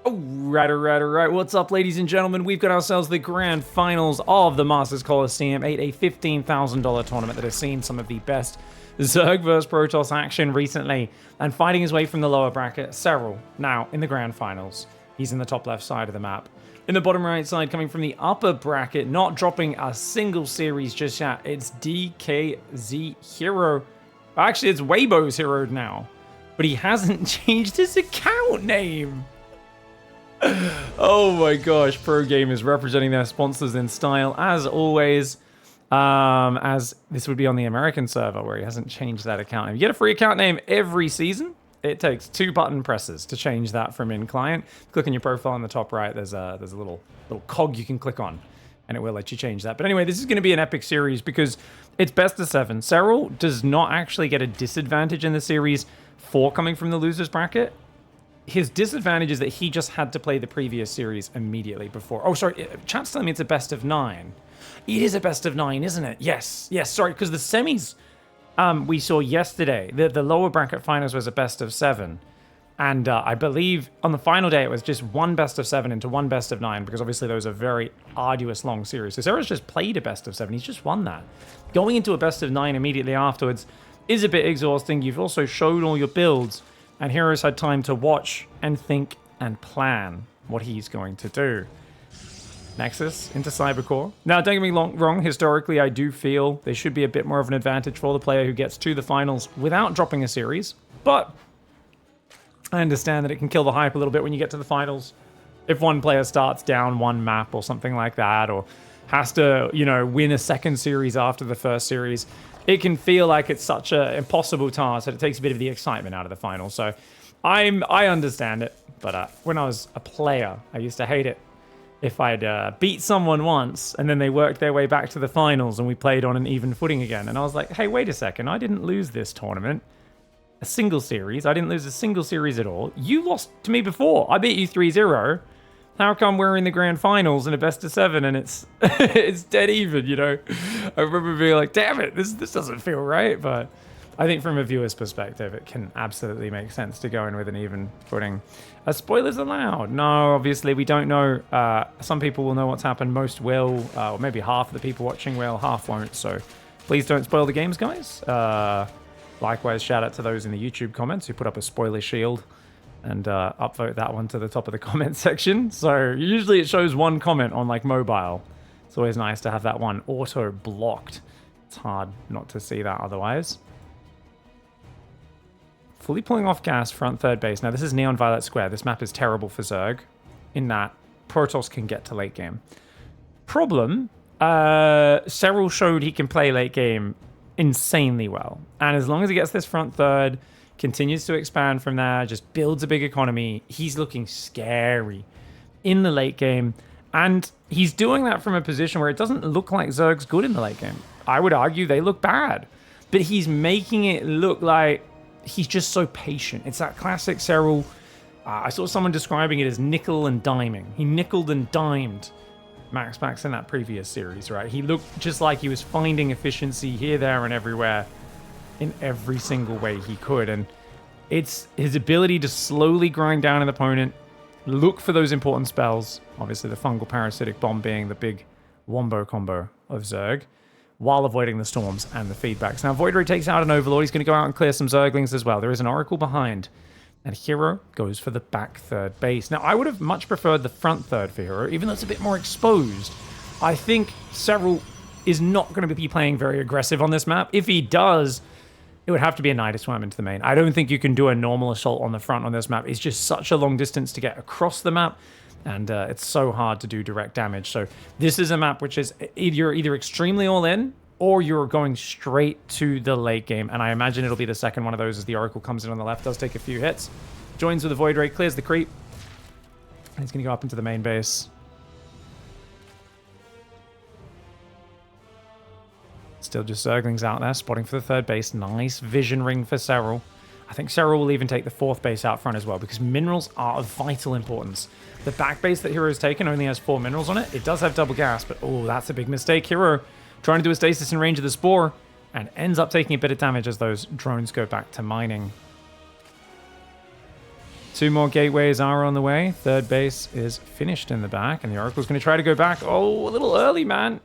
Alright. What's up, ladies and gentlemen? We've got ourselves the grand finals of the Masters Coliseum, a $15,000 tournament that has seen some of the best Zerg vs Protoss action recently. And fighting his way from the lower bracket, Serral, now in the grand finals. He's in the top left side of the map. In the bottom right side, coming from the upper bracket, not dropping a single series just yet, it's DKZ Hero. Actually, it's Weibo's Hero now. But he hasn't changed his account name. Oh my gosh, Pro Gamers representing their sponsors in style, as always. As this would be on the American server, where he hasn't changed that account name. You get a free account name every season. It takes 2 button presses to change that from in-client. Click on your profile on the top right, there's a little cog you can click on, and it will let you change that. But anyway, this is going to be an epic series because it's best of 7. Serral does not actually get a disadvantage in the series for coming from the losers bracket. His disadvantage is that he just had to play the previous series immediately before. Oh, sorry, chat's telling me it's a best of 9. It is a best of 9, isn't it? Yes, sorry, because the semis we saw yesterday, the lower bracket finals was a best of 7. And I believe on the final day it was just 1 best of 7 into 1 best of 9, because obviously those are very arduous long series. So Serral's just played a best of 7, he's just won that. Going into a best of 9 immediately afterwards is a bit exhausting. You've also shown all your builds, and Hero's had time to watch and think and plan what he's going to do. Nexus into Cybercore. Now, don't get me wrong, historically, I do feel there should be a bit more of an advantage for the player who gets to the finals without dropping a series, but I understand that it can kill the hype a little bit when you get to the finals. If one player starts down one map or something like that, or has to, win a second series after the first series, it can feel like it's such an impossible task that it takes a bit of the excitement out of the final. So I understand it, but when I was a player, I used to hate it. If I'd beat someone once and then they worked their way back to the finals and we played on an even footing again. And I was like, hey, wait a second. I didn't lose this tournament. A single series. I didn't lose a single series at all. You lost to me before. I beat you 3-0. How come we're in the grand finals in a best of 7 and it's it's dead even, I remember being like, damn it, this doesn't feel right. But I think from a viewer's perspective, it can absolutely make sense to go in with an even footing. Spoilers allowed? No, obviously we don't know. Some people will know what's happened. Most will, or maybe half of the people watching will, half won't. So please don't spoil the games, guys. Likewise, shout out to those in the YouTube comments who put up a spoiler shield and upvote that one to the top of the comment section. So usually it shows one comment on like mobile. It's always nice to have that one auto blocked. It's hard not to see that otherwise. Fully pulling off gas, front third base. Now this is Neon Violet Square. This map is terrible for Zerg in that Protoss can get to late game. Problem, Serral showed he can play late game insanely well. And as long as he gets this front third, continues to expand from there, just builds a big economy, he's looking scary in the late game. And he's doing that from a position where it doesn't look like Zerg's good in the late game. I would argue they look bad. But he's making it look like he's just so patient. It's that classic Serral. I saw someone describing it as nickel and diming. He nickeled and dimed Max in that previous series, right? He looked just like he was finding efficiency here, there, and everywhere in every single way he could. And it's his ability to slowly grind down an opponent, look for those important spells, obviously the fungal parasitic bomb being the big wombo combo of Zerg, while avoiding the storms and the feedbacks. Now, Void Ray takes out an Overlord. He's going to go out and clear some Zerglings as well. There is an Oracle behind. And Hero goes for the back third base. Now, I would have much preferred the front third for Hero, even though it's a bit more exposed. I think Serral is not going to be playing very aggressive on this map. If he does, it would have to be a Nidus Worm into the main. I don't think you can do a normal assault on the front on this map. It's just such a long distance to get across the map. And it's so hard to do direct damage. So this is a map which is you're either extremely all in or you're going straight to the late game. And I imagine it'll be the second one of those as the Oracle comes in on the left, does take a few hits. Joins with the Void Ray, clears the creep. And he's going to go up into the main base. Still just Zerglings out there, spotting for the third base. Nice vision ring for Serral. I think Serral will even take the fourth base out front as well, because minerals are of vital importance. The back base that Hero's taken only has 4 minerals on it. It does have double gas, but oh, that's a big mistake. Hero trying to do a stasis in range of the Spore, and ends up taking a bit of damage as those drones go back to mining. 2 more gateways are on the way. Third base is finished in the back, and the Oracle's going to try to go back. Oh, a little early, man.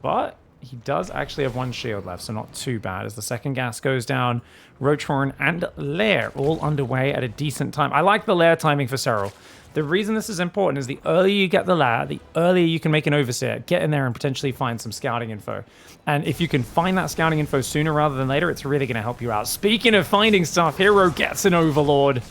But he does actually have 1 shield left, so not too bad. As the second gas goes down, Roachhorn and Lair all underway at a decent time. I like the Lair timing for Serral. The reason this is important is the earlier you get the Lair, the earlier you can make an overseer, get in there and potentially find some scouting info. And if you can find that scouting info sooner rather than later, it's really going to help you out. Speaking of finding stuff, Hero gets an Overlord.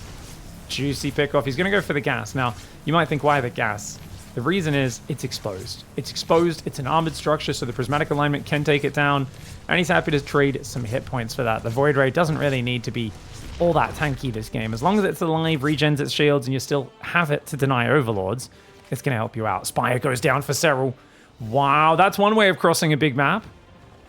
Juicy pickoff. He's going to go for the gas. Now, you might think, why the gas? The reason is it's exposed. It's exposed. It's an armored structure, so the prismatic alignment can take it down. And he's happy to trade some hit points for that. The Void Ray doesn't really need to be all that tanky this game. As long as it's alive, regens its shields, and you still have it to deny Overlords, it's going to help you out. Spire goes down for Serral. Wow, that's one way of crossing a big map.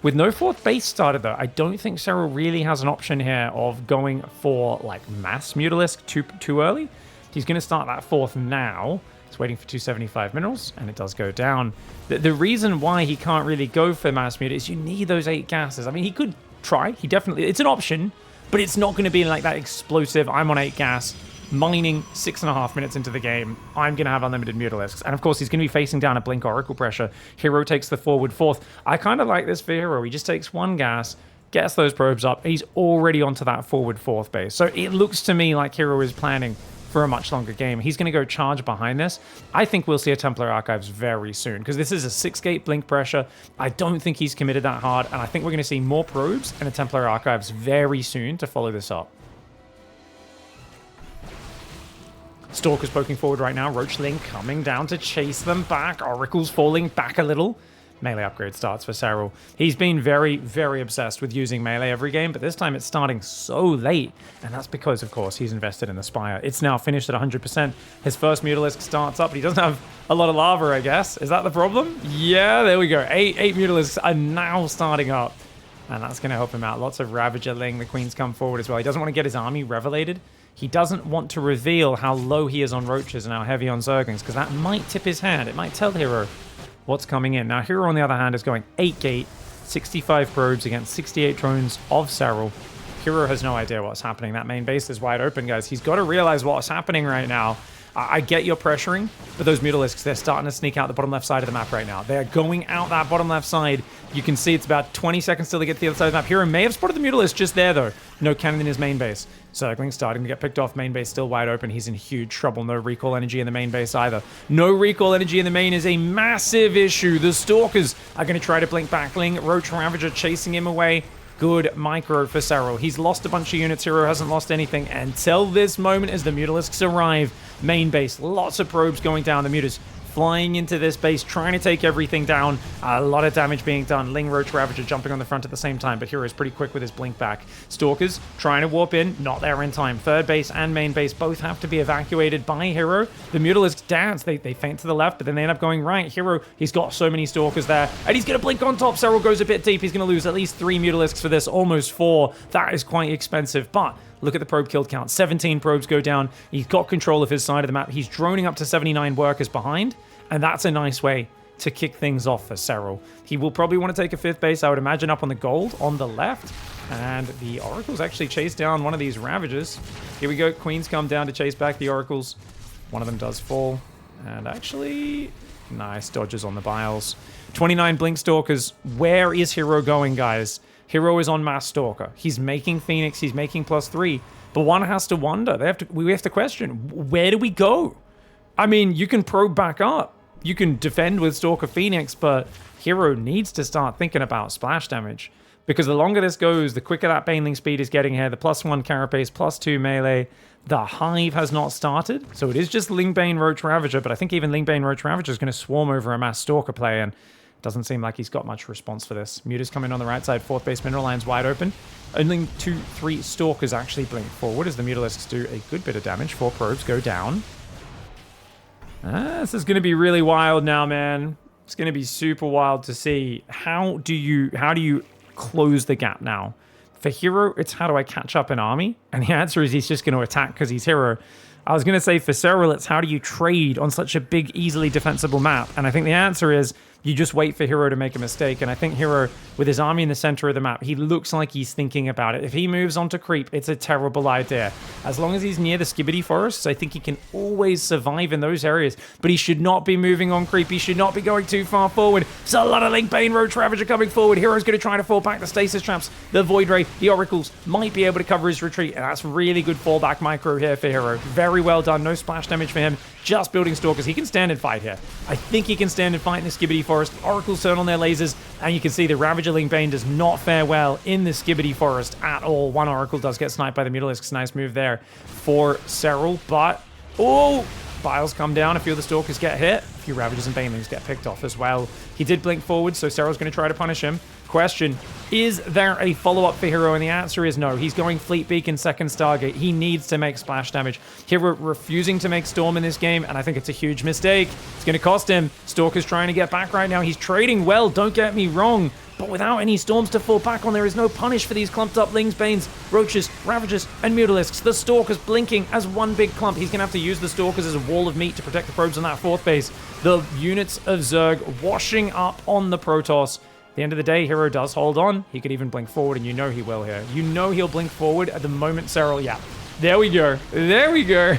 With no 4th base started, though, I don't think Serral really has an option here of going for, like, mass Mutalisk too early. He's going to start that 4th now. He's waiting for 275 minerals, and it does go down. The reason why he can't really go for mass Mut is you need those 8 gases. I mean, he could try. He definitely... It's an option, but it's not going to be like that explosive, I'm on 8 gas, mining 6.5 minutes into the game, I'm going to have unlimited Mutalisks. And of course, he's going to be facing down a Blink Oracle pressure. Hero takes the forward 4th. I kind of like this for Hero. He just takes 1 gas, gets those probes up. He's already onto that forward 4th base. So it looks to me like Hero is planning for a much longer game. He's going to go charge behind this. I think we'll see a Templar Archives very soon, because this is a 6-gate Blink pressure. I don't think he's committed that hard, and I think we're going to see more probes and a Templar Archives very soon to follow this up. Stalker's poking forward right now. Roachling coming down to chase them back. Oracle's falling back a little. Melee upgrade starts for Serral. He's been very, very obsessed with using melee every game, but this time it's starting so late, and that's because, of course, he's invested in the Spire. It's now finished at 100%. His first Mutalisk starts up, but he doesn't have a lot of lava, I guess. Is that the problem? Yeah, there we go. Eight Mutalisks are now starting up, and that's going to help him out. Lots of Ravager Ling. The Queen's come forward as well. He doesn't want to get his army revelated. He doesn't want to reveal how low he is on Roaches and how heavy on Zerglings, because that might tip his hand. It might tell Hero what's coming in. Now, Hero, on the other hand, is going 8-gate, 65 probes against 68 drones of Serral. Hero has no idea what's happening. That main base is wide open, guys. He's got to realize what's happening right now. I get you're pressuring, but those Mutalisks, they're starting to sneak out the bottom left side of the map right now. They're going out that bottom left side. You can see it's about 20 seconds till they get to the other side of the map. Hero may have spotted the Mutalisk just there, though. No cannon in his main base. Zergling starting to get picked off. Main base still wide open. He's in huge trouble. No recall energy in the main base either. No recall energy in the main is a massive issue. The Stalkers are going to try to blink backling. Roach Ravager chasing him away. Good micro for Serral. He's lost a bunch of units. Hero hasn't lost anything until this moment as the Mutalisks arrive. Main base, lots of probes going down. The Mutas flying into this base, trying to take everything down. A lot of damage being done. Ling, Roach, Ravager jumping on the front at the same time, but Hero's pretty quick with his blink back. Stalkers trying to warp in, not there in time. Third base and main base both have to be evacuated by Hero. The Mutalisks dance. They feint to the left, but then they end up going right. Hero, he's got so many Stalkers there, and he's going to blink on top. Serral goes a bit deep. He's going to lose at least 3 Mutalisks for this, almost 4. That is quite expensive, but look at the probe kill count. 17 probes go down. He's got control of his side of the map. He's droning up to 79 workers behind, and that's a nice way to kick things off for Serral. He will probably want to take a 5th base, I would imagine, up on the gold on the left. And the Oracles actually chase down one of these Ravagers. Here we go. Queens come down to chase back the Oracles. One of them does fall. And actually, nice dodges on the Biles. 29 Blink Stalkers. Where is Hero going, guys? Hero is on Mass Stalker. He's making Phoenix. He's making +3. But one has to wonder. We have to question, where do we go? I mean, you can probe back up. You can defend with Stalker Phoenix, but Hero needs to start thinking about splash damage. Because the longer this goes, the quicker that Baneling speed is getting here. The +1 Carapace, +2 melee. The Hive has not started. So it is just Lingbane Roach Ravager, but I think even Lingbane Roach Ravager is going to swarm over a Mass Stalker play, and doesn't seem like he's got much response for this. Muta's coming on the right side. 4th base mineral line's wide open. Only 2-3 Stalkers actually blink forward as the Mutalisks do a good bit of damage. 4 probes go down. This is going to be really wild now, man. It's going to be super wild to see. How do you close the gap now? For Hero, it's how do I catch up an army? And the answer is he's just going to attack because he's Hero. I was going to say for Serral, it's how do you trade on such a big, easily defensible map? And I think the answer is You just wait for Hero to make a mistake, and I think Hero, with his army in the center of the map, he looks like he's thinking about it. If he moves on to creep, it's a terrible idea. As long as he's near the Skibbity forests, I think he can always survive in those areas, but he should not be moving on creep. He should not be going too far forward. There's a lot of Link Bane Roach Ravager coming forward. Hero's going to try to fall back. The Stasis Traps, the Void Ray, the Oracles might be able to cover his retreat, and that's really good fallback micro here for Hero. Very well done. No splash damage for him. Just building Stalkers. He can stand and fight here. I think he can stand and fight in the Skibbity Forest. Oracles turn on their lasers, and you can see the Ravager Link Bane does not fare well in the Skibbity Forest at all. One Oracle does get sniped by the Mutalisks. Nice move there for Serral, but... oh! Biles come down. A few of the Stalkers get hit. A few Ravagers and Banelings get picked off as well. He did blink forward, so Serral's going to try to punish him. Question, is there a follow-up for Hero? And the answer is no. He's going Fleet Beacon, second Stargate. He needs to make splash damage. Hero refusing to make Storm in this game, and I think it's a huge mistake. It's going to cost him. Stalker's trying to get back right now. He's trading well, don't get me wrong. But without any Storms to fall back on, there is no punish for these clumped up Lings, Banes, Roaches, Ravagers, and Mutalisks. The Stalker's blinking as one big clump. He's going to have to use the Stalkers as a wall of meat to protect the probes on that fourth base. The units of Zerg washing up on the Protoss. At the end of the day, Hero does hold on. He could even blink forward, and you know he will here. You know he'll blink forward at the moment Serral, yeah. There we go. There we go.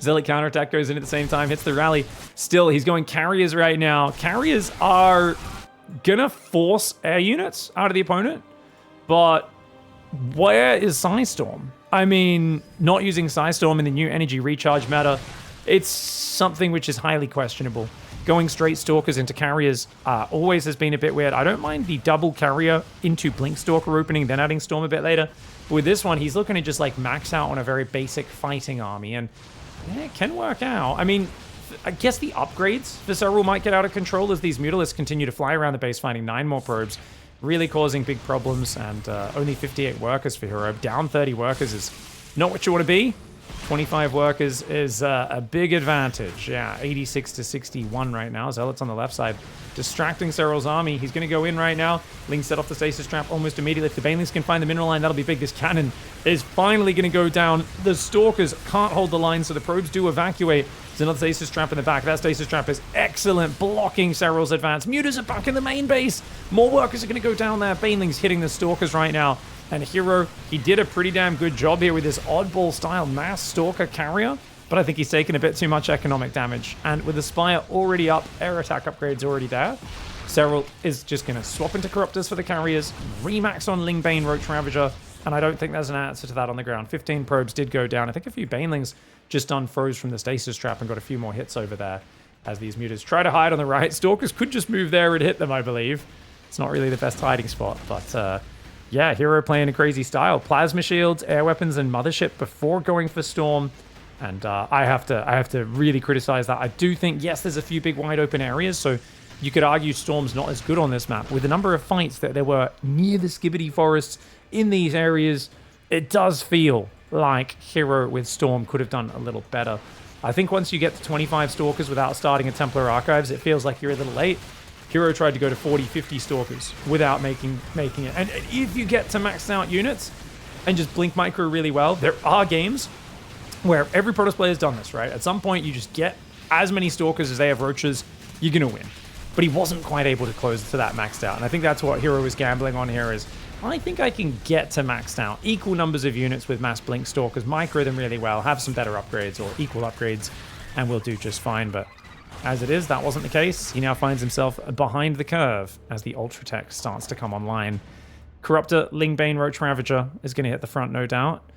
Zealot counterattack goes in at the same time, hits the rally. Still, he's going Carriers right now. Carriers are gonna force air units out of the opponent, but where is Psystorm? I mean, not using Psystorm in the new energy recharge meta, it's something which is highly questionable. Going straight Stalkers into Carriers always has been a bit weird. I don't mind the double Carrier into Blink Stalker opening, then adding Storm a bit later. But with this one, he's looking to just like max out on a very basic fighting army, and yeah, it can work out. I mean, I guess the upgrades for Serral might get out of control as these Mutalisks continue to fly around the base, finding 9 more probes, really causing big problems, and only 58 workers for Hero. Down 30 workers is not what you want to be. 25 workers is a big advantage. Yeah, 86 to 61 right now. Zealot's on the left side, distracting Serral's army. He's going to go in right now. Ling set off the Stasis Trap almost immediately. If the Banelings can find the mineral line, that'll be big. This cannon is finally going to go down. The Stalkers can't hold the line, so the probes do evacuate. There's another Stasis Trap in the back. That Stasis Trap is excellent, blocking Serral's advance. Mutas are back in the main base. More workers are going to go down there. Banelings hitting the Stalkers right now. And Hero, he did a pretty damn good job here with this oddball-style mass Stalker carrier, but I think he's taken a bit too much economic damage. And with the Spire already up, air attack upgrades already there, Serral is just going to swap into Corruptors for the carriers, remax on Ling Bane Roach Ravager, and I don't think there's an answer to that on the ground. 15 probes did go down. I think a few Banelings just unfroze from the Stasis Trap and got a few more hits over there as these Mutas try to hide on the right. Stalkers could just move there and hit them, I believe. It's not really the best hiding spot, but yeah, Hero playing a crazy style. Plasma shields, air weapons, and Mothership before going for Storm. And I have to really criticize that. I do think, yes, there's a few big wide open areas, so you could argue Storm's not as good on this map. With the number of fights that there were near the Skibbity Forests in these areas, it does feel like Hero with Storm could have done a little better. I think once you get to 25 Stalkers without starting a Templar Archives, it feels like you're a little late. Hero tried to go to 40, 50 Stalkers without making it. And if you get to maxed out units and just blink micro really well, there are games where every Protoss player has done this, right? At some point, you just get as many Stalkers as they have Roaches, you're going to win. But he wasn't quite able to close to that maxed out. And I think that's what Hero is gambling on here is, I think I can get to maxed out. Equal numbers of units with mass blink Stalkers, micro them really well, have some better upgrades or equal upgrades, and we'll do just fine. But as it is, that wasn't the case. He now finds himself behind the curve as the Ultra Tech starts to come online. Corruptor, Ling Bane, Roach Ravager is going to hit the front, no doubt.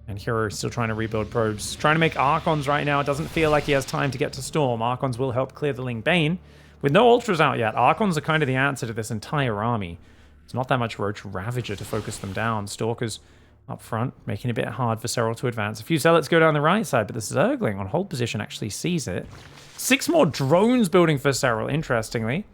And Hero is still trying to rebuild probes. Trying to make Archons right now. It doesn't feel like he has time to get to Storm. Archons will help clear the Ling Bane. With no Ultras out yet, Archons are kind of the answer to this entire army. It's not that much Roach Ravager to focus them down. Stalkers up front, making it a bit hard for Serral to advance. A few Zealots go down the right side, but the Zergling on hold position actually sees it. 6 more drones building for Serral, interestingly.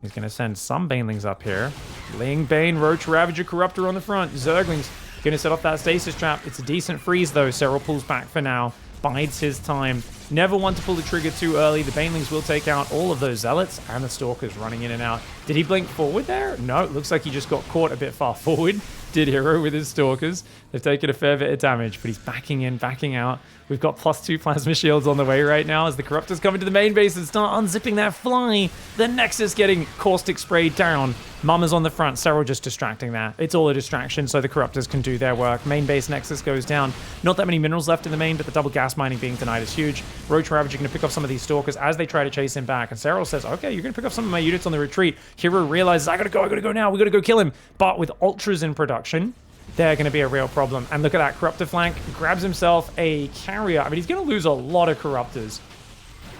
He's going to send some Banelings up here. Ling Bane, Roach Ravager, Corruptor on the front. Zerglings going to set off that Stasis Trap. It's a decent freeze, though. Serral pulls back for now, bides his time. Never want to pull the trigger too early. The Banelings will take out all of those Zealots and the Stalkers running in and out. Did he blink forward there? No, it looks like he just got caught a bit far forward. Did Hero with his Stalkers. They've taken a fair bit of damage, but he's backing in, backing out. We've got +2 plasma shields on the way right now as the Corruptors come into the main base and start unzipping that fly. The Nexus getting caustic sprayed down. Mama's on the front. Serral just distracting that. It's all a distraction so the Corruptors can do their work. Main base Nexus goes down. Not that many minerals left in the main, but the double gas mining being denied is huge. Roach Ravager going to pick off some of these Stalkers as they try to chase him back. And Serral says, okay, you're going to pick up some of my units on the retreat. Hero realizes, I gotta go now. We gotta go kill him. But with Ultras in production, they're going to be a real problem. And look at that Corruptor flank. Grabs himself a carrier. I mean, he's going to lose a lot of Corruptors.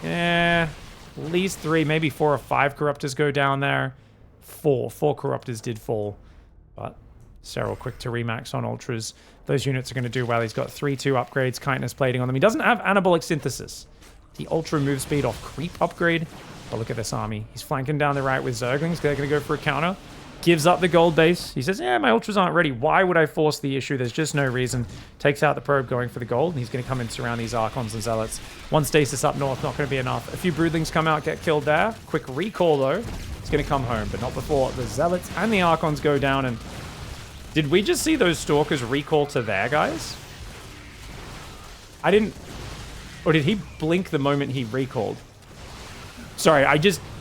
Yeah, at least 3, maybe 4 or 5 Corruptors go down there. 4 Corruptors did fall. But Serral quick to remax on Ultras. Those units are going to do well. He's got 3-2 upgrades, Chitinous plating on them. He doesn't have Anabolic Synthesis. The Ultra move speed off creep upgrade. But look at this army. He's flanking down the right with Zerglings. They're going to go for a counter. Gives up the gold base. He says, yeah, my Ultras aren't ready. Why would I force the issue? There's just no reason. Takes out the probe going for the gold, and he's going to come and surround these Archons and Zealots. One stasis up north, not going to be enough. A few Broodlings come out, get killed there. Quick recall, though. It's going to come home, but not before the Zealots and the Archons go down. And did we just see those Stalkers recall to their guys? I didn't... Or did he blink the moment he recalled? Sorry,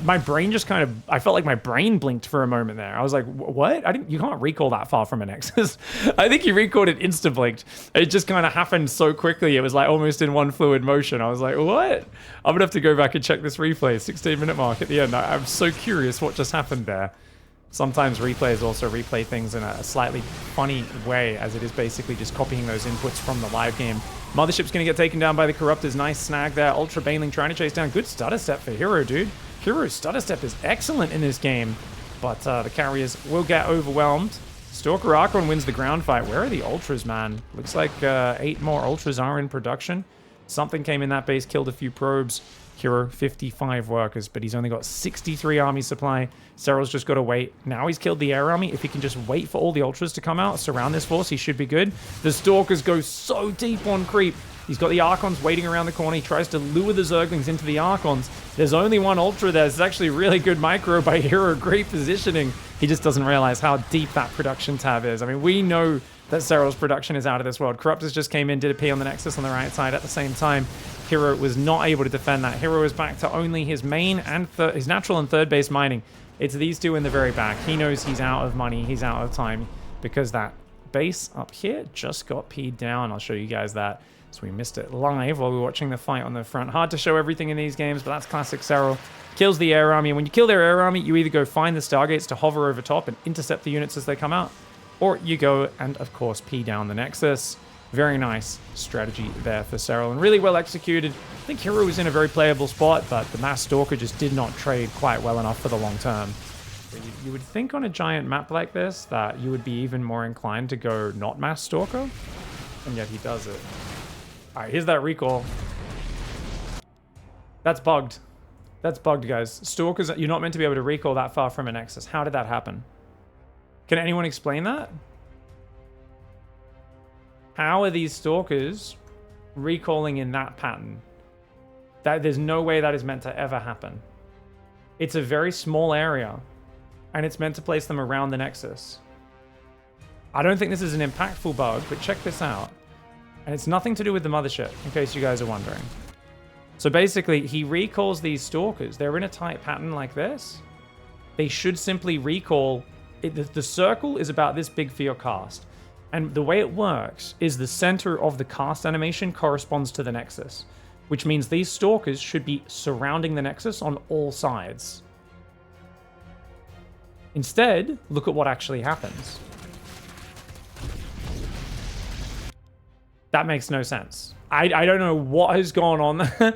my brain just kind of, I felt like my brain blinked for a moment there. I was like, what? You can't recall that far from a Nexus. I think he recalled it insta-blinked. It just kind of happened so quickly. It was like almost in one fluid motion. I was like, what? I'm going to have to go back and check this replay. 16-minute mark at the end. I'm so curious what just happened there. Sometimes replays also replay things in a slightly funny way, as it is basically just copying those inputs from the live game. Mothership's going to get taken down by the Corruptors. Nice snag there. Ultra Baneling trying to chase down. Good stutter step for Hero, dude. Hero's stutter step is excellent in this game. But the carriers will get overwhelmed. Stalker Archon wins the ground fight. Where are the Ultras, man? Looks like 8 more Ultras are in production. Something came in that base, killed a few probes. Hero, 55 workers, but he's only got 63 army supply. Serral's just got to wait. Now he's killed the air army. If he can just wait for all the Ultras to come out, surround this force, he should be good. The Stalkers go so deep on creep. He's got the Archons waiting around the corner. He tries to lure the Zerglings into the Archons. There's only one Ultra there. It's actually really good micro by Hero. Great positioning. He just doesn't realize how deep that production tab is. I mean, we know that Serral's production is out of this world. Corruptors just came in, did a P on the Nexus on the right side at the same time. Hero was not able to defend that. Hero is back to only his main and his natural and third base mining. It's these two in the very back. He knows he's out of money. He's out of time because that base up here just got P'd down. I'll show you guys that. So we missed it live while we were watching the fight on the front. Hard to show everything in these games, but that's classic Serral. Kills the air army. And when you kill their air army, you either go find the Stargates to hover over top and intercept the units as they come out, or you go and, of course, P down the Nexus. Very nice strategy there for Serral and really well executed. I think Hero was in a very playable spot, but the Mass Stalker just did not trade quite well enough for the long term. You would think on a giant map like this that you would be even more inclined to go not Mass Stalker, and yet he does it. All right, here's that recall. That's bugged. That's bugged, guys. Stalkers, you're not meant to be able to recall that far from a Nexus. How did that happen? Can anyone explain that? How are these Stalkers recalling in that pattern? There's no way that is meant to ever happen. It's a very small area, and it's meant to place them around the Nexus. I don't think this is an impactful bug, but check this out. And it's nothing to do with the mothership, in case you guys are wondering. So basically, he recalls these Stalkers. They're in a tight pattern like this. They should simply recall... The circle is about this big for your cast. And the way it works is the center of the cast animation corresponds to the Nexus, which means these Stalkers should be surrounding the Nexus on all sides. Instead, look at what actually happens. That makes no sense. I don't know what has gone on there.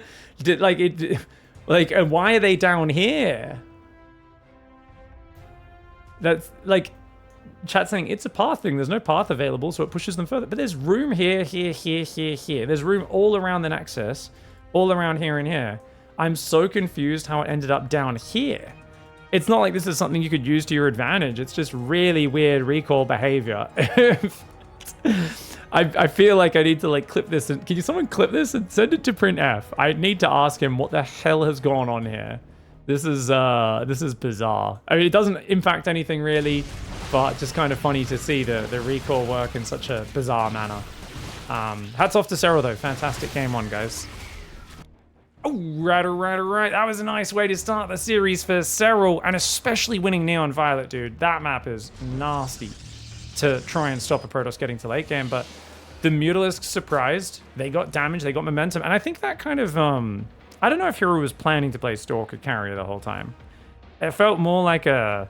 And why are they down here? That's like... Chat saying it's a path thing. There's no path available, so it pushes them further. But there's room here, here, here, here, here. There's room all around the Nexus, all around here and here. I'm so confused how it ended up down here. It's not like this is something you could use to your advantage. It's just really weird recall behavior. I feel like I need to like clip this. And can you someone clip this and send it to printf? I need to ask him what the hell has gone on here. This is bizarre. I mean, it doesn't impact anything really, but just kind of funny to see the recall work in such a bizarre manner. Hats off to Serral though. Fantastic game one, guys. Oh, right. That was a nice way to start the series for Serral, and especially winning Neon Violet, dude. That map is nasty to try and stop a Protoss getting to late game, but the Mutalisk surprised. They got damage, they got momentum, and I think that kind of, I don't know if Hero was planning to play Stalker carrier the whole time. It felt more like a,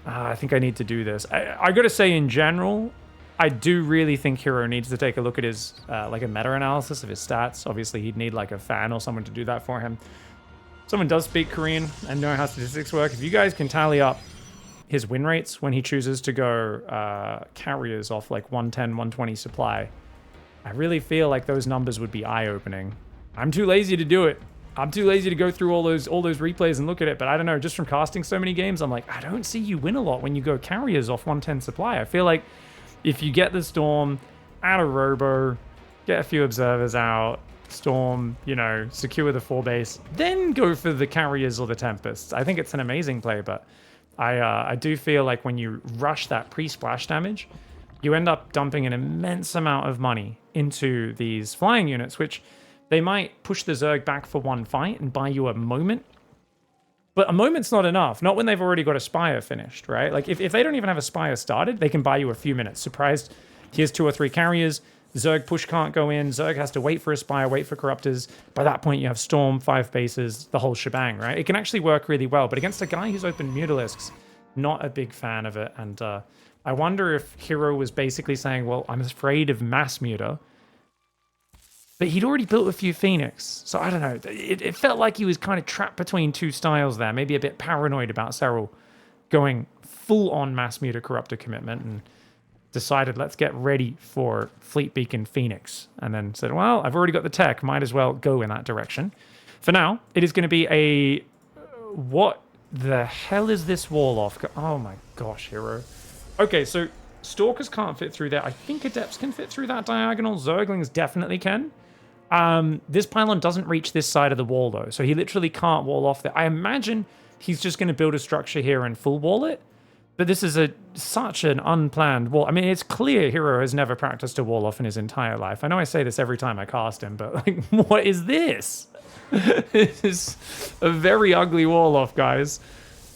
I think I need to do this. I gotta say, in general, I do really think Hero needs to take a look at his, like a meta-analysis of his stats. Obviously, he'd need like a fan or someone to do that for him. Someone does speak Korean and know how statistics work. If you guys can tally up his win rates when he chooses to go carriers off like 110, 120 supply, I really feel like those numbers would be eye-opening. I'm too lazy to do it. I'm too lazy to go through all those replays and look at it, but I don't know, just from casting so many games, I'm like, I don't see you win a lot when you go carriers off 110 supply. I feel like if you get the Storm, add a Robo, get a few observers out, Storm, you know, secure the 4-base, then go for the carriers or the Tempests. I think it's an amazing play, but I do feel like when you rush that pre-splash damage, you end up dumping an immense amount of money into these flying units, which they might push the Zerg back for one fight and buy you a moment. But a moment's not enough. Not when they've already got a Spire finished, right? Like, if they don't even have a Spire started, they can buy you a few minutes. Surprised, here's 2 or 3 carriers. Zerg push can't go in. Zerg has to wait for a Spire, wait for Corruptors. By that point, you have Storm, 5 bases, the whole shebang, right? It can actually work really well. But against a guy who's opened Mutalisks, not a big fan of it. And I wonder if Hero was basically saying, well, I'm afraid of mass muta. But he'd already built a few Phoenix. So I don't know. It felt like he was kind of trapped between two styles there. Maybe a bit paranoid about Serral going full-on mass muta Corruptor commitment and decided, let's get ready for Fleet Beacon Phoenix. And then said, well, I've already got the tech. Might as well go in that direction. For now, it is going to be a... What the hell is this wall off? Oh my gosh, Hero. Okay, so Stalkers can't fit through there. I think Adepts can fit through that diagonal. Zerglings definitely can. This pylon doesn't reach this side of the wall, though, so he literally can't wall off there. I imagine he's just going to build a structure here and full wall it, but this is such an unplanned wall. I mean, it's clear Hero has never practiced a wall off in his entire life. I know I say this every time I cast him, but like, what is this? This is a very ugly wall off, guys.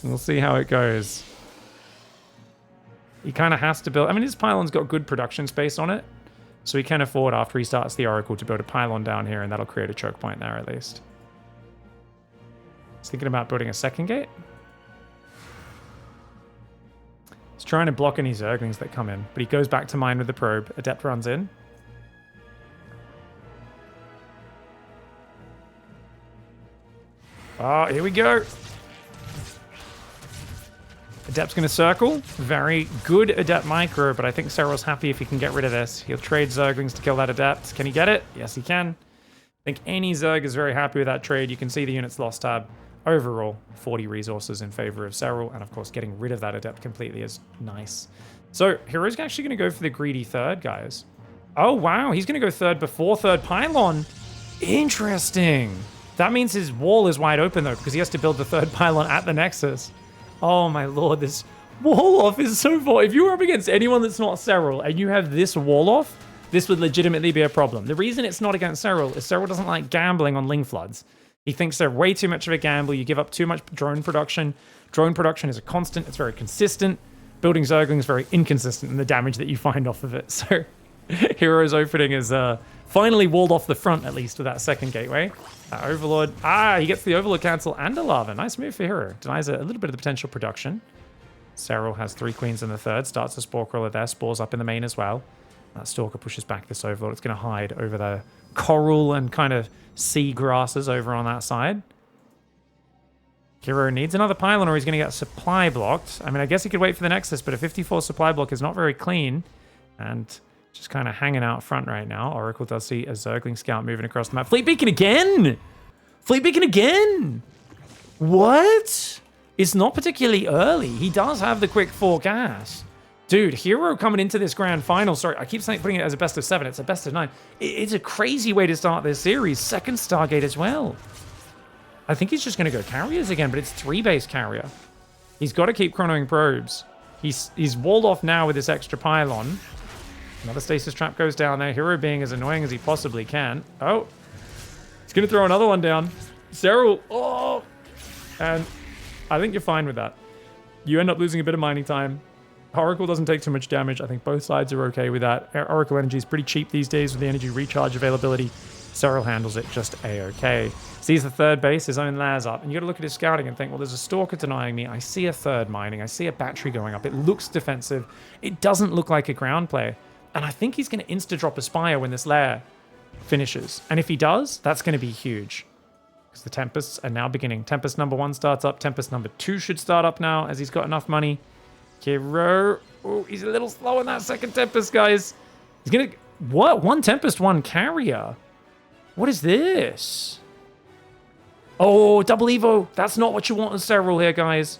We'll see how it goes. He kind of has to build... I mean, his pylon's got good production space on it, so he can afford, after he starts the Oracle, to build a pylon down here, and that'll create a choke point there, at least. He's thinking about building a second gate. He's trying to block any Zerglings that come in, but he goes back to mine with the probe. Adept runs in. Oh, here we go. Adept's going to circle. Very good Adept micro, but I think Serral's happy if he can get rid of this. He'll trade Zerglings to kill that Adept. Can he get it? Yes, he can. I think any Zerg is very happy with that trade. You can see the units lost tab. Overall, 40 resources in favor of Serral, and of course, getting rid of that Adept completely is nice. So, Hero's actually going to go for the greedy third, guys. Oh, wow. He's going to go third before third pylon. Interesting. That means his wall is wide open, though, because he has to build the third pylon at the Nexus. Oh my lord, this wall off is so far. If you were up against anyone that's not Serral and you have this wall off, this would legitimately be a problem. The reason it's not against Serral is Serral doesn't like gambling on Ling Floods. He thinks they're way too much of a gamble. You give up too much drone production. Drone production is a constant. It's very consistent. Building Zerglings is very inconsistent in the damage that you find off of it. So Hero's opening is finally walled off the front, at least, with that second gateway. Overlord. He gets the Overlord cancel and a lava. Nice move for Hero. Denies a little bit of the potential production. Serral has 3 queens in the third. Starts a Spore Crawler there. Spores up in the main as well. That Stalker pushes back this Overlord. It's going to hide over the coral and kind of sea grasses over on that side. Hero needs another pylon or he's going to get supply blocked. I mean, I guess he could wait for the Nexus, but a 54 supply block is not very clean. And just kind of hanging out front right now. Oracle does see a Zergling scout moving across the map. Fleet Beacon again! Fleet Beacon again! What? It's not particularly early. He does have the quick 4 gas. Dude, Hero coming into this grand final. Sorry, I keep saying putting it as a best of 7. It's a best of 9. It's a crazy way to start this series. Second Stargate as well. I think he's just going to go carriers again, but it's 3-base carrier. He's got to keep chronoing probes. He's walled off now with this extra pylon. Another stasis trap goes down there. Hero being as annoying as he possibly can. Oh, he's going to throw another one down. Serral. Oh, and I think you're fine with that. You end up losing a bit of mining time. Oracle doesn't take too much damage. I think both sides are okay with that. Oracle energy is pretty cheap these days with the energy recharge availability. Serral handles it just a-okay. Sees the third base, his own lairs up, and you got to look at his scouting and think, well, there's a Stalker denying me. I see a third mining. I see a battery going up. It looks defensive. It doesn't look like a ground play. And I think he's going to insta-drop a Spire when this lair finishes. And if he does, that's going to be huge. Because the Tempests are now beginning. Tempest number 1 starts up. Tempest number 2 should start up now as he's got enough money. Hero. Oh, he's a little slow on that second Tempest, guys. He's going to... What? 1 Tempest, 1 carrier. What is this? Oh, double Evo. That's not what you want in Serral here, guys.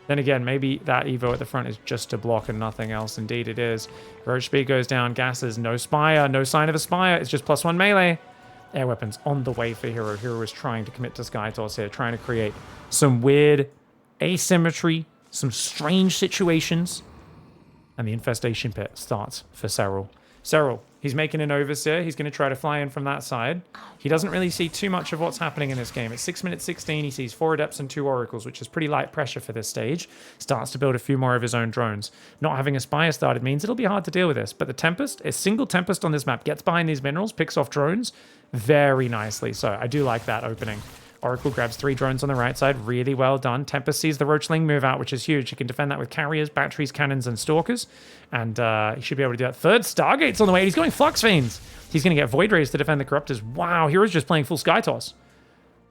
Then again, maybe that Evo at the front is just to block and nothing else. Indeed it is. Roach speed goes down. Gases. No Spire. No sign of a Spire. It's just +1 melee. Air weapons on the way for Hero. Hero is trying to commit to Sky Toss here. Trying to create some weird asymmetry. Some strange situations. And the Infestation Pit starts for Serral. Serral, he's making an overseer. He's going to try to fly in from that side. He doesn't really see too much of what's happening in this game. At 6 minutes 16, he sees 4 Adepts and 2 Oracles, which is pretty light pressure for this stage. Starts to build a few more of his own drones. Not having a Spire started means it'll be hard to deal with this. But the Tempest, a single Tempest on this map, gets behind these minerals, picks off drones very nicely. So I do like that opening. Oracle grabs 3 drones on the right side. Really well done. Tempest sees the Roachling move out, which is huge. He can defend that with carriers, batteries, cannons, and stalkers. And he should be able to do that. Third Stargate's on the way. He's going Flux Fiends. He's going to get Void Rays to defend the Corruptors. Wow, Hero's just playing full Sky Toss.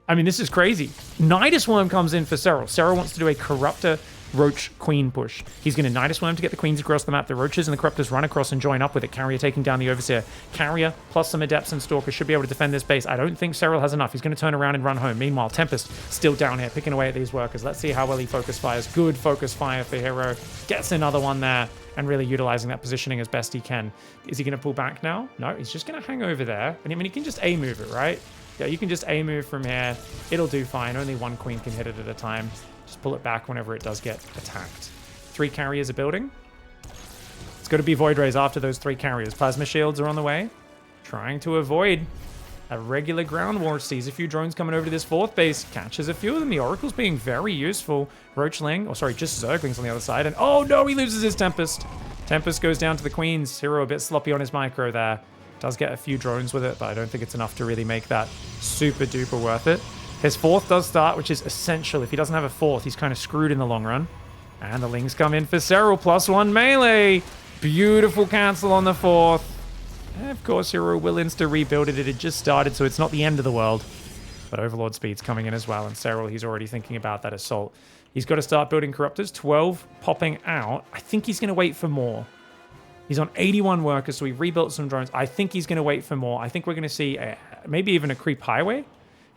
I mean, this is crazy. Nidus Worm comes in for Serral. Serral wants to do a Corruptor Roach Queen push. He's going to Nidus Worm to get the Queens across the map. The Roaches and the Corruptors run across and join up with it. Carrier taking down the Overseer. Carrier plus some Adepts and Stalkers should be able to defend this base. I don't think Serral has enough. He's going to turn around and run home. Meanwhile, Tempest still down here, picking away at these workers. Let's see how well he focus fires. Good focus fire for Hero. Gets another one there and really utilizing that positioning as best he can. Is he going to pull back now? No, he's just going to hang over there. And I mean, he can just A-move it, right? Yeah, you can just A-move from here. It'll do fine. Only 1 Queen can hit it at a time. Just pull it back whenever it does get attacked. 3 carriers are building. It's got to be Void Rays after those 3 carriers. Plasma Shields are on the way. Trying to avoid a regular ground war. Sees a few drones coming over to this 4th base. Catches a few of them. The Oracle's being very useful. Roachling, or sorry, just Zerglings on the other side. And oh no, he loses his Tempest. Tempest goes down to the Queens. Hero a bit sloppy on his micro there. Does get a few drones with it, but I don't think it's enough to really make that super duper worth it. His 4th does start, which is essential. If he doesn't have a 4th, he's kind of screwed in the long run. And the Lings come in for Serral, +1 melee. Beautiful cancel on the 4th. And of course, Hero will insta rebuild it. It had just started, so it's not the end of the world. But Overlord Speed's coming in as well, and Serral, he's already thinking about that assault. He's got to start building Corruptors. 12 popping out. I think he's going to wait for more. He's on 81 workers, so we've rebuilt some drones. I think he's going to wait for more. I think we're going to see maybe even a Creep Highway.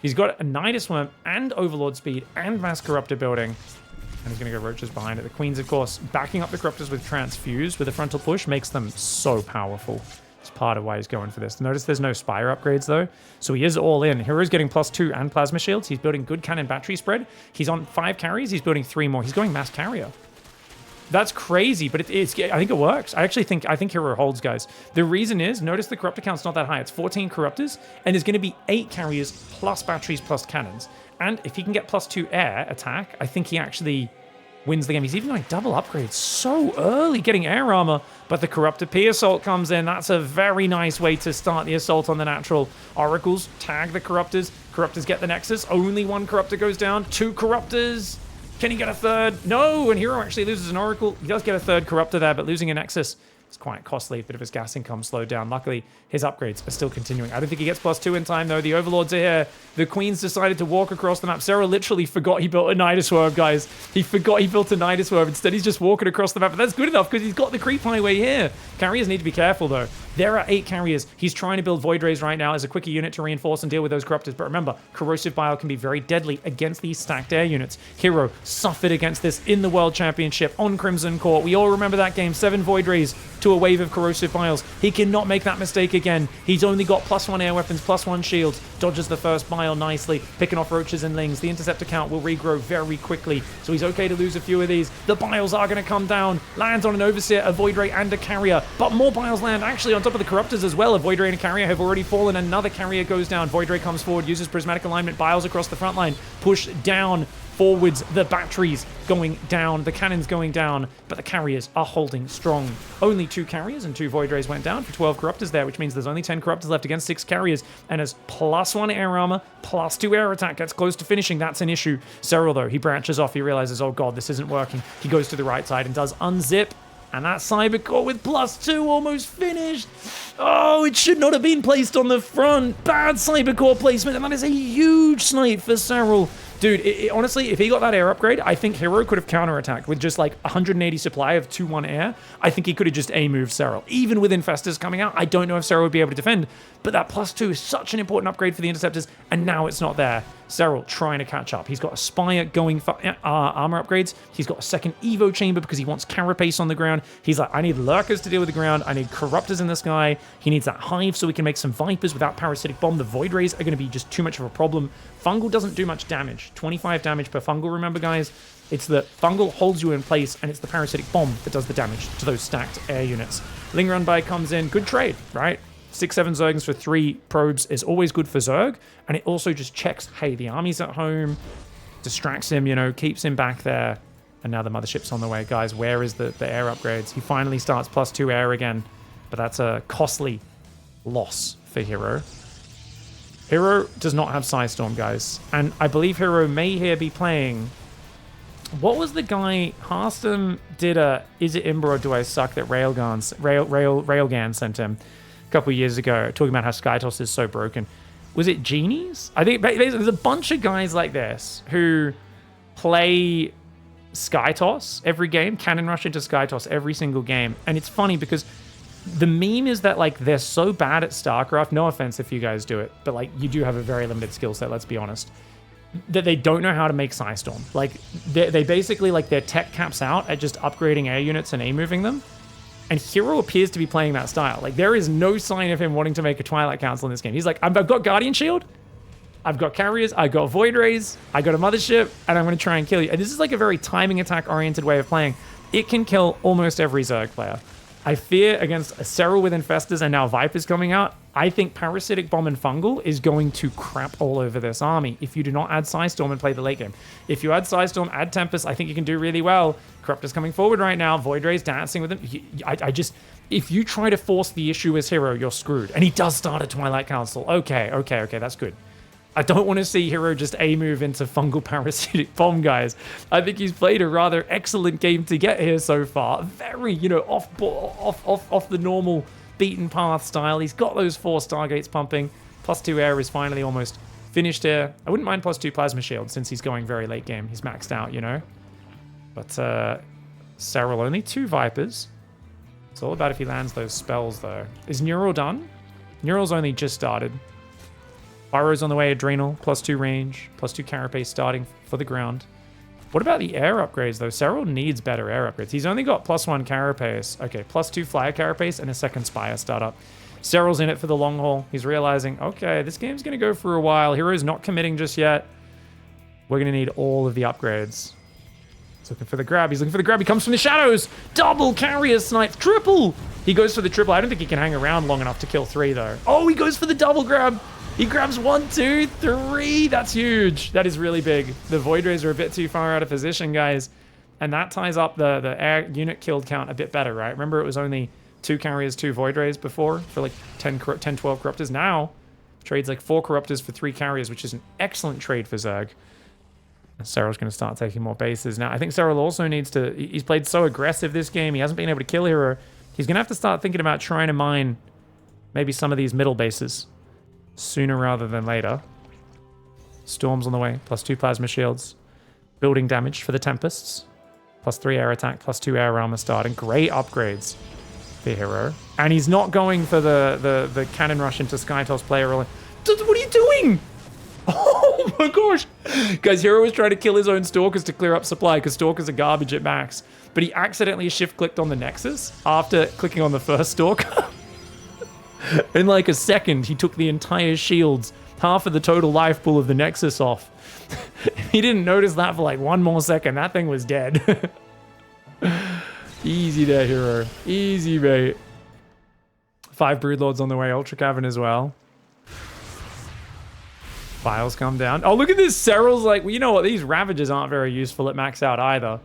He's got a Nidus Worm and Overlord Speed and Mass Corruptor building. And he's going to go Roaches behind it. The Queens, of course, backing up the Corruptors with Transfuse with a frontal push makes them so powerful. It's part of why he's going for this. Notice there's no Spire upgrades, though. So he is all in. Hero's getting +2 and Plasma Shields. He's building good cannon battery spread. He's on 5 carries. He's building 3 more. He's going Mass Carrier. That's crazy, but I think it works. I think Hero holds, guys. The reason is, notice the Corruptor count's not that high. It's 14 Corruptors, and there's going to be 8 carriers plus batteries plus cannons. And if he can get +2 air attack, I think he actually wins the game. He's even going double upgrades so early, getting air armor. But the Corruptor P assault comes in. That's a very nice way to start the assault on the natural. Oracles tag the Corruptors. Corruptors get the Nexus. Only 1 Corruptor goes down. 2 Corruptors. Can he get a 3rd? No, and Hero actually loses an Oracle. He does get a 3rd Corruptor there, but losing a Nexus is quite costly. A bit of his gas income slowed down. Luckily, his upgrades are still continuing. I don't think he gets +2 in time, though. The Overlords are here. The Queens decided to walk across the map. Serral literally forgot he built a Nidus Worm, guys. He forgot he built a Nidus Worm. Instead, he's just walking across the map. But that's good enough because he's got the Creep Highway here. Carriers need to be careful, though. There are 8 carriers. He's trying to build Void Rays right now as a quicker unit to reinforce and deal with those Corruptors. But remember, Corrosive Bile can be very deadly against these stacked air units. Hero suffered against this in the World Championship on Crimson Court. We all remember that game. 7 Void Rays to a wave of Corrosive Biles. He cannot make that mistake again. He's only got +1 air weapons, +1 shields. Dodges the first Bile nicely, picking off Roaches and Lings. The Interceptor count will regrow very quickly, so he's okay to lose a few of these. The Biles are going to come down. Lands on an Overseer, a Void Ray, and a Carrier. But more Biles land actually on top of the Corruptors as well. A Void Ray and a Carrier have already fallen. Another Carrier goes down. Void Ray comes forward, uses Prismatic Alignment. Biles across the front line. Push down forwards. The batteries going down. The cannons going down. But the Carriers are holding strong. Only 2 Carriers and 2 Void Rays went down for 12 Corruptors there, which means there's only 10 Corruptors left against 6 Carriers. And as +1 air armor, +2 air attack gets close to finishing, that's an issue. Serral, though, he branches off. He realizes, oh god, this isn't working. He goes to the right side and does unzip. And that Cybercore with +2 almost finished. Oh, it should not have been placed on the front. Bad Cybercore placement, and that is a huge snipe for Serral. Dude, honestly, if he got that air upgrade, I think Hero could have counterattacked with just like 180 supply of 2-1 air. I think he could have just A-moved Serral. Even with Infestors coming out, I don't know if Serral would be able to defend, but that +2 is such an important upgrade for the Interceptors, and now it's not there. Serral trying to catch up. He's got a Spire going for armor upgrades. He's got a second Evo chamber because he wants Carapace on the ground. He's like, I need Lurkers to deal with the ground. I need Corruptors in the sky. He needs that Hive so we can make some Vipers without Parasitic Bomb. The Void Rays are going to be just too much of a problem. Fungal doesn't do much damage. 25 damage per Fungal, remember, guys? It's the Fungal holds you in place, and it's the Parasitic Bomb that does the damage to those stacked air units. Ling Run By comes in. Good trade, right? 6-7 Zergs for 3 probes is always good for Zerg, and it also just checks, hey, the army's at home, distracts him, you know, keeps him back there, and now the mothership's on the way. Guys, where is the air upgrades? He finally starts +2 air again, but that's a costly loss for Hero. Hero does not have Psystorm, guys, and I believe Hero may here be playing... What was the guy... Harston did a Is It Imber or Do I Suck that Railgan sent him a couple years ago, talking about how Skytoss is so broken. Was it Genies? I think basically there's a bunch of guys like this who play Skytoss every game, cannon rush into Skytoss every single game, and it's funny because the meme is that like they're so bad at StarCraft, no offense if you guys do it, but like you do have a very limited skill set, let's be honest, that they don't know how to make Psystorm. Like they basically like their tech caps out at just upgrading air units and A-moving them. And Hero appears to be playing that style. Like, there is no sign of him wanting to make a Twilight Council in this game. He's like, I've got Guardian Shield, I've got Carriers, I've got Void Rays, I got a Mothership, and I'm going to try and kill you. And this is like a very timing attack-oriented way of playing. It can kill almost every Zerg player. I fear against a Serral with Infestors and now Vipers coming out, I think Parasitic Bomb and Fungal is going to crap all over this army if you do not add Psystorm and play the late game. If you add Psystorm, add Tempest, I think you can do really well. Corruptor's coming forward right now. Void Ray's dancing with him. If you try to force the issue as Hero, you're screwed. And he does start a Twilight Council. Okay, that's good. I don't want to see Hero just A-move into Fungal Parasitic Bomb, guys. I think he's played a rather excellent game to get here so far. Very, you know, off the normal beaten path style. He's got those 4 Stargates pumping. +2 air is finally almost finished here. I wouldn't mind +2 Plasma Shield since he's going very late game. He's maxed out, you know. But Serral only 2 Vipers. It's all about if he lands those spells, though. Is Neural done? Neural's only just started. Pyro's on the way, Adrenal, +2 range, +2 Carapace starting for the ground. What about the air upgrades, though? Serral needs better air upgrades. He's only got +1 Carapace. Okay, +2 Flyer Carapace and a second Spire startup. Serral's in it for the long haul. He's realizing, okay, this game's going to go for a while. Hero's not committing just yet. We're going to need all of the upgrades. He's looking for the grab. He's looking for the grab. He comes from the shadows. Double Carrier Snipe. Triple. He goes for the triple. I don't think he can hang around long enough to kill 3, though. Oh, he goes for the double grab. He grabs 1, 2, 3. That's huge. That is really big. The Void Rays are a bit too far out of position, guys. And that ties up the air unit killed count a bit better, right? Remember, it was only 2 Carriers, 2 Void Rays before for like 10, 12 Corruptors. Now, trades like 4 Corruptors for 3 Carriers, which is an excellent trade for Zerg. Serral's going to start taking more bases. Now, I think Serral also needs to... He's played so aggressive this game. He hasn't been able to kill Hero. He's going to have to start thinking about trying to mine maybe some of these middle bases sooner rather than later. Storm's on the way. +2 Plasma Shields. Building damage for the Tempests. +3 air attack, +2 air armor starting. Great upgrades. for Hero. And he's not going for the cannon rush into Skytoss player. What are you doing? Oh my gosh. Guys, Hero was trying to kill his own Stalkers to clear up supply because Stalkers are garbage at max. But he accidentally shift-clicked on the Nexus after clicking on the first Stalker. In like a second, he took the entire shields, half of the total life pool of the Nexus off. He didn't notice that for like 1 more second. That thing was dead. Easy there, Hero. Easy, mate. 5 Broodlords on the way. Ultra Cavern as well. Files come down. Oh, look at this. Serral's like, well, you know what? These Ravagers aren't very useful at max out either.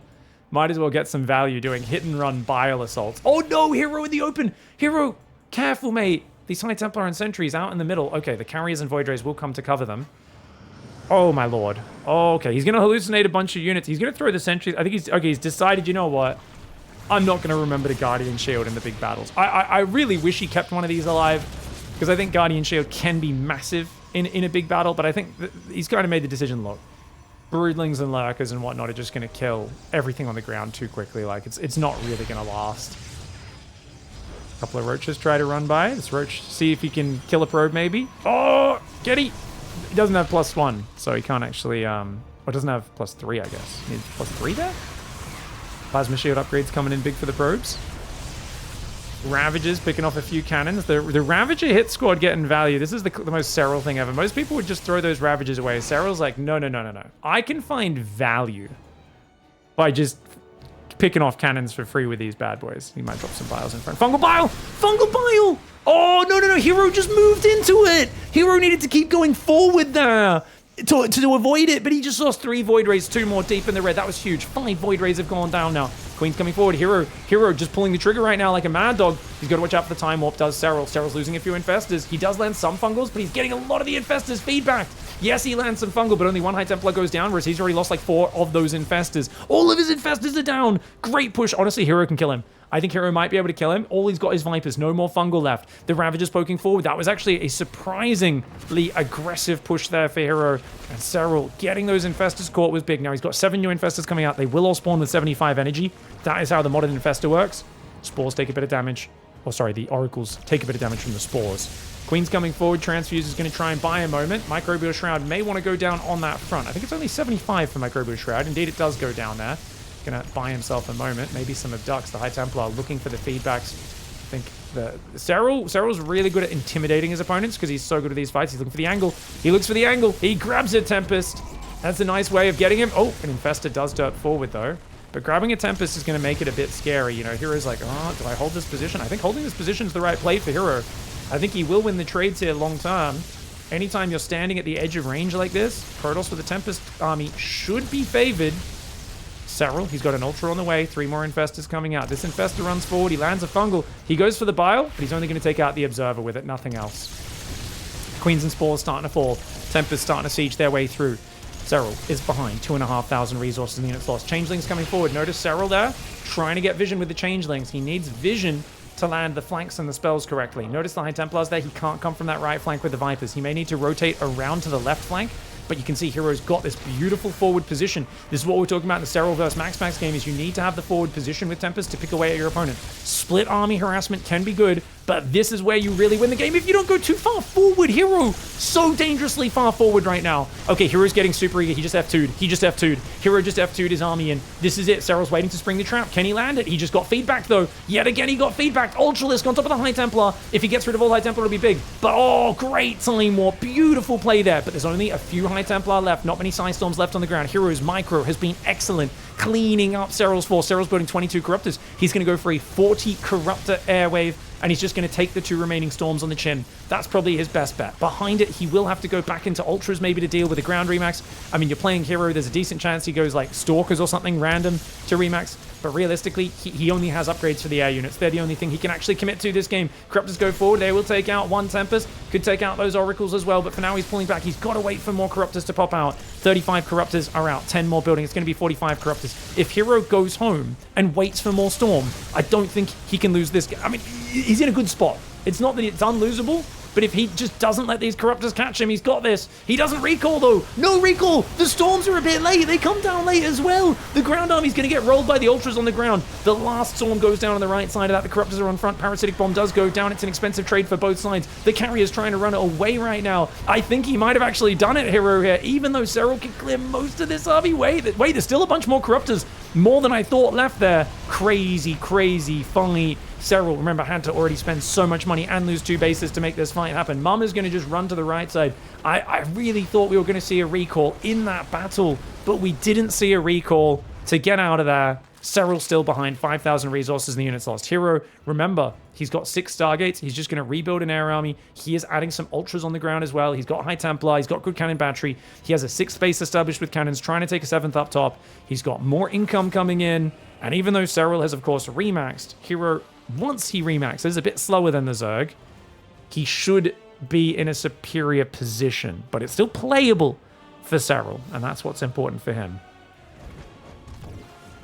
Might as well get some value doing hit and run Bile Assaults. Oh no, Hero in the open. Hero, careful, mate. These High Templar and Sentries out in the middle. Okay, the Carriers and Void Rays will come to cover them. Oh my lord. Okay, he's going to hallucinate a bunch of units. He's going to throw the Sentries. I think he's decided, you know what? I'm not going to remember the Guardian Shield in the big battles. I really wish he kept one of these alive because I think Guardian Shield can be massive in a big battle, but I think he's kind of made the decision, look, Broodlings and Lurkers and whatnot are just going to kill everything on the ground too quickly. Like, it's not really going to last. A couple of Roaches try to run by. This Roach, see if he can kill a probe maybe. Oh, get he! He doesn't have +1, so he can't actually, or doesn't have +3, I guess. He needs +3 there? Plasma Shield upgrades coming in big for the probes. Ravagers picking off a few cannons. The Ravager hit squad getting value. This is the most Serral thing ever. Most people would just throw those Ravagers away. Serral's like, no. I can find value by just picking off cannons for free with these bad boys. He might drop some Biles in front. Fungal Bile! Fungal Bile! Oh, no. Hero just moved into it. Hero needed to keep going forward there to avoid it, but he just lost 3 Void Rays, 2 more deep in the red. That was huge. 5 Void Rays have gone down now. Queen's coming forward. Hero just pulling the trigger right now like a mad dog. He's got to watch out for the Time Warp, does Serral. Serral's losing a few Infestors. He does land some Fungals, but he's getting a lot of the Infestors feedback. Yes, he lands some Fungal, but only 1 High Templar goes down, whereas he's already lost like 4 of those Infestors. All of his Infestors are down. Great push. Honestly, Hero can kill him. I think Hero might be able to kill him. All he's got is Vipers. No more Fungal left. The Ravager's poking forward. That was actually a surprisingly aggressive push there for Hero. And Serral getting those Infestors caught was big. Now he's got 7 new Infestors coming out. They will all spawn with 75 energy. That is how the modern Infestor works. Spores take a bit of damage. Oh, sorry, the Oracles take a bit of damage from the Spores. Queen's coming forward. Transfuse is going to try and buy a moment. Microbial Shroud may want to go down on that front. I think it's only 75 for Microbial Shroud. Indeed, it does go down there. Gonna buy himself a moment. Maybe some Abducts. The High Templar looking for the feedbacks. I think Serral's really good at intimidating his opponents because he's so good at these fights. He's looking for the angle. He looks for the angle. He grabs a Tempest. That's a nice way of getting him. Oh, an Infestor does dirt forward though. But grabbing a Tempest is going to make it a bit scary. You know, Hero's like, oh, do I hold this position? I think holding this position is the right play for Hero. I think he will win the trades here long term. Anytime you're standing at the edge of range like this, Protoss with the Tempest army should be favored. Serral, he's got an Ultra on the way. 3 more Infestors coming out. This Infestor runs forward. He lands a Fungal. He goes for the Bile, but he's only going to take out the Observer with it. Nothing else. Queens and Spores starting to fall. Tempest starting to siege their way through. Serral is behind. 2,500 resources and units lost. Changelings coming forward. Notice Serral there trying to get vision with the Changelings. He needs vision to land the flanks and the spells correctly. Notice the High Templars there. He can't come from that right flank with the Vipers. He may need to rotate around to the left flank. But you can see Hero's got this beautiful forward position. This is what we're talking about in the Serral versus Max game is you need to have the forward position with Tempest to pick away at your opponent. Split army harassment can be good, but this is where you really win the game if you don't go too far forward. Hero, so dangerously far forward right now. Okay, Hero's getting super eager. He just F2'd. Hero just F2'd his army in. This is it. Serral's waiting to spring the trap. Can he land it? He just got feedback though. Yet again, he got feedback. Ultralisk on top of the High Templar. If he gets rid of all High Templar, it'll be big. But oh, great Time Warp. Beautiful play there. But there's only a few High Templar left. Not many Psystorms left on the ground. Hero's micro has been excellent, cleaning up Serral's force. Serral's building 22 Corruptors. He's going to go for a 40 Corruptor airwave, and he's just going to take the 2 remaining Storms on the chin. That's probably his best bet. Behind it, he will have to go back into Ultras maybe to deal with the ground remax. I mean, you're playing Hero. There's a decent chance he goes like Stalkers or something random to remax. But realistically, he only has upgrades for the air units. They're the only thing he can actually commit to this game. Corruptors go forward. They will take out 1 Tempest. Could take out those Oracles as well. But for now, he's pulling back. He's got to wait for more Corruptors to pop out. 35 Corruptors are out. 10 more building. It's going to be 45 Corruptors. If Hero goes home and waits for more Storm, I don't think he can lose this game. I mean, he's in a good spot. It's not that it's unlosable, But if he just doesn't let these Corruptors catch him, he's got this. He doesn't recall, though. No recall. The Storms are a bit late. They come down late as well. The ground army's going to get rolled by the Ultras on the ground. The last Storm goes down on the right side of that. The Corruptors are on front. Parasitic Bomb does go down. It's an expensive trade for both sides. The Carrier's trying to run it away right now. I think he might have actually done it, Hero, here, even though Serral can clear most of this army. Wait, there's still a bunch more Corruptors. More than I thought left there. Crazy, crazy fight. Serral, remember, had to already spend so much money and lose 2 bases to make this fight happen. Mum is going to just run to the right side. I really thought we were going to see a recall in that battle, but we didn't see a recall to get out of there. Serral still behind, 5,000 resources and the units lost. Hero, remember, he's got 6 Stargates. He's just going to rebuild an air army. He is adding some Ultras on the ground as well. He's got High Templar. He's got good cannon battery. He has a 6th base established with cannons, trying to take a 7th up top. He's got more income coming in. And even though Serral has, of course, remaxed, Hero, once he remaxes, a bit slower than the Zerg, he should be in a superior position. But it's still playable for Serral, and that's what's important for him.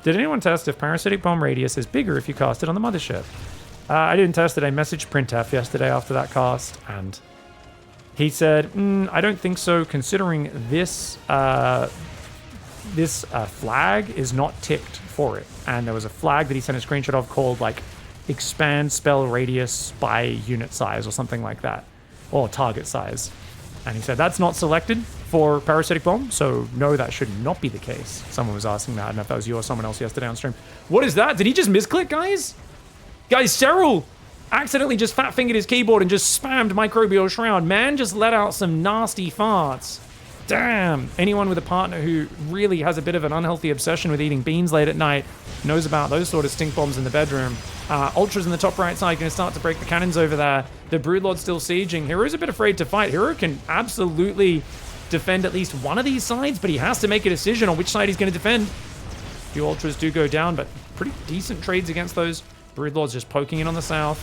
Did anyone test if Parasitic Bomb radius is bigger if you cast it on the mothership? I didn't test it. I messaged Printf yesterday after that cast, and he said, I don't think so, considering this flag is not ticked for it. And there was a flag that he sent a screenshot of called, like, expand spell radius by unit size or something like that, or target size. And he said that's not selected for Parasitic Bomb, so no, that should not be the case. Someone was asking that. I don't know if that was you or someone else yesterday on stream. What is that? Did he just misclick, guys? Guys, Serral accidentally just fat-fingered his keyboard and just spammed Microbial Shroud. Man just let out some nasty farts. Damn. Anyone with a partner who really has a bit of an unhealthy obsession with eating beans late at night knows about those sort of stink bombs in the bedroom. Ultras in the top right side going to start to break the cannons over there. The Broodlord's still sieging. Hero's a bit afraid to fight. Hero can absolutely defend at least one of these sides, but he has to make a decision on which side he's going to defend. A few Ultras do go down, but pretty decent trades against those. Broodlord's just poking in on the south.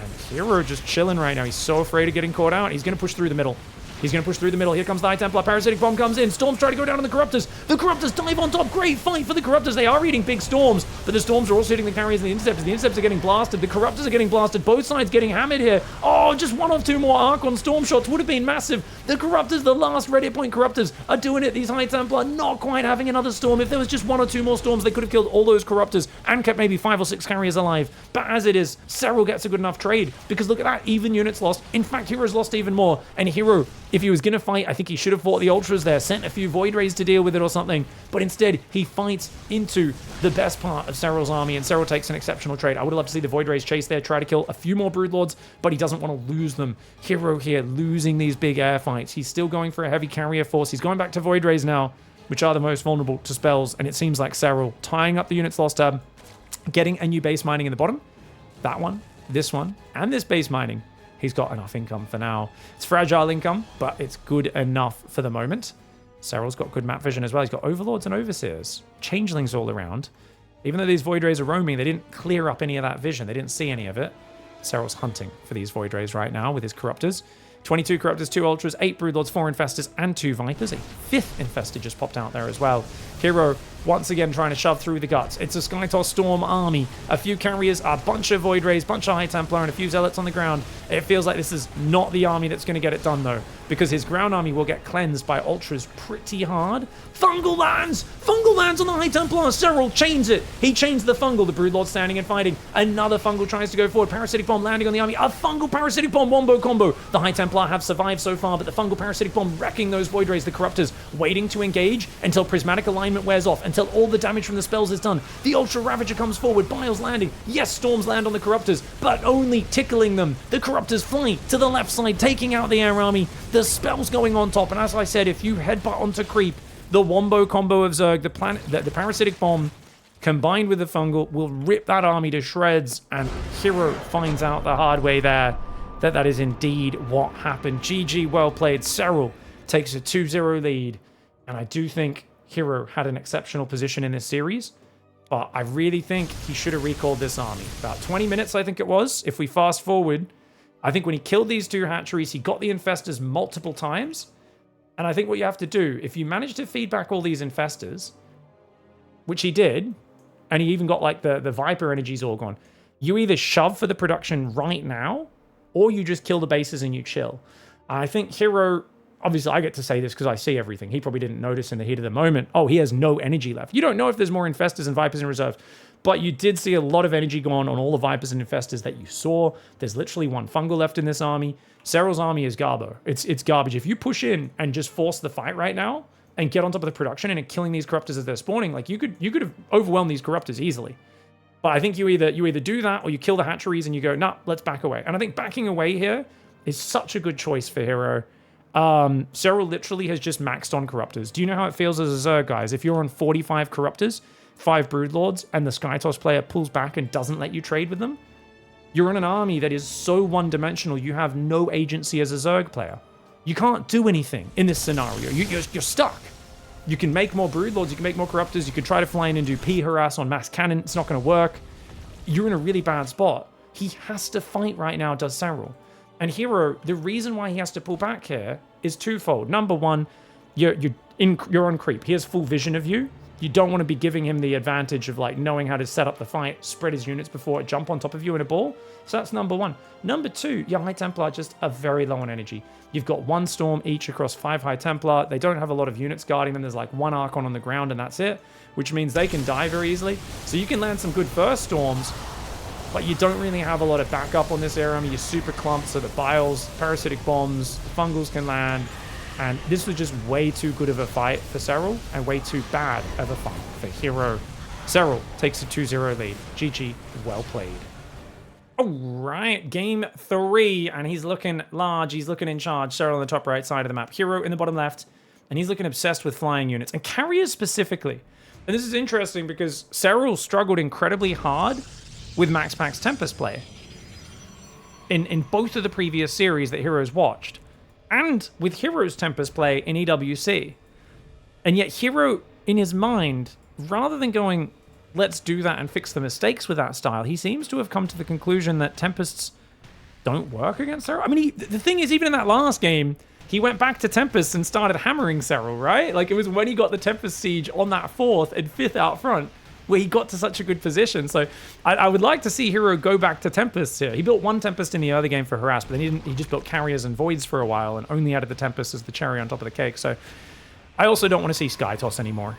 And Hero just chilling right now. He's so afraid of getting caught out. He's going to push through the middle. He's going to push through the middle. Here comes the High Templar. Parasitic Bomb comes in. Storms try to go down on the Corruptors. The Corruptors dive on top. Great fight for the Corruptors. They are eating big Storms, but the Storms are also hitting the Carriers and the Interceptors. The Interceptors are getting blasted. The Corruptors are getting blasted. Both sides getting hammered here. Oh, just 1 or 2 more Archon Storm shots would have been massive. The Corruptors, the last Reddit point Corruptors, are doing it. These High Templar not quite having another Storm. If there was just 1 or 2 more Storms, they could have killed all those Corruptors and kept maybe 5 or 6 Carriers alive. But as it is, Serral gets a good enough trade, because look at that. Even units lost. In fact, Hero's lost even more. And Hero, if he was going to fight, I think he should have fought the Ultras there, sent a few Void Rays to deal with it or something, but instead he fights into the best part of Serral's army, and Serral takes an exceptional trade. I would love to see the Void Rays chase there, try to kill a few more Broodlords, but he doesn't want to lose them. Hero here losing these big air fights. He's still going for a heavy carrier force. He's going back to Void Rays now, which are the most vulnerable to spells, and it seems like Serral tying up the units lost tab, getting a new base mining in the bottom, that one, this one, and this base mining. He's got enough income for now. It's fragile income, but it's good enough for the moment. Serral's got good map vision as well. He's got Overlords and Overseers. Changelings all around. Even though these Void Rays are roaming, they didn't clear up any of that vision. They didn't see any of it. Serral's hunting for these Void Rays right now with his Corruptors. 22 Corruptors, 2 Ultras, 8 Broodlords, 4 Infestors, and 2 Vipers. A 5th Infestor just popped out there as well. Hero once again trying to shove through the guts. It's a Skytoss Storm army. A few Carriers, a bunch of Void Rays, bunch of High Templar, and a few Zealots on the ground. It feels like this is not the army that's going to get it done, though, because his ground army will get cleansed by Ultras pretty hard. Fungal lands! Fungal lands on the High Templar! Serral chains it! He chains the Fungal. The Broodlord standing and fighting. Another Fungal tries to go forward. Parasitic Bomb landing on the army. A Fungal Parasitic Bomb wombo combo. The High Templar have survived so far, but the Fungal Parasitic Bomb wrecking those Void Rays. The Corruptors waiting to engage until Prismatic Alignment wears off, until all the damage from the spells is done. The Ultra Ravager comes forward. Bile's landing. Yes, Storms land on the Corruptors, but only tickling them. The Corruptors fly to the left side, taking out the air army. The spells going on top, and as I said, if you headbutt onto creep, the wombo combo of Zerg, the Parasitic Bomb combined with the Fungal will rip that army to shreds, and Hero finds out the hard way there that is indeed what happened. GG, well played. Serral takes a 2-0 lead, and I do think Hero had an exceptional position in this series, but I really think he should have recalled this army. About 20 minutes, I think it was. If we fast forward, I think when he killed these 2 hatcheries, he got the Infestors multiple times, and I think what you have to do, if you manage to feed back all these Infestors, which he did, and he even got like the Viper energies all gone, you either shove for the production right now, or you just kill the bases and you chill. I think Hero, obviously I get to say this because I see everything. He probably didn't notice in the heat of the moment. Oh, he has no energy left. You don't know if there's more Infestors and Vipers in reserve, but you did see a lot of energy gone on all the Vipers and Infestors that you saw. There's literally one Fungal left in this army. Serral's army is garbo. It's garbage. If you push in and just force the fight right now and get on top of the production and killing these Corruptors as they're spawning, like you could have overwhelmed these Corruptors easily. But I think you either do that or you kill the hatcheries and you go, nah, let's back away. And I think backing away here is such a good choice for Hero. Serral literally has just maxed on Corruptors. Do you know how it feels as a Zerg, guys? If you're on 45 Corruptors, 5 Broodlords, and the Skytoss player pulls back and doesn't let you trade with them, you're in an army that is so one-dimensional, you have no agency as a Zerg player. You can't do anything in this scenario. You're stuck. You can make more Broodlords, you can make more Corruptors, you can try to fly in and do P harass on mass cannon, it's not going to work. You're in a really bad spot. He has to fight right now, does Serral. And Hero, the reason why he has to pull back here is twofold. Number one, you're on creep. He has full vision of you. You don't want to be giving him the advantage of like knowing how to set up the fight, spread his units before it jump on top of you in a ball. So that's number one. Number two, your High Templar just are very low on energy. You've got 1 Storm each across 5 High Templar. They don't have a lot of units guarding them. There's like 1 Archon on the ground and that's it, which means they can die very easily. So you can land some good first Storms, but you don't really have a lot of backup on this area. I mean, you're super clumped, so the Biles, Parasitic Bombs, Fungals can land. And this was just way too good of a fight for Serral and way too bad of a fight for Hero. Serral takes a 2-0 lead. GG, well played. All right, game 3, and he's looking large. He's looking in charge. Serral on the top right side of the map. Hero in the bottom left, and he's looking obsessed with flying units and carriers specifically. And this is interesting because Serral struggled incredibly hard with Max Pack's Tempest play in both of the previous series that Heroes watched, and with Hero's Tempest play in EWC. And yet Hero, in his mind, rather than going, let's do that and fix the mistakes with that style, he seems to have come to the conclusion that Tempests don't work against Serral. I mean, the thing is, even in that last game, he went back to Tempest and started hammering Serral, right? Like, it was when he got the Tempest Siege on that 4th and 5th out front where he got to such a good position. So I would like to see Hero go back to Tempests here. He built 1 Tempest in the other game for harass, but then he didn't. He just built carriers and voids for a while and only added the Tempest as the cherry on top of the cake. So I also don't want to see Skytoss anymore.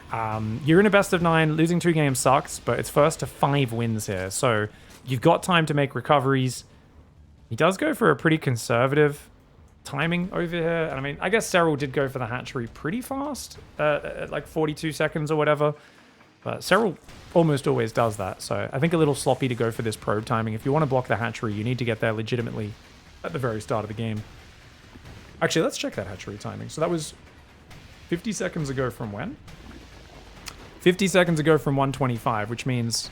You're in a best of 9. Losing 2 games sucks, but it's first to 5 wins here. So you've got time to make recoveries. He does go for a pretty conservative timing over here. And I mean, I guess Serral did go for the hatchery pretty fast, at like 42 seconds or whatever. But Serral almost always does that. So I think a little sloppy to go for this probe timing. If you want to block the hatchery, you need to get there legitimately at the very start of the game. Actually, let's check that hatchery timing. So that was 50 seconds ago from when? 50 seconds ago from 125, which means...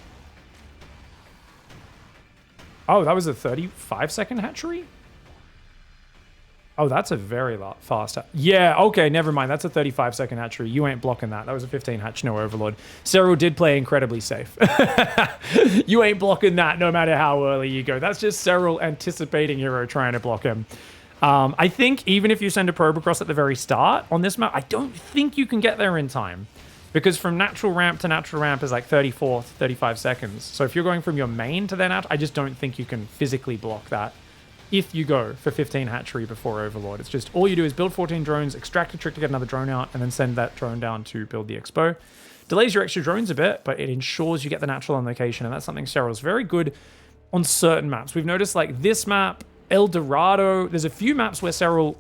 Oh, that was a 35-second hatchery? Oh, that's a very fast... Yeah, okay, never mind. That's a 35-second hatchery. You ain't blocking that. That was a 15 hatch, no overlord. Serral did play incredibly safe. You ain't blocking that no matter how early you go. That's just Serral anticipating Hero trying to block him. I think even if you send a probe across at the very start on this map, I don't think you can get there in time. Because from natural ramp to natural ramp is like 34, 35 seconds. So if you're going from your main to their nat, I just don't think you can physically block that if you go for 15 hatchery before Overlord. It's just all you do is build 14 drones, extract a trick to get another drone out, and then send that drone down to build the expo. Delays your extra drones a bit, but it ensures you get the natural on location, and that's something Serral's very good on certain maps. We've noticed like this map, El Dorado, there's a few maps where Serral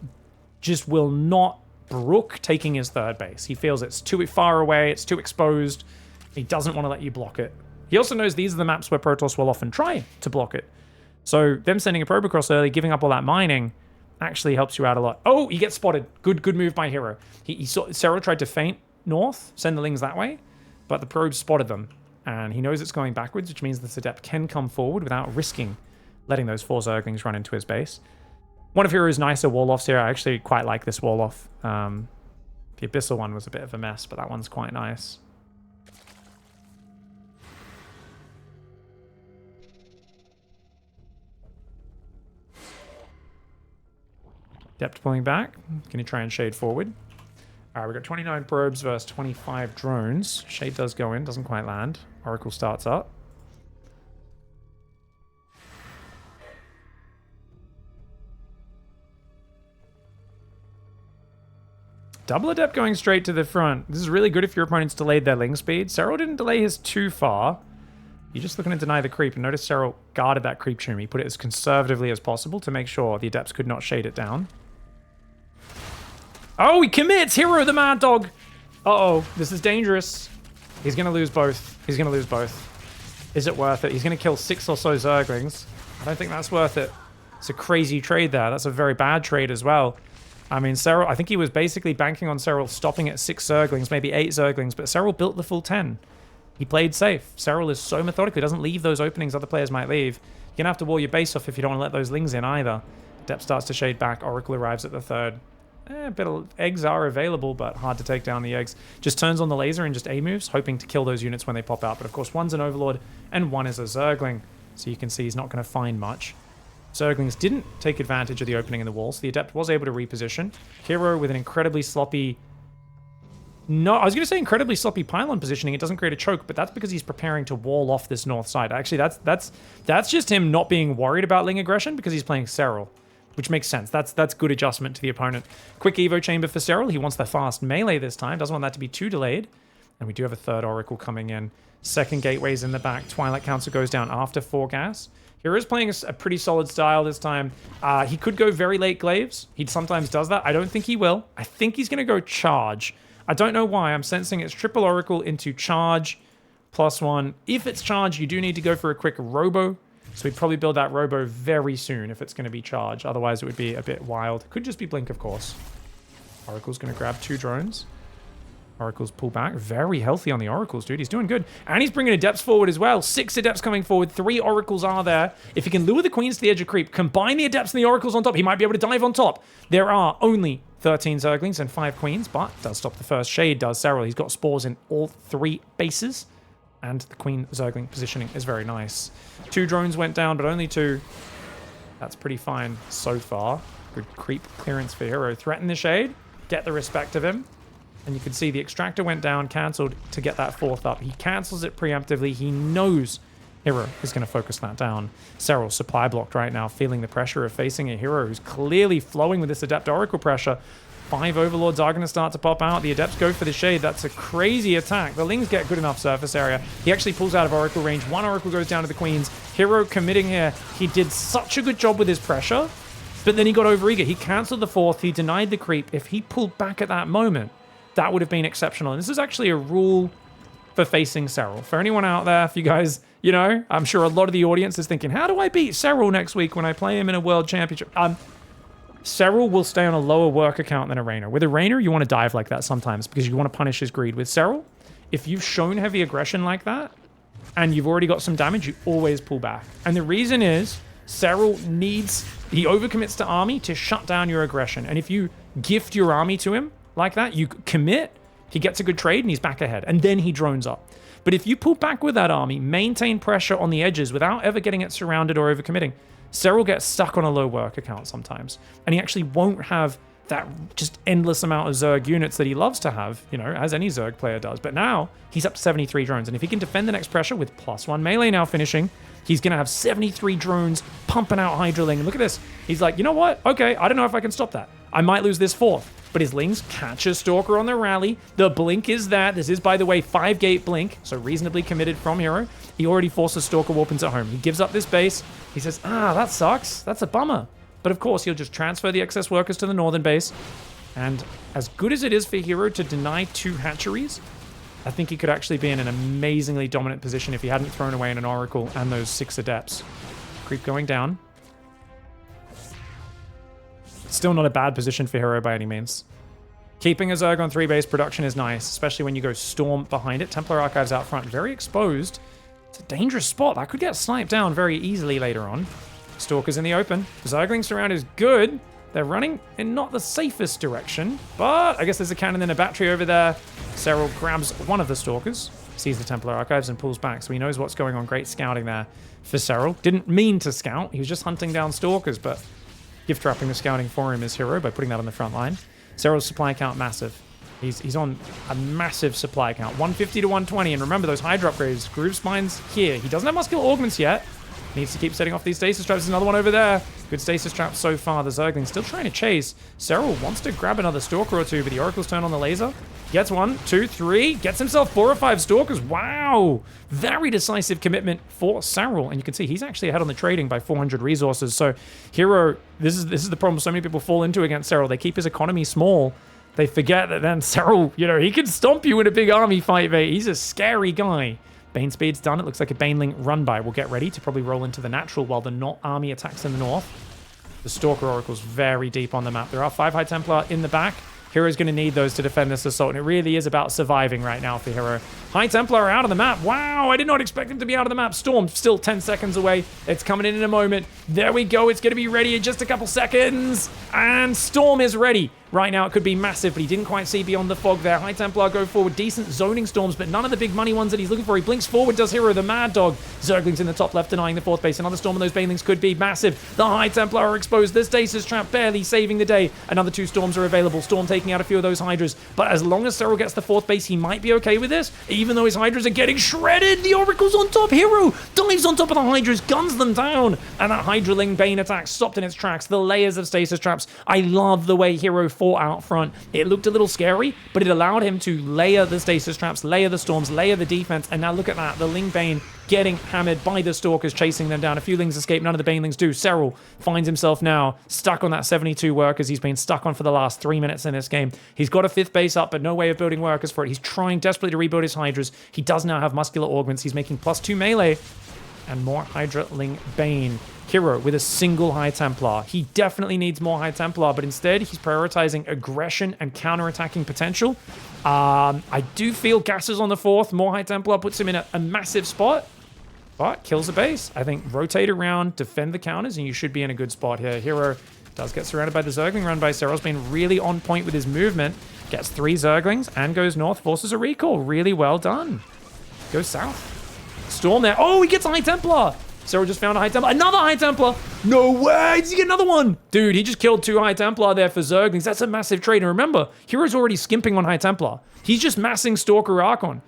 just will not brook taking his third base. He feels it's too far away, it's too exposed. He doesn't want to let you block it. He also knows these are the maps where Protoss will often try to block it. So them sending a probe across early, giving up all that mining, actually helps you out a lot. Oh, he gets spotted. Good move by Hero. He saw Serral tried to feint north, send the Lings that way, but the probe spotted them. And he knows it's going backwards, which means this Adept can come forward without risking letting those 4 Zerglings run into his base. One of Hero's nicer wall-offs here. I actually quite like this wall-off. The Abyssal one was a bit of a mess, but that one's quite nice. Adept pulling back. Can he try and shade forward? All right, we've got 29 probes versus 25 drones. Shade does go in, doesn't quite land. Oracle starts up. Double Adept going straight to the front. This is really good if your opponent's delayed their ling speed. Serral didn't delay his too far. You're just looking to deny the creep. And notice Serral guarded that creep tomb. He put it as conservatively as possible to make sure the Adepts could not shade it down. Oh, he commits! Hero the Mad Dog! Uh-oh, this is dangerous. He's going to lose both. He's going to lose both. Is it worth it? He's going to kill 6 or so Zerglings. I don't think that's worth it. It's a crazy trade there. That's a very bad trade as well. I mean, Serral, I think he was basically banking on Serral stopping at 6 Zerglings, maybe 8 Zerglings, but Serral built the full 10. He played safe. Serral is so methodical. He doesn't leave those openings other players might leave. You're going to have to wall your base off if you don't want to let those lings in either. Adept starts to shade back. Oracle arrives at the 3rd. A bit of eggs are available, but hard to take down the eggs. Just turns on the laser and just A moves, hoping to kill those units when they pop out. But of course, one's an Overlord and one is a Zergling. So you can see he's not going to find much. Zerglings didn't take advantage of the opening in the wall, so the Adept was able to reposition. Hero with an incredibly sloppy... No, I was going to say incredibly sloppy pylon positioning. It doesn't create a choke, but that's because he's preparing to wall off this north side. Actually, that's just him not being worried about ling aggression because he's playing Serral, which makes sense. That's good adjustment to the opponent. Quick Evo chamber for Serral. He wants the fast melee this time. Doesn't want that to be too delayed. And we do have a 3rd Oracle coming in. 2nd Gateway's in the back. Twilight Council goes down after 4 gas. Hero is playing a pretty solid style this time. He could go very late Glaives. He sometimes does that. I don't think he will. I think he's going to go charge. I don't know why. I'm sensing it's triple Oracle into charge +1. If it's charge, you do need to go for a quick Robo. So we'd probably build that Robo very soon if it's going to be charge. Otherwise, it would be a bit wild. Could just be Blink, of course. Oracle's going to grab 2 drones. Oracle's pull back. Very healthy on the Oracles, dude. He's doing good. And he's bringing Adepts forward as well. 6 Adepts coming forward. 3 Oracles are there. If he can lure the Queens to the edge of creep, combine the Adepts and the Oracles on top, he might be able to dive on top. There are only 13 Zerglings and 5 Queens, but does stop the first shade, does Serral. He's got spores in all 3 bases. And the Queen Zergling positioning is very nice. 2 drones went down, but only 2. That's pretty fine so far. Good creep clearance for Hero. Threaten the shade. Get the respect of him. And you can see the extractor went down, cancelled to get that 4th up. He cancels it preemptively. He knows Hero is going to focus that down. Serral supply blocked right now, feeling the pressure of facing a Hero who's clearly flowing with this Adept Oracle pressure. 5 Overlords are going to start to pop out. The Adepts go for the shade. That's a crazy attack. The Lings get good enough surface area. He actually pulls out of Oracle range. 1 Oracle goes down to the Queens. Hero committing here. He did such a good job with his pressure, but then he got overeager. He cancelled the 4th. He denied the creep. If he pulled back at that moment, that would have been exceptional. And this is actually a rule for facing Serral. For anyone out there, if you guys, you know, I'm sure a lot of the audience is thinking, how do I beat Serral next week when I play him in a World Championship? Serral will stay on a lower work account than a Rainer. With a Rainer, you want to dive like that sometimes because you want to punish his greed. With Serral, if you've shown heavy aggression like that and you've already got some damage, you always pull back. And the reason is Serral he overcommits to army to shut down your aggression. And if you gift your army to him like that, you commit, he gets a good trade and he's back ahead. And then he drones up. But if you pull back with that army, maintain pressure on the edges without ever getting it surrounded or overcommitting, Serral gets stuck on a low work account sometimes. And he actually won't have that just endless amount of Zerg units that he loves to have, you know, as any Zerg player does. But now he's up to 73 drones. And if he can defend the next pressure with +1 melee now finishing, he's going to have 73 drones pumping out Hydraling. And look at this. He's like, you know what? Okay, I don't know if I can stop that. I might lose this 4th. But his Lings catch a Stalker on the rally. The Blink is there. This is, by the way, 5-gate Blink, so reasonably committed from Hero. He already forces Stalker Warpins at home. He gives up this base. He says, that sucks. That's a bummer. But of course, he'll just transfer the excess workers to the northern base. And as good as it is for Hero to deny 2 hatcheries, I think he could actually be in an amazingly dominant position if he hadn't thrown away an Oracle and those 6 Adepts. Creep going down. Still not a bad position for Hero by any means. Keeping a Zerg on 3 base production is nice, especially when you go Storm behind it. Templar Archives out front, very exposed. It's a dangerous spot. That could get sniped down very easily later on. Stalkers in the open. Zerglings surround is good. They're running in not the safest direction, but I guess there's a cannon and a battery over there. Serral grabs one of the Stalkers, sees the Templar Archives and pulls back, so he knows what's going on. Great scouting there for Serral. Didn't mean to scout. He was just hunting down Stalkers, but gift wrapping the scouting for him is Hero by putting that on the front line. Serral's supply count massive. He's on a massive supply count, 150 to 120. And remember those Hydra upgrades, Groove Spine's here. He doesn't have Muscular Augments yet, Needs to keep setting off these stasis traps. There's another one over there. Good stasis trap so far. The Zergling's still trying to chase. Serral wants to grab another Stalker or two, but the Oracle's turn on the laser. Gets 1, 2, 3. Gets himself 4 or 5 Stalkers. Wow. Very decisive commitment for Serral. And you can see he's actually ahead on the trading by 400 resources. So Hero, this is the problem so many people fall into against Serral. They keep his economy small. They forget that then Serral, you know, he can stomp you in a big army fight, mate. He's a scary guy. Bane speed's done. It looks like a Baneling run by. We'll get ready to probably roll into the natural while the Not army attacks in the north. The Stalker Oracle's very deep on the map. There are 5 High Templar in the back. Hero's going to need those to defend this assault, and it really is about surviving right now for Hero. High Templar are out of the map. Wow, I did not expect him to be out of the map. Storm still 10 seconds away. It's coming in a moment. There we go. It's going to be ready in just a couple seconds. And Storm is ready. Right now, it could be massive, but he didn't quite see beyond the fog there. High Templar go forward. Decent zoning storms, but none of the big money ones that he's looking for. He blinks forward, does Hero, the Mad Dog. Zerglings in the top left, denying the 4th base. Another storm on those Banelings could be massive. The High Templar are exposed. The Stasis Trap barely saving the day. Another 2 storms are available. Storm taking out a few of those Hydras. But as long as Serral gets the 4th base, he might be okay with this. Even though his Hydras are getting shredded. The Oracle's on top. Hero dives on top of the Hydras, guns them down. And that Hydraling Bane attack stopped in its tracks. The layers of Stasis Traps. I love the way Hero fought out front. It looked a little scary, but it allowed him to layer the Stasis Traps, layer the Storms, layer the defense, and now look at that. The Ling Bane getting hammered by the Stalkers, chasing them down. A few Lings escape, none of the Banelings do. Serral finds himself now stuck on that 72 workers he's been stuck on for the last 3 minutes in this game. He's got a 5th base up, but no way of building workers for it. He's trying desperately to rebuild his Hydras. He does now have muscular augments. He's making +2 melee and more Hydra Ling Bane. Hero with a single High Templar. He definitely needs more High Templar, but instead he's prioritizing aggression and counter-attacking potential. I do feel gases on the 4th. More High Templar puts him in a massive spot, but kills the base. I think rotate around, defend the counters, and you should be in a good spot here. Hero does get surrounded by the Zergling run by Serral's been really on point with his movement. Gets 3 Zerglings and goes north, forces a recall. Really well done. Goes south. Storm there. Oh, he gets a High Templar. Serral just found a High Templar. Another High Templar. No way. Does he get another one? Dude, he just killed 2 High Templar there for Zerglings. That's a massive trade. And remember, Hero's already skimping on High Templar. He's just massing Stalker Archon.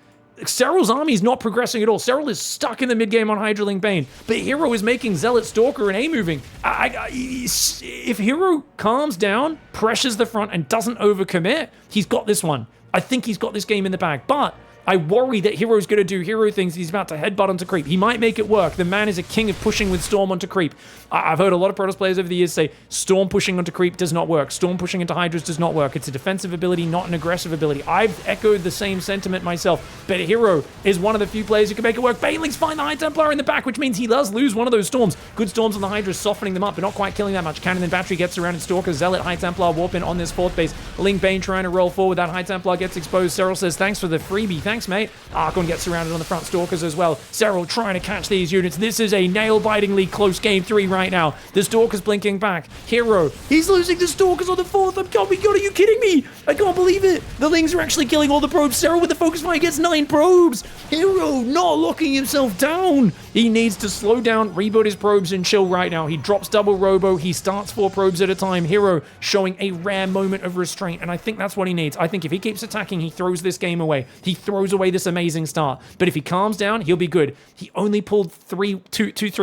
Serral's army is not progressing at all. Serral is stuck in the mid-game on Hydraling Bane. But Hero is making Zealot, Stalker, and A-moving. If Hero calms down, pressures the front, and doesn't overcommit, he's got this one. I think he's got this game in the bag. But I worry that Hero's going to do Hero things. He's about to headbutt onto creep. He might make it work. The man is a king of pushing with Storm onto creep. I've heard a lot of Protoss players over the years say Storm pushing onto creep does not work. Storm pushing into Hydras does not work. It's a defensive ability, not an aggressive ability. I've echoed the same sentiment myself. But Hero is one of the few players who can make it work. Banelings find the High Templar in the back, which means he does lose one of those Storms. Good Storms on the Hydras, softening them up, but not quite killing that much. Cannon and Battery gets around, and Stalker, Zealot, High Templar warp in on this 4th base. Ling Bane trying to roll forward. That High Templar gets exposed. Serral says, thanks for the freebie. Thanks, mate. Archon gets surrounded on the front, Stalkers as well. Serral trying to catch these units. This is a nail-bitingly close game 3 right now. The Stalkers blinking back. Hero, he's losing the Stalkers on the 4th. Oh my god, are you kidding me? I can't believe it. The Lings are actually killing all the probes. Serral with the focus fire gets 9 probes. Hero not locking himself down. He needs to slow down, rebuild his probes, and chill right now. He drops double robo. He starts 4 probes at a time. Hero showing a rare moment of restraint, and I think that's what he needs. I think if he keeps attacking, he throws this game away. He throws away this amazing start. But if he calms down, he'll be good. He only pulled 3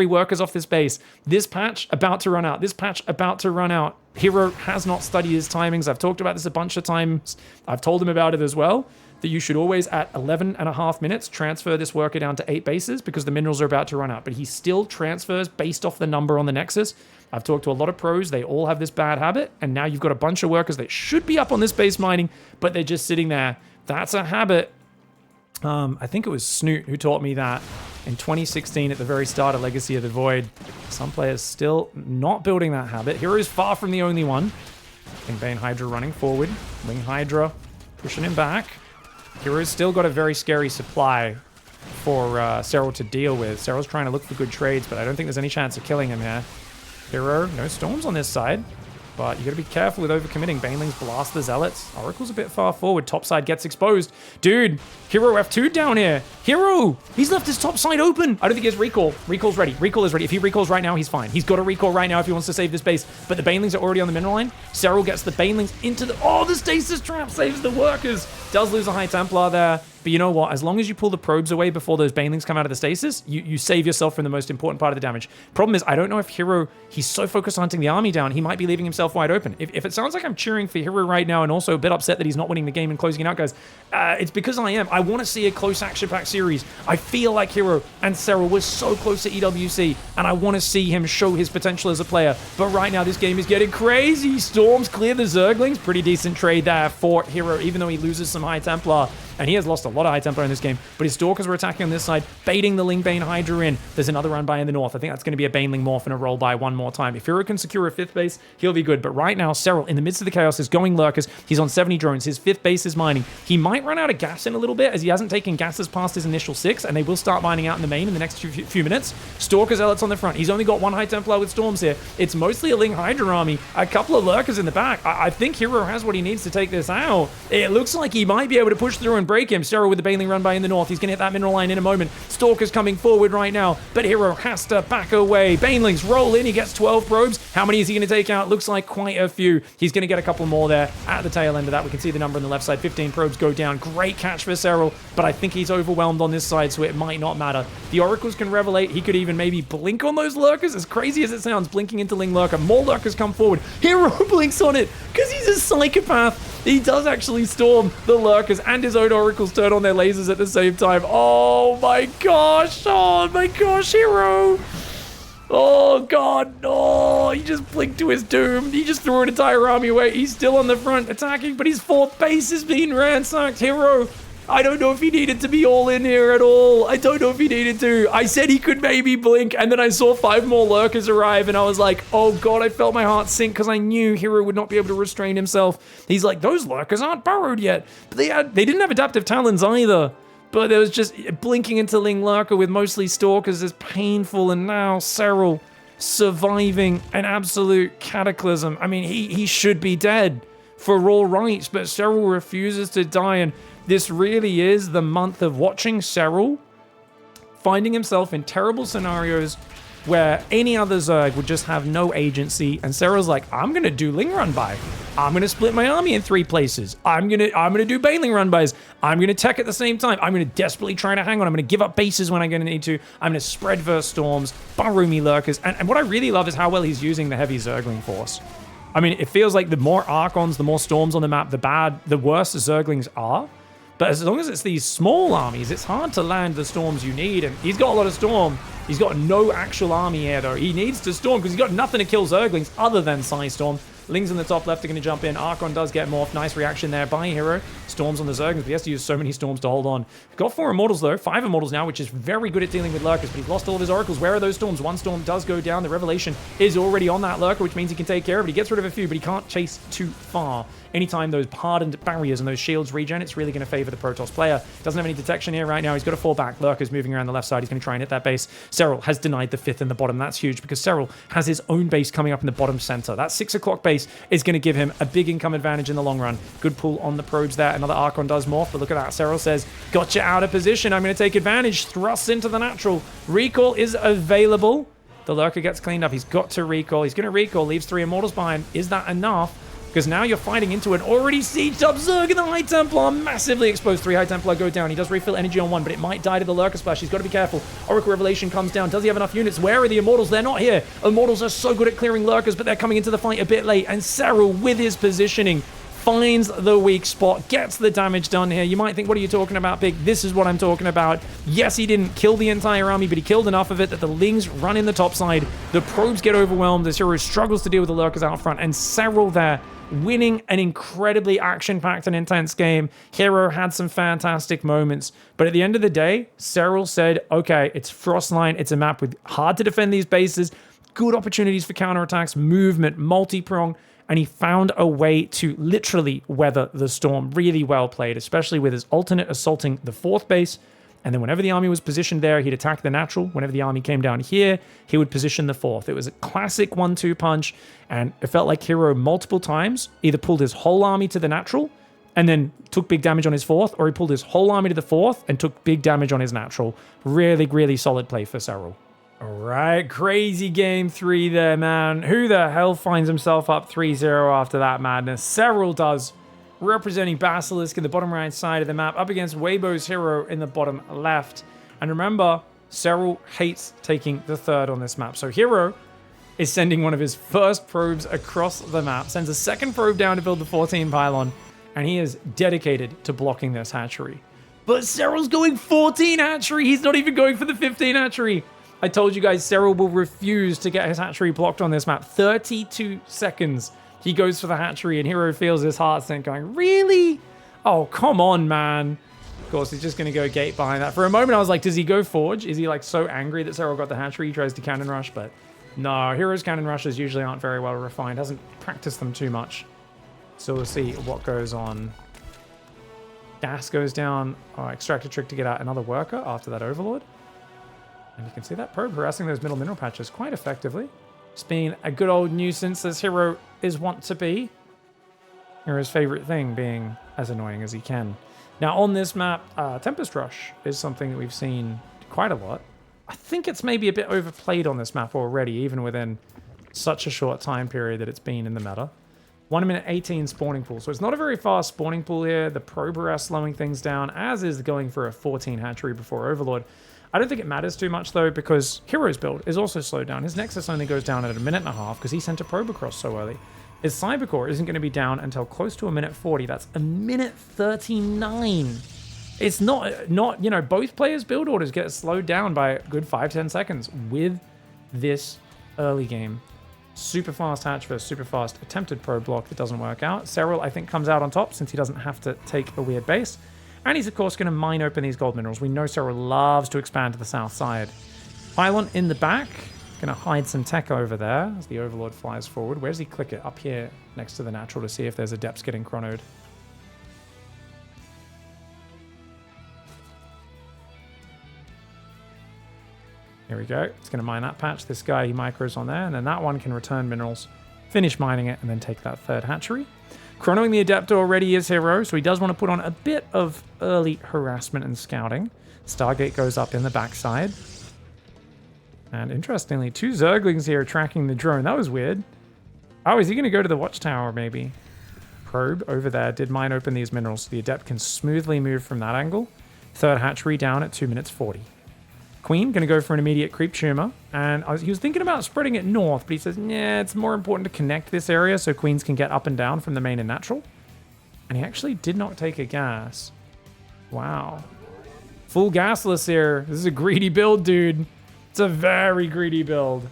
workers off this base. This patch about to run out. This patch about to run out. Hero has not studied his timings. I've talked about this a bunch of times. I've told him about it as well, that you should always, at 11.5 minutes, transfer this worker down to 8 bases because the minerals are about to run out. But he still transfers based off the number on the Nexus. I've talked to a lot of pros. They all have this bad habit. And now you've got a bunch of workers that should be up on this base mining, but they're just sitting there. That's a habit. I think it was Snoot who taught me that in 2016 at the very start of Legacy of the Void. Some players still not building that habit. Hero's far from the only one. Ling Bane Hydra running forward. Wing Hydra pushing him back. Hero's still got a very scary supply for Serral to deal with. Serral's trying to look for good trades, but I don't think there's any chance of killing him here. Hero, no storms on this side. But you got to be careful with overcommitting. Banelings blast the Zealots. Oracle's a bit far forward. Top side gets exposed. Dude, Hero F2 down here. Hero, he's left his top side open. I don't think he has recall. Recall's ready. Recall is ready. If he recalls right now, he's fine. He's got a recall right now if he wants to save this base. But the Banelings are already on the mineral line. Serral gets the Banelings into the... Oh, the Stasis Trap saves the workers. Does lose a High Templar there. But you know what? As long as you pull the probes away before those banelings come out of the stasis, you save yourself from the most important part of the damage. Problem is, I don't know if Hero, he's so focused on hunting the army down, he might be leaving himself wide open. If it sounds like I'm cheering for Hero right now and also a bit upset that he's not winning the game and closing it out, guys, it's because I am. I want to see a close action-packed series. I feel like Hero and Serral were so close to EWC, and I want to see him show his potential as a player. But right now, this game is getting crazy. Storms clear the Zerglings. Pretty decent trade there for Hero, even though he loses some High Templar. And he has lost a lot of High Templar in this game, but his Stalkers were attacking on this side, baiting the Lingbane Hydra in. There's another run by in the north. I think that's going to be a Baneling morph and a roll by one more time. If Hero can secure a 5th base, he'll be good. But right now, Serral, in the midst of the chaos, is going Lurkers. He's on 70 drones. His 5th base is mining. He might run out of gas in a little bit, as he hasn't taken gases past his initial 6, and they will start mining out in the main in the next few minutes. Stalker Zealots on the front. He's only got 1 High Templar with Storms here. It's mostly a Ling Hydra army. A couple of Lurkers in the back. I think Hero has what he needs to take this out. It looks like he might be able to push through and break him. Serral with the Baneling run by in the north. He's going to hit that mineral line in a moment. Stalker's coming forward right now, but Hero has to back away. Banelings roll in. He gets 12 probes. How many is he going to take out? Looks like quite a few. He's going to get a couple more there at the tail end of that. We can see the number on the left side. 15 probes go down. Great catch for Serral, but I think he's overwhelmed on this side, so it might not matter. The Oracles can revelate. He could even maybe blink on those Lurkers. As crazy as it sounds, blinking into Ling Lurker. More Lurkers come forward. Hero blinks on it because he's a psychopath. He does actually storm the Lurkers, and his own Oracles turn on their lasers at the same time. Oh my gosh, Hero. Oh god, no, he just blinked to his doom. He just threw an entire army away. He's still on the front attacking, but his 4th base is being ransacked. Hero, I don't know if he needed to be all in here at all. I don't know if he needed to. I said he could maybe blink, and then I saw 5 more Lurkers arrive, and I was like, oh god, I felt my heart sink because I knew Hero would not be able to restrain himself. He's like, those Lurkers aren't burrowed yet. But they didn't have adaptive talons either. But there was just blinking into Ling Lurker with mostly Stalkers is painful, and now Serral surviving an absolute cataclysm. I mean, he should be dead for all rights, but Serral refuses to die, and this really is the month of watching Serral finding himself in terrible scenarios where any other Zerg would just have no agency, and Serral's like, I'm gonna do Ling run by. I'm gonna split my army in 3 places. I'm gonna do Baneling run bys. I'm gonna tech at the same time. I'm gonna desperately try to hang on. I'm gonna give up bases when I'm gonna need to. I'm gonna spread verse storms, burrow me Lurkers, and what I really love is how well he's using the heavy Zergling force. I mean, it feels like the more Archons, the more storms on the map, the worse the Zerglings are. But as long as it's these small armies, it's hard to land the storms you need. And he's got a lot of storm. He's got no actual army here, though. He needs to storm because he's got nothing to kill Zerglings other than Storm. Lings in the top left are going to jump in. Archon does get morphed. Nice reaction there by Hero. Storms on the Zerglings, but he has to use so many storms to hold on. He's got 4 Immortals, though. 5 Immortals now, which is very good at dealing with Lurkers, but he's lost all of his Oracles. Where are those storms? 1 storm does go down. The Revelation is already on that Lurker, which means he can take care of it. He gets rid of a few, but he can't chase too far. Anytime those hardened barriers and those shields regen, it's really going to favor the Protoss player. Doesn't have any detection here right now. He's got to fall back. Lurker's moving around the left side. He's going to try and hit that base. Serral has denied the 5th in the bottom. That's huge because Serral has his own base coming up in the bottom center. That 6 o'clock base is going to give him a big income advantage in the long run. Good pull on the probes there. Another Archon does morph, but look at that. Serral says, gotcha out of position. I'm going to take advantage. Thrusts into the natural. Recall is available. The Lurker gets cleaned up. He's got to recall. He's going to recall. Leaves 3 Immortals behind. Is that enough? Because now you're fighting into an already sieged up Zerg, and the High Templar massively exposed. 3 High Templar go down. He does refill energy on 1, but it might die to the Lurker Splash. He's got to be careful. Oracle Revelation comes down. Does he have enough units? Where are the Immortals? They're not here. Immortals are so good at clearing Lurkers, but they're coming into the fight a bit late. And Serral, with his positioning, finds the weak spot, gets the damage done here. You might think, what are you talking about, Big? This is what I'm talking about. Yes, he didn't kill the entire army, but he killed enough of it that the Lings run in the top side. The probes get overwhelmed. The Hero struggles to deal with the Lurkers out front, and Serral there winning an incredibly action-packed and intense game. Hero had some fantastic moments, but at the end of the day, Serral said, okay, it's Frostline, it's a map with hard to defend these bases, good opportunities for counterattacks, movement, multi-prong, and he found a way to literally weather the storm. Really well played, especially with his alternate assaulting the 4th base. And then whenever the army was positioned there, he'd attack the natural. Whenever the army came down here, he would position the 4th. It was a classic 1-2 punch, and it felt like Hero multiple times either pulled his whole army to the natural and then took big damage on his 4th, or he pulled his whole army to the 4th and took big damage on his natural. Really, really solid play for Serral. All right, crazy game 3 there, man. Who the hell finds himself up 3-0 after that madness? Serral does. representing Basilisk in the bottom right side of the map, up against Weibo's hero in the bottom left. And remember, Serral hates taking the third on this map. So Hero is sending one of his first probes across the map, sends a second probe down to build the 14 pylon, and he is dedicated to blocking this hatchery. But Serral's going 14 hatchery. He's not even going for the 15 hatchery. I told you guys Serral will refuse to get his hatchery blocked on this map. 32 seconds. He goes for the hatchery, and Hero feels his heart sink going, really? Oh, come on, man. Of course, he's just going to go gate behind that. For a moment, I was like, does he go forge? Is he like so angry that Serral got the hatchery? He tries to cannon rush, but no. Hero's cannon rushes usually aren't very well refined. Hasn't practiced them too much. So we'll see what goes on. Gas goes down. Oh, extract a trick to get out another worker after that Overlord. And you can see that probe harassing those middle mineral patches quite effectively. It's been a good old nuisance as Hero is wont to be. Hero's favorite thing being as annoying as he can. Now on this map, Tempest Rush is something that we've seen quite a lot. I think it's maybe a bit overplayed on this map already, even within such a short time period that it's been in the meta. 1 minute 18 spawning pool. So it's not a very fast spawning pool here. The probe harass slowing things down, as is going for a 14 hatchery before Overlord. I don't think it matters too much though, because Hero's build is also slowed down. His Nexus only goes down at 1.5 minutes because he sent a probe across so early. His Cybercore isn't going to be down until close to 1 minute 40. That's 1 minute 39. It's not, you know, both players' build orders get slowed down by a good 5-10 seconds with this early game. Super fast hatch versus super fast attempted probe block that doesn't work out. Serral, I think, comes out on top since he doesn't have to take a weird base. And he's, of course, going to mine open these gold minerals. We know Serral loves to expand to the south side. Pylon in the back. Going to hide some tech over there as the Overlord flies forward. Where does he click it? Up here next to the natural to see if there's Adepts getting chronoed. Here we go. It's going to mine that patch. This guy, he micros on there. And then that one can return minerals, finish mining it, and then take that third hatchery. Chronoing the Adept already is Hero, so he does want to put on a bit of early harassment and scouting. Stargate goes up in the backside. And interestingly, 2 Zerglings here tracking the drone. That was weird. Oh, is he going to go to the watchtower maybe? Probe over there did mine open these minerals. The Adept can smoothly move from that angle. Third hatchery down at 2 minutes 40. Queen going to go for an immediate creep tumor. And he was thinking about spreading it north, but he says, yeah, it's more important to connect this area so Queens can get up and down from the main and natural. And he actually did not take a gas. Wow. Full gasless here. This is a greedy build, dude. It's a very greedy build.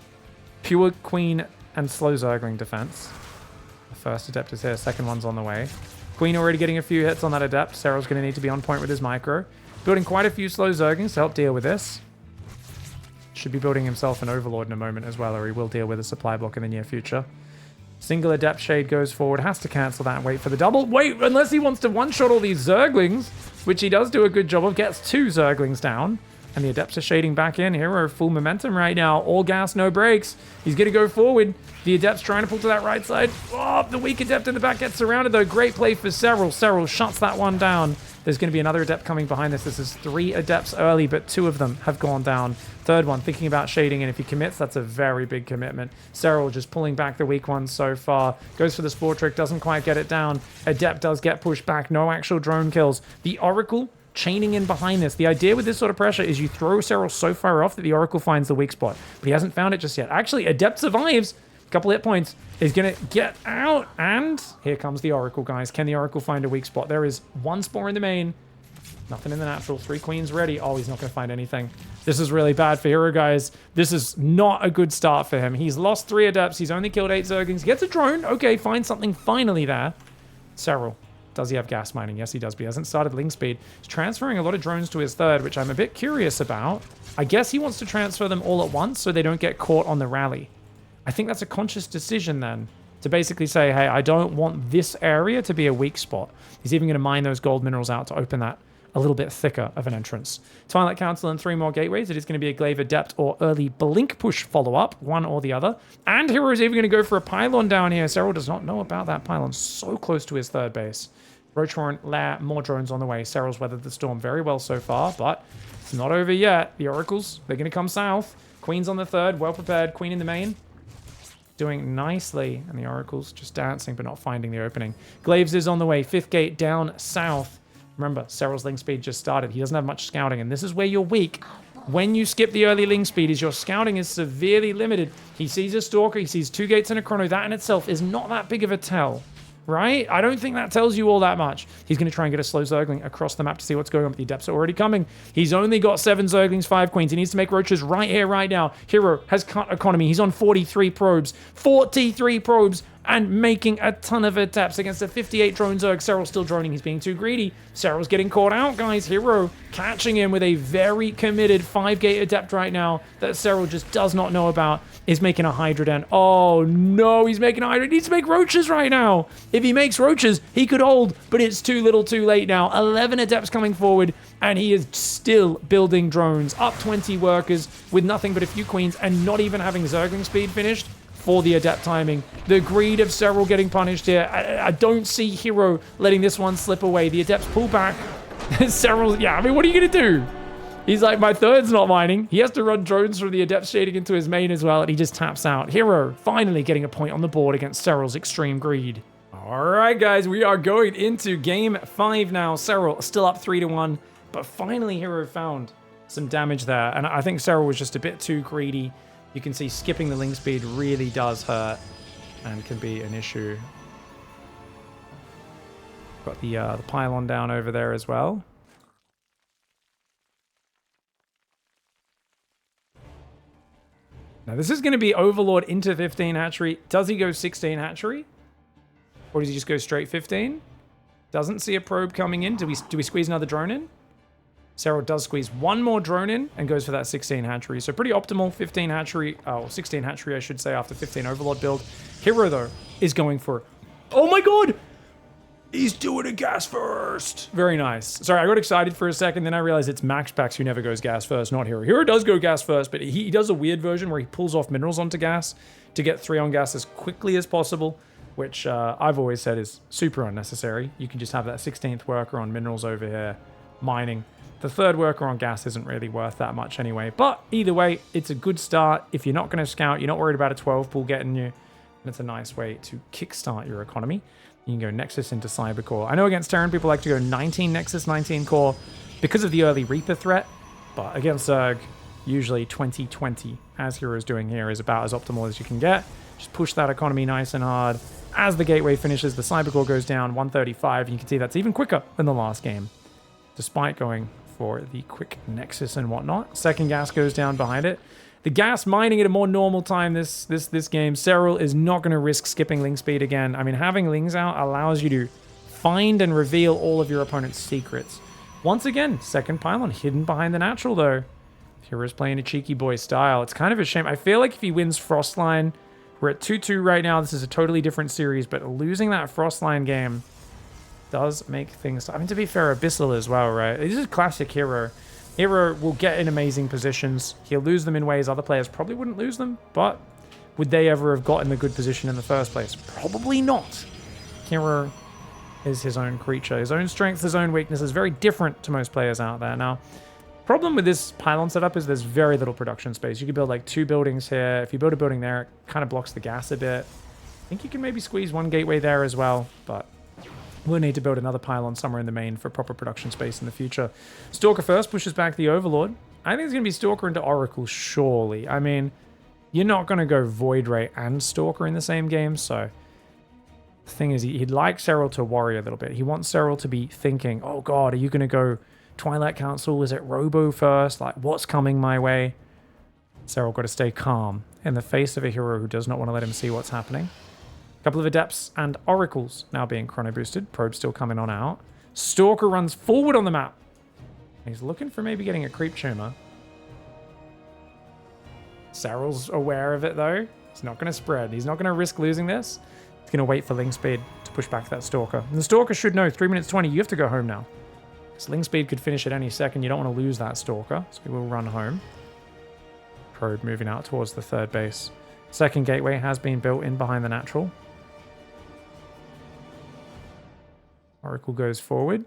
Pure Queen and slow Zergling defense. The first Adept is here. Second one's on the way. Queen already getting a few hits on that Adept. Serral's going to need to be on point with his micro. Building quite a few slow Zerglings to help deal with this. Should be building himself an Overlord in a moment as well, or he will deal with a supply block in the near future. Single Adept Shade goes forward, has to cancel that and wait for the double. Wait, unless he wants to one-shot all these Zerglings, which he does do a good job of, gets 2 Zerglings down. And the Adepts are shading back in. Hero full momentum right now. All gas, no brakes. He's going to go forward. The Adept's trying to pull to that right side. Oh, the weak Adept in the back gets surrounded though. Great play for Serral. Serral shuts that one down. There's going to be another Adept coming behind this. This is 3 Adepts early, but 2 of them have gone down. Third one thinking about shading, and if he commits, that's a very big commitment. Serral just pulling back the weak ones so far. Goes for the Spore Trick, doesn't quite get it down. Adept does get pushed back. No actual drone kills. The Oracle chaining in behind this. The idea with this sort of pressure is you throw Serral so far off that the Oracle finds the weak spot, but he hasn't found it just yet. Actually, Adept survives. Couple hit points, is going to get out, and here comes the Oracle, guys. Can the Oracle find a weak spot? There is 1 Spore in the main, nothing in the natural, 3 Queens ready. Oh, he's not going to find anything. This is really bad for Hero, guys. This is not a good start for him. He's lost 3 Adepts, he's only killed 8 Zerglings, gets a drone. Okay, finds something finally there. Serral, does he have gas mining? Yes, he does, but he hasn't started Link Speed. He's transferring a lot of drones to his third, which I'm a bit curious about. I guess he wants to transfer them all at once so they don't get caught on the rally. I think that's a conscious decision then, to basically say, hey, I don't want this area to be a weak spot. He's even going to mine those gold minerals out to open that a little bit thicker of an entrance. Twilight Council and 3 more gateways. It is going to be a Glaive Adept or early Blink Push follow-up, one or the other. And Hero is even going to go for a pylon down here. Serral does not know about that pylon. So close to his third base. Roachhorn, Lair, more drones on the way. Serral's weathered the storm very well so far, but it's not over yet. The Oracles, they're going to come south. Queen's on the third, well prepared. Queen in the main. doing nicely. And the Oracle's just dancing, but not finding the opening. Glaves is on the way. 5th gate down south. Remember, Serral's link speed just started. He doesn't have much scouting, and this is where you're weak. When you skip the early link speed, is your scouting is severely limited. He sees a Stalker, he sees 2 gates and a Chrono. That in itself is not that big of a tell, right? I don't think that tells you all that much. He's going to try and get a slow Zergling across the map to see what's going on, but the Adepts are already coming. He's only got 7 Zerglings, 5 Queens. He needs to make roaches right here, right now. Hero has cut economy. He's on 43 probes. 43 probes! And making a ton of attempts against a 58 drone Zerg. Serral's still droning. He's being too greedy. Serral's getting caught out, guys. Hero catching him with a very committed 5-gate Adept right now that Serral just does not know about. Is making a Hydra Den. Oh, no. He's making a Hydra. He needs to make roaches right now. If he makes roaches, he could hold, but it's too little too late now. 11 Adepts coming forward, and he is still building drones. Up 20 workers with nothing but a few Queens and not even having Zergling speed finished. For the Adept timing. The greed of Serral getting punished here. I don't see Hero letting this one slip away. The Adepts pull back. Serral, yeah, I mean, what are you going to do? He's like, my third's not mining. He has to run drones from the Adept shading into his main as well, and he just taps out. Hero finally getting a point on the board against Serral's extreme greed. All right, guys, we are going into game 5 now. Serral still up 3-1, but finally Hero found some damage there, and I think Serral was just a bit too greedy. You can see skipping the link speed really does hurt and can be an issue. Got the pylon down over there as well. Now this is going to be Overlord into 15 hatchery. Does he go 16 hatchery? Or does he just go straight 15? Doesn't see a probe coming in. Do we squeeze another drone in? Serral does squeeze one more drone in and goes for that 16 hatchery. So pretty optimal 15 hatchery, 16 hatchery, I should say, after 15 Overlord build. Hero, though, is going for... Oh my god! He's doing a gas first! Very nice. Sorry, I got excited for a second, then I realized it's Max Packs who never goes gas first, not Hero. Hero does go gas first, but he does a weird version where he pulls off minerals onto gas to get 3 on gas as quickly as possible, which I've always said is super unnecessary. You can just have that 16th worker on minerals over here, mining. The 3rd worker on gas isn't really worth that much anyway. But either way, it's a good start. If you're not going to scout, you're not worried about a 12 pool getting you. And it's a nice way to kickstart your economy. You can go Nexus into Cybercore. I know against Terran, people like to go 19 Nexus, 19 Core because of the early Reaper threat. But against Zerg, usually 20-20, as Hero's doing here, is about as optimal as you can get. Just push that economy nice and hard. As the gateway finishes, the Cybercore goes down 135. And you can see that's even quicker than the last game, despite going for the quick Nexus and whatnot. 2nd gas goes down behind it. The gas mining at a more normal time this game. Serral is not going to risk skipping link speed again. I mean, having lings out allows you to find and reveal all of your opponent's secrets. Once again, 2nd pylon hidden behind the natural, though. Hero's playing a cheeky boy style. It's kind of a shame. I feel like if he wins Frostline, we're at 2-2 right now. This is a totally different series, but losing that Frostline game does make things... I mean, to be fair, Abyssal as well, right? This is classic Hero. Hero will get in amazing positions. He'll lose them in ways other players probably wouldn't lose them, but would they ever have gotten the good position in the first place? Probably not. Hero is his own creature. His own strengths, his own weaknesses. Very different to most players out there. Now, problem with this pylon setup is there's very little production space. You could build like 2 buildings here. If you build a building there, it kind of blocks the gas a bit. I think you can maybe squeeze 1 gateway there as well, but... we'll need to build another pylon somewhere in the main for proper production space in the future. Stalker first pushes back the Overlord. I think it's going to be Stalker into Oracle, surely. I mean, you're not going to go Void Ray and Stalker in the same game, so... the thing is, he'd like Serral to worry a little bit. He wants Serral to be thinking, oh god, are you going to go Twilight Council? Is it Robo first? Like, what's coming my way? Serral got to stay calm in the face of a hero who does not want to let him see what's happening. Couple of Adepts and Oracles now being chrono boosted. Probe still coming on out. Stalker runs forward on the map. He's looking for maybe getting a creep tumor. Serral's aware of it though. He's not going to spread. He's not going to risk losing this. He's going to wait for link speed to push back that Stalker. And the Stalker should know 3 minutes 20. You have to go home now. Because link speed could finish at any second. You don't want to lose that Stalker. So we will run home. Probe moving out towards the 3rd base. 2nd gateway has been built in behind the natural. Oracle goes forward.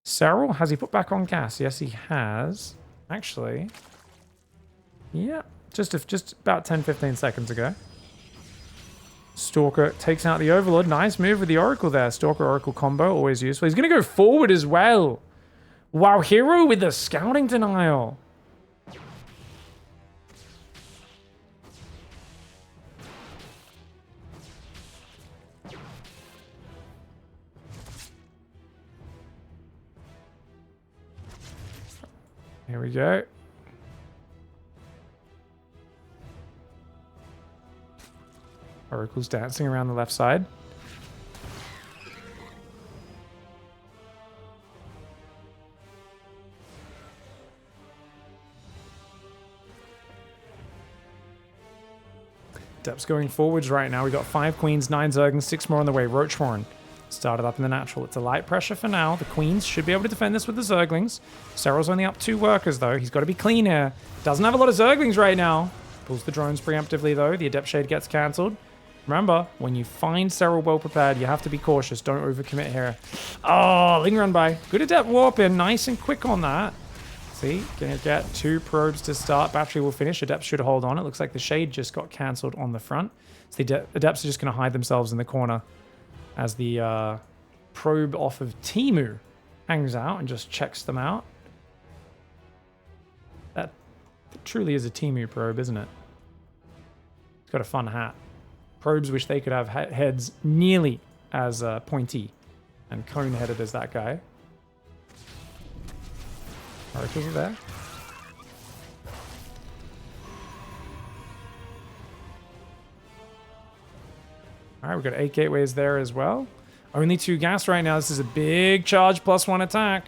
Serral, has he put back on gas? Yes, he has. Actually, yeah, just about 10-15 seconds ago. Stalker takes out the Overlord. Nice move with the Oracle there. Stalker-Oracle combo, always useful. He's going to go forward as well. Wow, Hero with the scouting denial. Here we go. Oracle's dancing around the left side. Adept's going forwards right now. We got 5 queens, 9 Zerg, and 6 more on the way. Roachhorn started up in the natural. It's a light pressure for now. The queens should be able to defend this with the Zerglings. Serral's only up 2 workers, though. He's got to be clean here. Doesn't have a lot of Zerglings right now. Pulls the drones preemptively, though. The Adept Shade gets cancelled. Remember, when you find Serral well prepared, you have to be cautious. Don't overcommit here. Oh, Ling run by. Good Adept warp in. Nice and quick on that. See, gonna get 2 probes to start. Battery will finish. Adept should hold on. It looks like the Shade just got cancelled on the front. So the Adepts are just going to hide themselves in the corner as the probe off of Temu hangs out and just checks them out. That truly is a Temu probe, isn't it? It's got a fun hat. Probes wish they could have heads nearly as pointy and cone-headed as that guy. Oracles are there. All right, we've got 8 gateways there as well. Only 2 gas right now. This is a big charge +1 attack.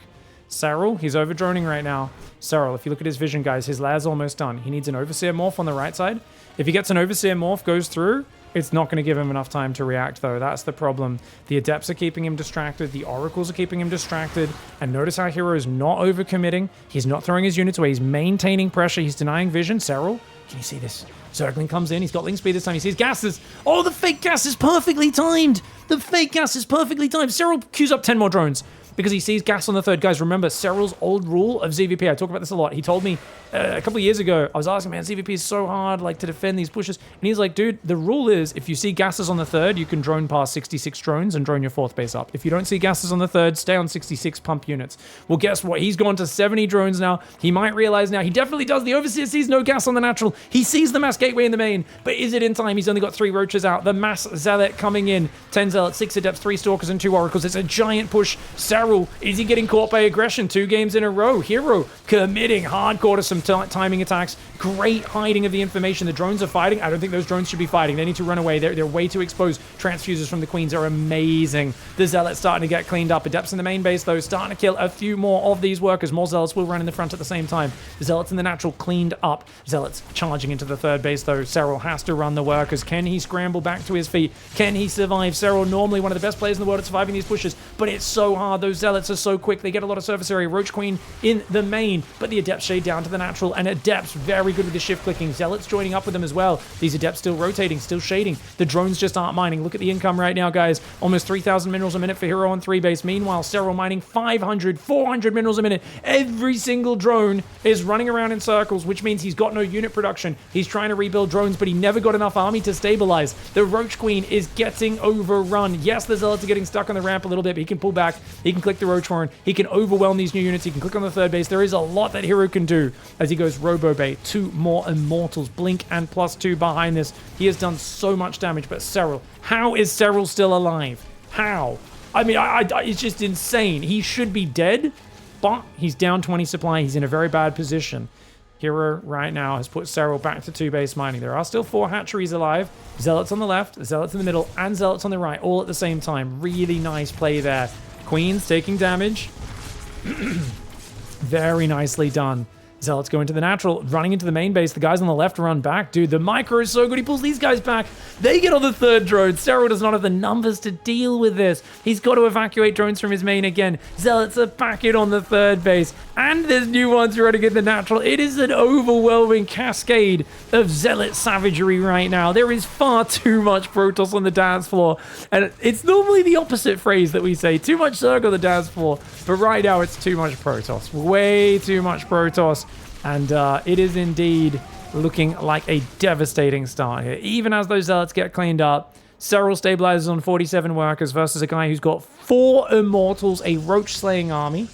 Serral, he's over-droning right now. Serral, if you look at his vision, guys, his lair's almost done. He needs an Overseer morph on the right side. If he gets an Overseer morph, goes through, it's not going to give him enough time to react, though. That's the problem. The Adepts are keeping him distracted. The Oracles are keeping him distracted. And notice how Hero is not overcommitting. He's not throwing his units away. He's maintaining pressure. He's denying vision. Serral, can you see this? Zergling comes in. He's got Link Speed this time. He sees gases. Oh, the fake gas is perfectly timed. The fake gas is perfectly timed. Serral queues up 10 more drones because he sees gas on the third. Guys, remember Serral's old rule of ZvP. I talk about this a lot. He told me a couple of years ago, I was asking, man, ZvP is so hard like to defend these pushes. And he's like, dude, the rule is if you see gases on the third, you can drone past 66 drones and drone your 4th base up. If you don't see gases on the third, stay on 66 pump units. Well, guess what? He's gone to 70 drones now. He might realize now. He definitely does. The Overseer sees no gas on the natural. He sees the mass gateway in the main, but is it in time? He's only got 3 roaches out. The mass zealot coming in. 10 zealots, 6 adepts, 3 stalkers, and 2 oracles. It's a giant push. Serral, is he getting caught by aggression? 2 games in a row. Hero committing hardcore to some timing attacks. Great hiding of the information. The drones are fighting. I don't think those drones should be fighting. They need to run away. They're way too exposed. Transfusers from the queens are amazing. The zealots starting to get cleaned up. Adepts in the main base, though, starting to kill a few more of these workers. More zealots will run in the front at the same time. The zealots in the natural cleaned up. Zealots charging into the 3rd base, though. Serral has to run the workers. Can he scramble back to his feet? Can he survive? Serral, normally one of the best players in the world at surviving these pushes, but it's so hard. Those zealots are so quick. They get a lot of surface area. Roach Queen in the main, but the Adept Shade down to the natural, and Adepts very good with the shift clicking. Zealots joining up with them as well. These Adepts still rotating, still shading. The drones just aren't mining. Look at the income right now, guys. Almost 3,000 minerals a minute for Hero on 3 base. Meanwhile, Serral mining 500, 400 minerals a minute. Every single drone is running around in circles, which means he's got no unit production. He's trying to rebuild drones, but he never got enough army to stabilize. The Roach Queen is getting overrun. Yes, the Zealots are getting stuck on the ramp a little bit, but he can pull back. He can click the Roach Horn. He can overwhelm these new units. He can click on the 3rd base. There is a lot that Hero can do as he goes Robo Bay. 2 more Immortals. Blink and +2 behind this. He has done so much damage, but Serral, how is Serral still alive? How? I mean, it's just insane. He should be dead, but he's down 20 supply. He's in a very bad position. Hero right now has put Serral back to 2 base mining. There are still 4 hatcheries alive. Zealots on the left, Zealots in the middle, and Zealots on the right, all at the same time. Really nice play there. Queens taking damage. Very nicely done. Zealots go into the natural, running into the main base. The guys on the left run back. Dude, the micro is so good. He pulls these guys back. They get on the 3rd drone. Serral does not have the numbers to deal with this. He's got to evacuate drones from his main again. Zealots are back in on the 3rd base. And there's new ones running in the natural. It is an overwhelming cascade of Zealot savagery right now. There is far too much Protoss on the dance floor. And it's normally the opposite phrase that we say. Too much Zerg on the dance floor. But right now, it's too much Protoss. Way too much Protoss. And it is indeed looking like a devastating start here. Even as those Zealots get cleaned up, Serral stabilizes on 47 workers versus a guy who's got 4 Immortals, a Roach-slaying army.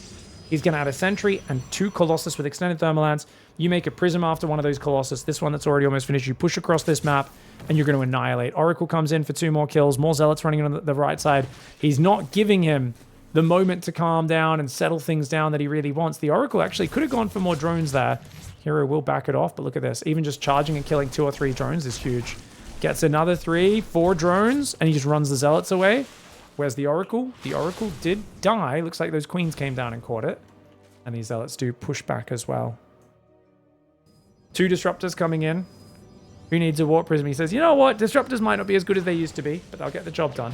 He's going to add a Sentry and 2 Colossus with extended thermal lance. You make a Prism after one of those Colossus. This one that's already almost finished. You push across this map, and you're going to annihilate. Oracle comes in for 2 more kills. More Zealots running on the right side. He's not giving him the moment to calm down and settle things down that he really wants. The Oracle actually could have gone for more drones there. Hero will back it off, but look at this. Even just charging and killing 2 or 3 drones is huge. Gets another 3, 4 drones, and he just runs the Zealots away. Where's the Oracle? The Oracle did die. Looks like those Queens came down and caught it. And these Zealots do push back as well. 2 Disruptors coming in. Who needs a Warp Prism? He says, you know what? Disruptors might not be as good as they used to be, but they'll get the job done.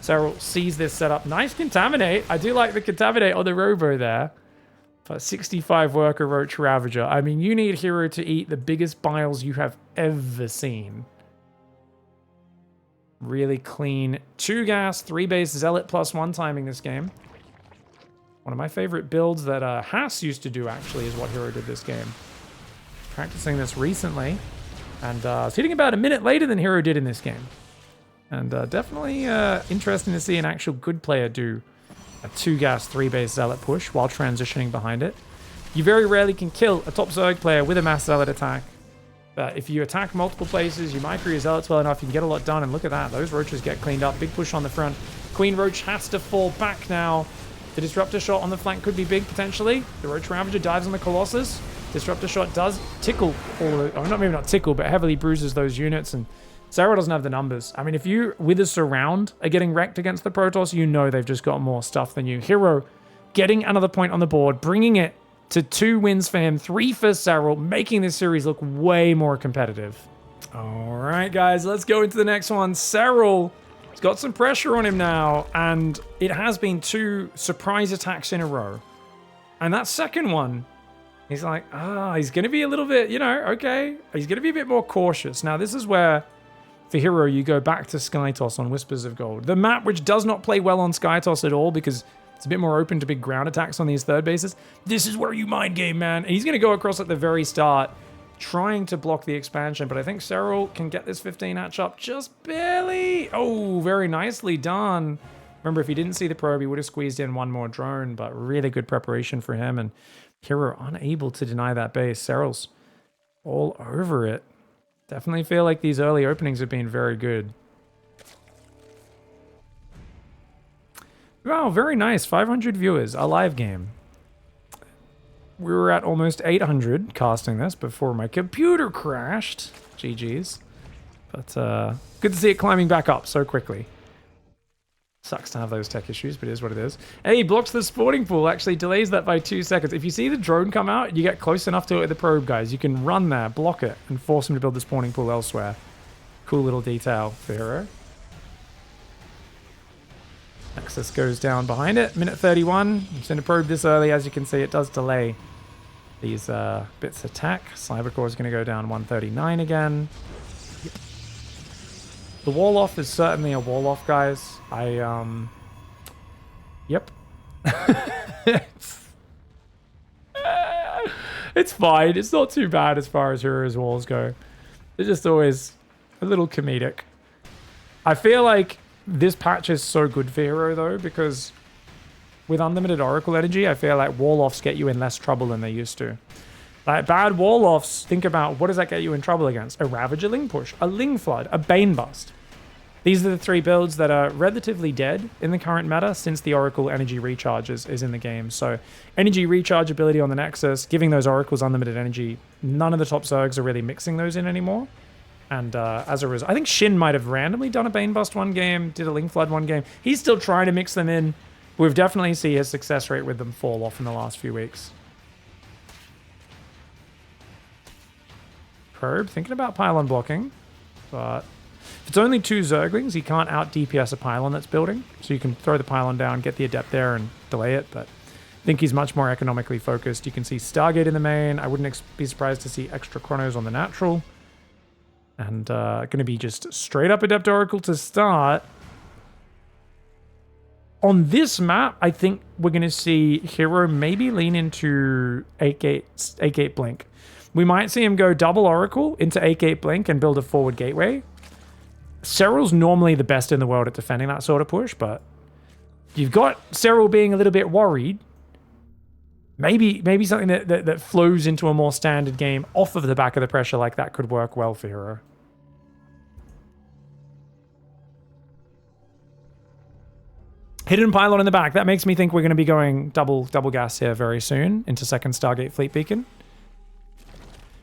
Serral sees this setup. Nice Contaminate. I do like the Contaminate on the Robo there. But 65 worker Roach Ravager. I mean, you need Hero to eat the biggest biles you have ever seen. Really clean. 2 gas, 3 base, Zealot +1 timing this game. One of my favorite builds that Haas used to do, actually, is what Hero did this game. Practicing this recently. And it's hitting about a minute later than Hero did in this game. And definitely interesting to see an actual good player do a 2 gas, 3 base Zealot push while transitioning behind it. You very rarely can kill a top Zerg player with a mass Zealot attack. But if you attack multiple places, you micro your Zealots well enough, you can get a lot done. And look at that. Those Roaches get cleaned up. Big push on the front. Queen Roach has to fall back now. The Disruptor shot on the flank could be big, potentially. The Roach Ravager dives on the Colossus. Disruptor shot does tickle all the... Oh, maybe not tickle, but heavily bruises those units. And Serral doesn't have the numbers. I mean, if you, with a Surround, are getting wrecked against the Protoss, you know they've just got more stuff than you. Hero getting another point on the board, bringing it to 2 wins for him, 3 for Serral, making this series look way more competitive. All right, guys, let's go into the next one. Serral has got some pressure on him now, and it has been 2 surprise attacks in a row. And that second one, he's like, he's going to be a little bit, you know, okay. He's going to be a bit more cautious. Now, this is where, for Hero, you go back to Skytoss on Whispers of Gold. The map, which does not play well on Skytoss at all, because it's a bit more open to big ground attacks on these third bases. This is where you mind game, man. And he's going to go across at the very start, trying to block the expansion. But I think Serral can get this 15 hatch up just barely. Oh, very nicely done. Remember, if he didn't see the probe, he would have squeezed in 1 more drone. But really good preparation for him. And Hero unable to deny that base. Serral's all over it. Definitely feel like these early openings have been very good. Wow, very nice. 500 viewers. A live game. We were at almost 800 casting this before my computer crashed. GG's. But good to see it climbing back up so quickly. Sucks to have those tech issues, but it is what it is. Hey, he blocks the spawning pool. Actually delays that by 2 seconds. If you see the drone come out, you get close enough to it with the probe, guys. You can run there, block it, and force him to build the spawning pool elsewhere. Cool little detail for Hero. Nexus goes down behind it. Minute 31. I'm sending a probe this early. As you can see, it does delay these bits attack. Cybercore is going to go down 139 again. Yep. The wall off is certainly a wall off, guys. Yep. It's fine. It's not too bad as far as Hero's walls go. They're just always a little comedic. I feel like this patch is so good for Hero, though, because with unlimited Oracle energy, I feel like wall-offs get you in less trouble than they used to. Like, bad wall-offs, think about, what does that get you in trouble against? A Ravager Ling Push, a Ling Flood, a Bane Bust. These are the 3 builds that are relatively dead in the current meta since the Oracle energy recharge is in the game. So, energy recharge ability on the Nexus, giving those Oracles unlimited energy, none of the top Zergs are really mixing those in anymore. And as a result, I think Shin might have randomly done a Bane Bust 1 game, did a Ling Flood 1 game. He's still trying to mix them in. We've definitely seen his success rate with them fall off in the last few weeks. Probe, thinking about pylon blocking. But if it's only 2 Zerglings, he can't out DPS a pylon that's building. So you can throw the pylon down, get the Adept there, and delay it. But I think he's much more economically focused. You can see Stargate in the main. I wouldn't be surprised to see extra Chronos on the natural. And going to be just straight up Adept Oracle to start. On this map, I think we're going to see Hero maybe lean into 8-gate Blink. We might see him go double Oracle into 8-gate Blink and build a forward gateway. Serral's normally the best in the world at defending that sort of push, but you've got Serral being a little bit worried. Maybe something that flows into a more standard game off of the back of the pressure like that could work well for Hero. Hidden pylon in the back. That makes me think we're going to be going double gas here very soon into second Stargate Fleet Beacon.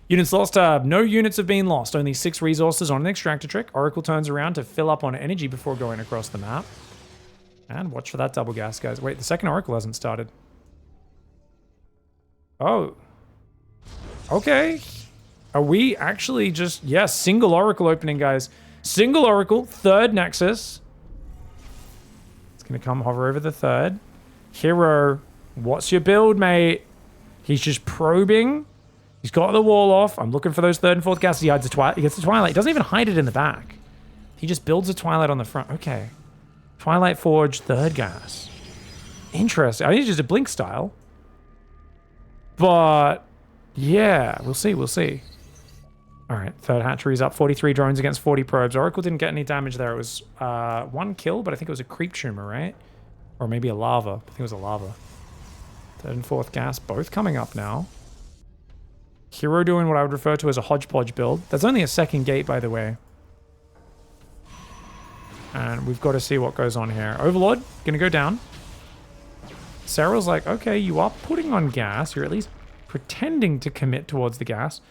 Units lost. No units have been lost. Only 6 resources on an extractor trick. Oracle turns around to fill up on energy before going across the map. And watch for that double gas, guys. Wait, the second Oracle hasn't started. Oh. Okay. Are we actually just... Yes, single Oracle opening, guys. Single Oracle, third Nexus. It's going to come hover over the third. Hero, what's your build, mate? He's just probing. He's got the wall off. I'm looking for those third and fourth gases. He hides the Twilight. He gets the Twilight. He doesn't even hide it in the back. He just builds a Twilight on the front. Okay. Twilight Forge, third gas. Interesting. I think it's just a blink style. But, yeah, we'll see. All right, third hatchery's up. 43 drones against 40 probes. Oracle didn't get any damage there. It was 1 kill, but I think it was a creep tumor, right? Or maybe a lava. I think it was a lava. Third and fourth gas, both coming up now. Hero doing what I would refer to as a hodgepodge build. That's only a second gate, by the way. And we've got to see what goes on here. Overlord, gonna go down. Serral's like, okay, you are putting on gas. You're at least pretending to commit towards the gas.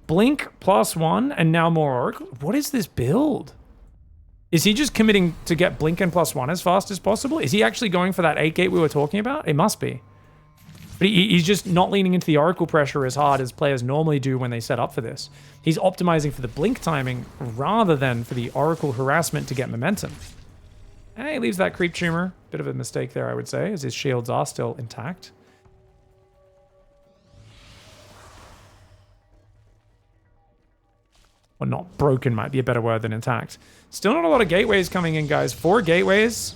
Blink +1 and now more Oracle. What is this build? Is he just committing to get Blink and +1 as fast as possible? Is he actually going for that 8 gate we were talking about? It must be. But he's just not leaning into the Oracle pressure as hard as players normally do when they set up for this. He's optimizing for the Blink timing rather than for the Oracle harassment to get momentum. And he leaves that creep tumor. Bit of a mistake there, I would say, as his shields are still intact. Well, not broken might be a better word than intact. Still not a lot of gateways coming in, guys. 4 gateways.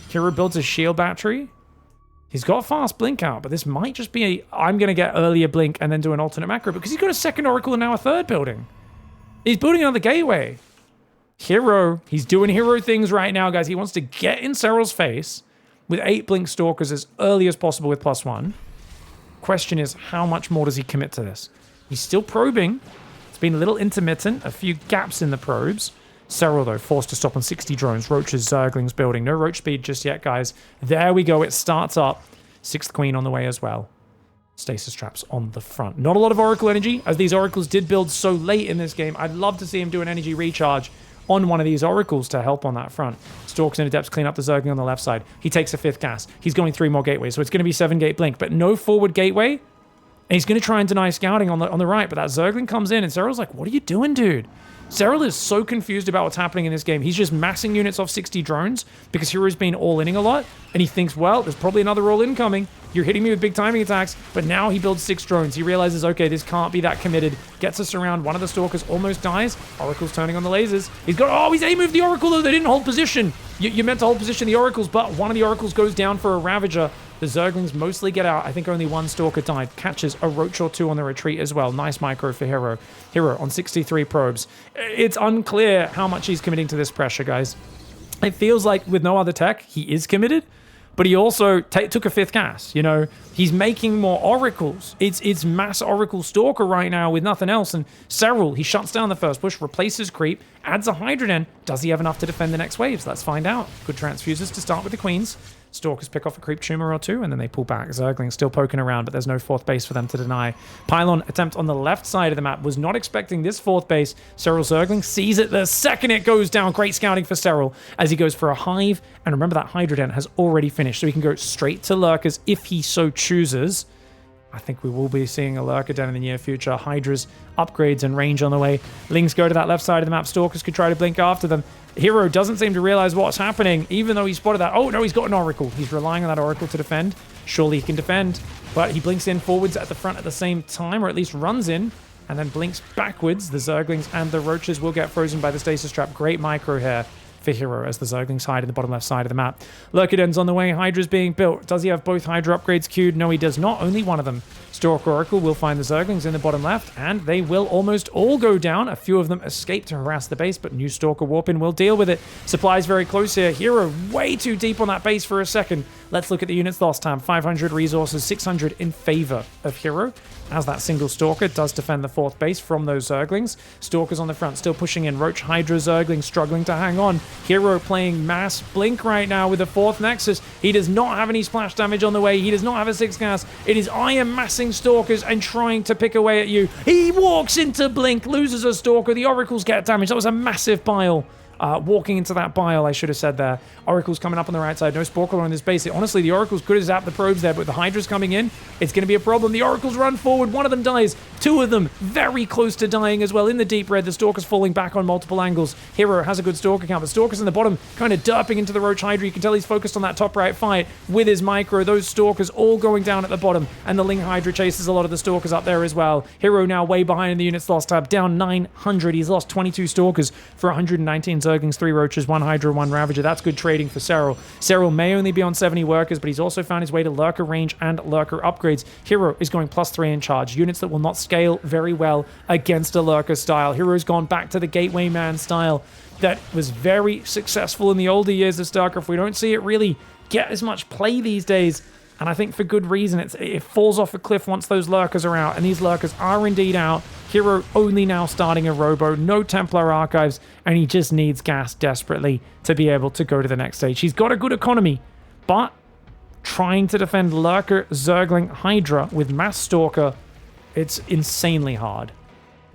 Hero builds a shield battery. He's got fast blink out, but this might just be a... I'm going to get earlier blink and then do an alternate macro because he's got a second Oracle and now a third building. He's building another gateway. Hero, he's doing hero things right now, guys. He wants to get in Serral's face with 8 blink stalkers as early as possible with +1. Question is, how much more does he commit to this? He's still probing. It's been a little intermittent, a few gaps in the probes. Serral, though, forced to stop on 60 drones. Roaches, Zerglings building. No roach speed just yet, guys. There we go. It starts up. 6th Queen on the way as well. Stasis traps on the front. Not a lot of Oracle energy, as these Oracles did build so late in this game. I'd love to see him do an energy recharge on one of these Oracles to help on that front. Stalks and Adepts clean up the Zergling on the left side. He takes a 5th gas. He's going 3 more gateways, so it's going to be 7 gate blink, but no forward gateway. And he's going to try and deny scouting on the right, but that Zergling comes in, and Serral's like, what are you doing, dude? Serral is so confused about what's happening in this game. He's just massing units off 60 drones because Hero's been all-inning a lot, and he thinks, well, there's probably another all-in coming. You're hitting me with big timing attacks, but now he builds 6 drones. He realizes, okay, this can't be that committed. Gets us around. One of the Stalkers almost dies. Oracle's turning on the lasers. He's got, oh, he's A-moved the Oracle, though. They didn't hold position. You meant to hold position the Oracles, but one of the Oracles goes down for a Ravager. The Zerglings mostly get out. I think only 1 Stalker died. Catches a Roach or 2 on the retreat as well. Nice micro for Hero. Hero on 63 probes. It's unclear how much he's committing to this pressure, guys. It feels like with no other tech, he is committed, but he also took a 5th gas. You know, he's making more Oracles. It's mass Oracle Stalker right now with nothing else. And Serral, he shuts down the first push, replaces creep, adds a Hydroden. Does he have enough to defend the next waves? Let's find out. Good transfuses to start with the Queens. Stalkers pick off a creep tumor or 2, and then they pull back. Zerglings still poking around, but there's no 4th base for them to deny. Pylon attempt on the left side of the map. Was not expecting this 4th base. Serral Zergling sees it the second it goes down. Great scouting for Serral as he goes for a hive. And remember that Hydroden has already finished, so he can go straight to Lurkers if he so chooses. I think we will be seeing a Lurker Den in the near future. Hydras, upgrades, and range on the way. Lings go to that left side of the map. Stalkers could try to blink after them. Hero doesn't seem to realize what's happening, even though he spotted that. Oh, no, he's got an Oracle. He's relying on that Oracle to defend. Surely he can defend, but he blinks in forwards at the front at the same time, or at least runs in, and then blinks backwards. The Zerglings and the Roaches will get frozen by the Stasis Trap. Great micro here for Hero as the Zerglings hide in the bottom left side of the map. Lurker Den's on the way. Hydra's being built. Does he have both Hydra upgrades queued? No, he does not. Only one of them. Stalker Oracle will find the Zerglings in the bottom left, and they will almost all go down. A few of them escape to harass the base, but new Stalker Warpin will deal with it. Supplies very close here. Hero way too deep on that base for a second. Let's look at the units lost time. 500 resources, 600 in favor of Hero, as that single Stalker does defend the 4th base from those Zerglings. Stalkers on the front still pushing in. Roach Hydra Zergling struggling to hang on. Hero playing mass blink right now with the 4th Nexus. He does not have any splash damage on the way. He does not have a 6 gas. It is I am massing Stalkers and trying to pick away at you. He walks into blink, loses a Stalker. The Oracles get damaged. That was a massive bile. Walking into that bile, I should have said there. Oracle's coming up on the right side. No Sporkle on this base. Honestly, the Oracles could have zapped the probes there, but the Hydra's coming in. It's going to be a problem. The Oracles run forward. One of them dies. 2 of them very close to dying as well. In the deep red, the Stalker's falling back on multiple angles. Hero has a good Stalker count, but Stalker's in the bottom, kind of derping into the Roach Hydra. You can tell he's focused on that top right fight with his micro. Those Stalkers all going down at the bottom, and the Ling Hydra chases a lot of the Stalkers up there as well. Hero now way behind in the units lost tab, down 900. He's lost 22 Stalkers for 119 Zerglings, 3 Roaches, 1 Hydra, 1 Ravager. That's good trading for Serral. Serral may only be on 70 workers, but he's also found his way to Lurker range and Lurker upgrades. Hero is going +3 in charge. Units that will not scale very well against a Lurker style. Hero's gone back to the Gateway Man style that was very successful in the older years of StarCraft. We don't see it really get as much play these days, and I think for good reason. It falls off a cliff once those Lurkers are out, and these Lurkers are indeed out. Hero only now starting a Robo, no Templar Archives, and he just needs gas desperately to be able to go to the next stage. He's got a good economy, but trying to defend Lurker, Zergling, Hydra with Mass Stalker, it's insanely hard.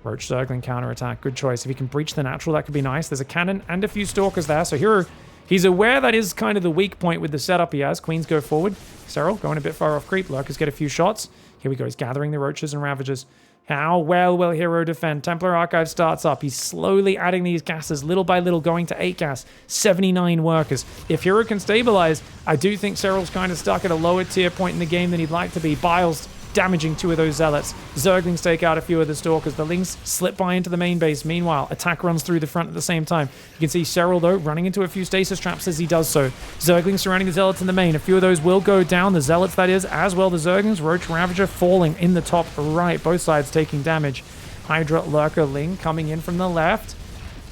Roach Zergling counterattack, good choice. If he can breach the natural, that could be nice. There's a cannon and a few Stalkers there, so Hero, he's aware that is kind of the weak point with the setup he has. Queens go forward. Serral going a bit far off creep. Lurkers get a few shots. Here we go. He's gathering the Roaches and Ravagers. How well will Hero defend? Templar Archive starts up. He's slowly adding these gases little by little, going to 8 gas, 79 workers. If Hero can stabilize, I do think Serral's kind of stuck at a lower tier point in the game than he'd like to be. Biles damaging 2 of those Zealots. Zerglings take out a few of the Stalkers. The Lings slip by into the main base. Meanwhile, attack runs through the front at the same time. You can see Serral, though, running into a few stasis traps as he does so. Zerglings surrounding the Zealots in the main. A few of those will go down. The Zealots, that is, as well the Zerglings. Roach Ravager falling in the top right. Both sides taking damage. Hydra, Lurker, Ling coming in from the left.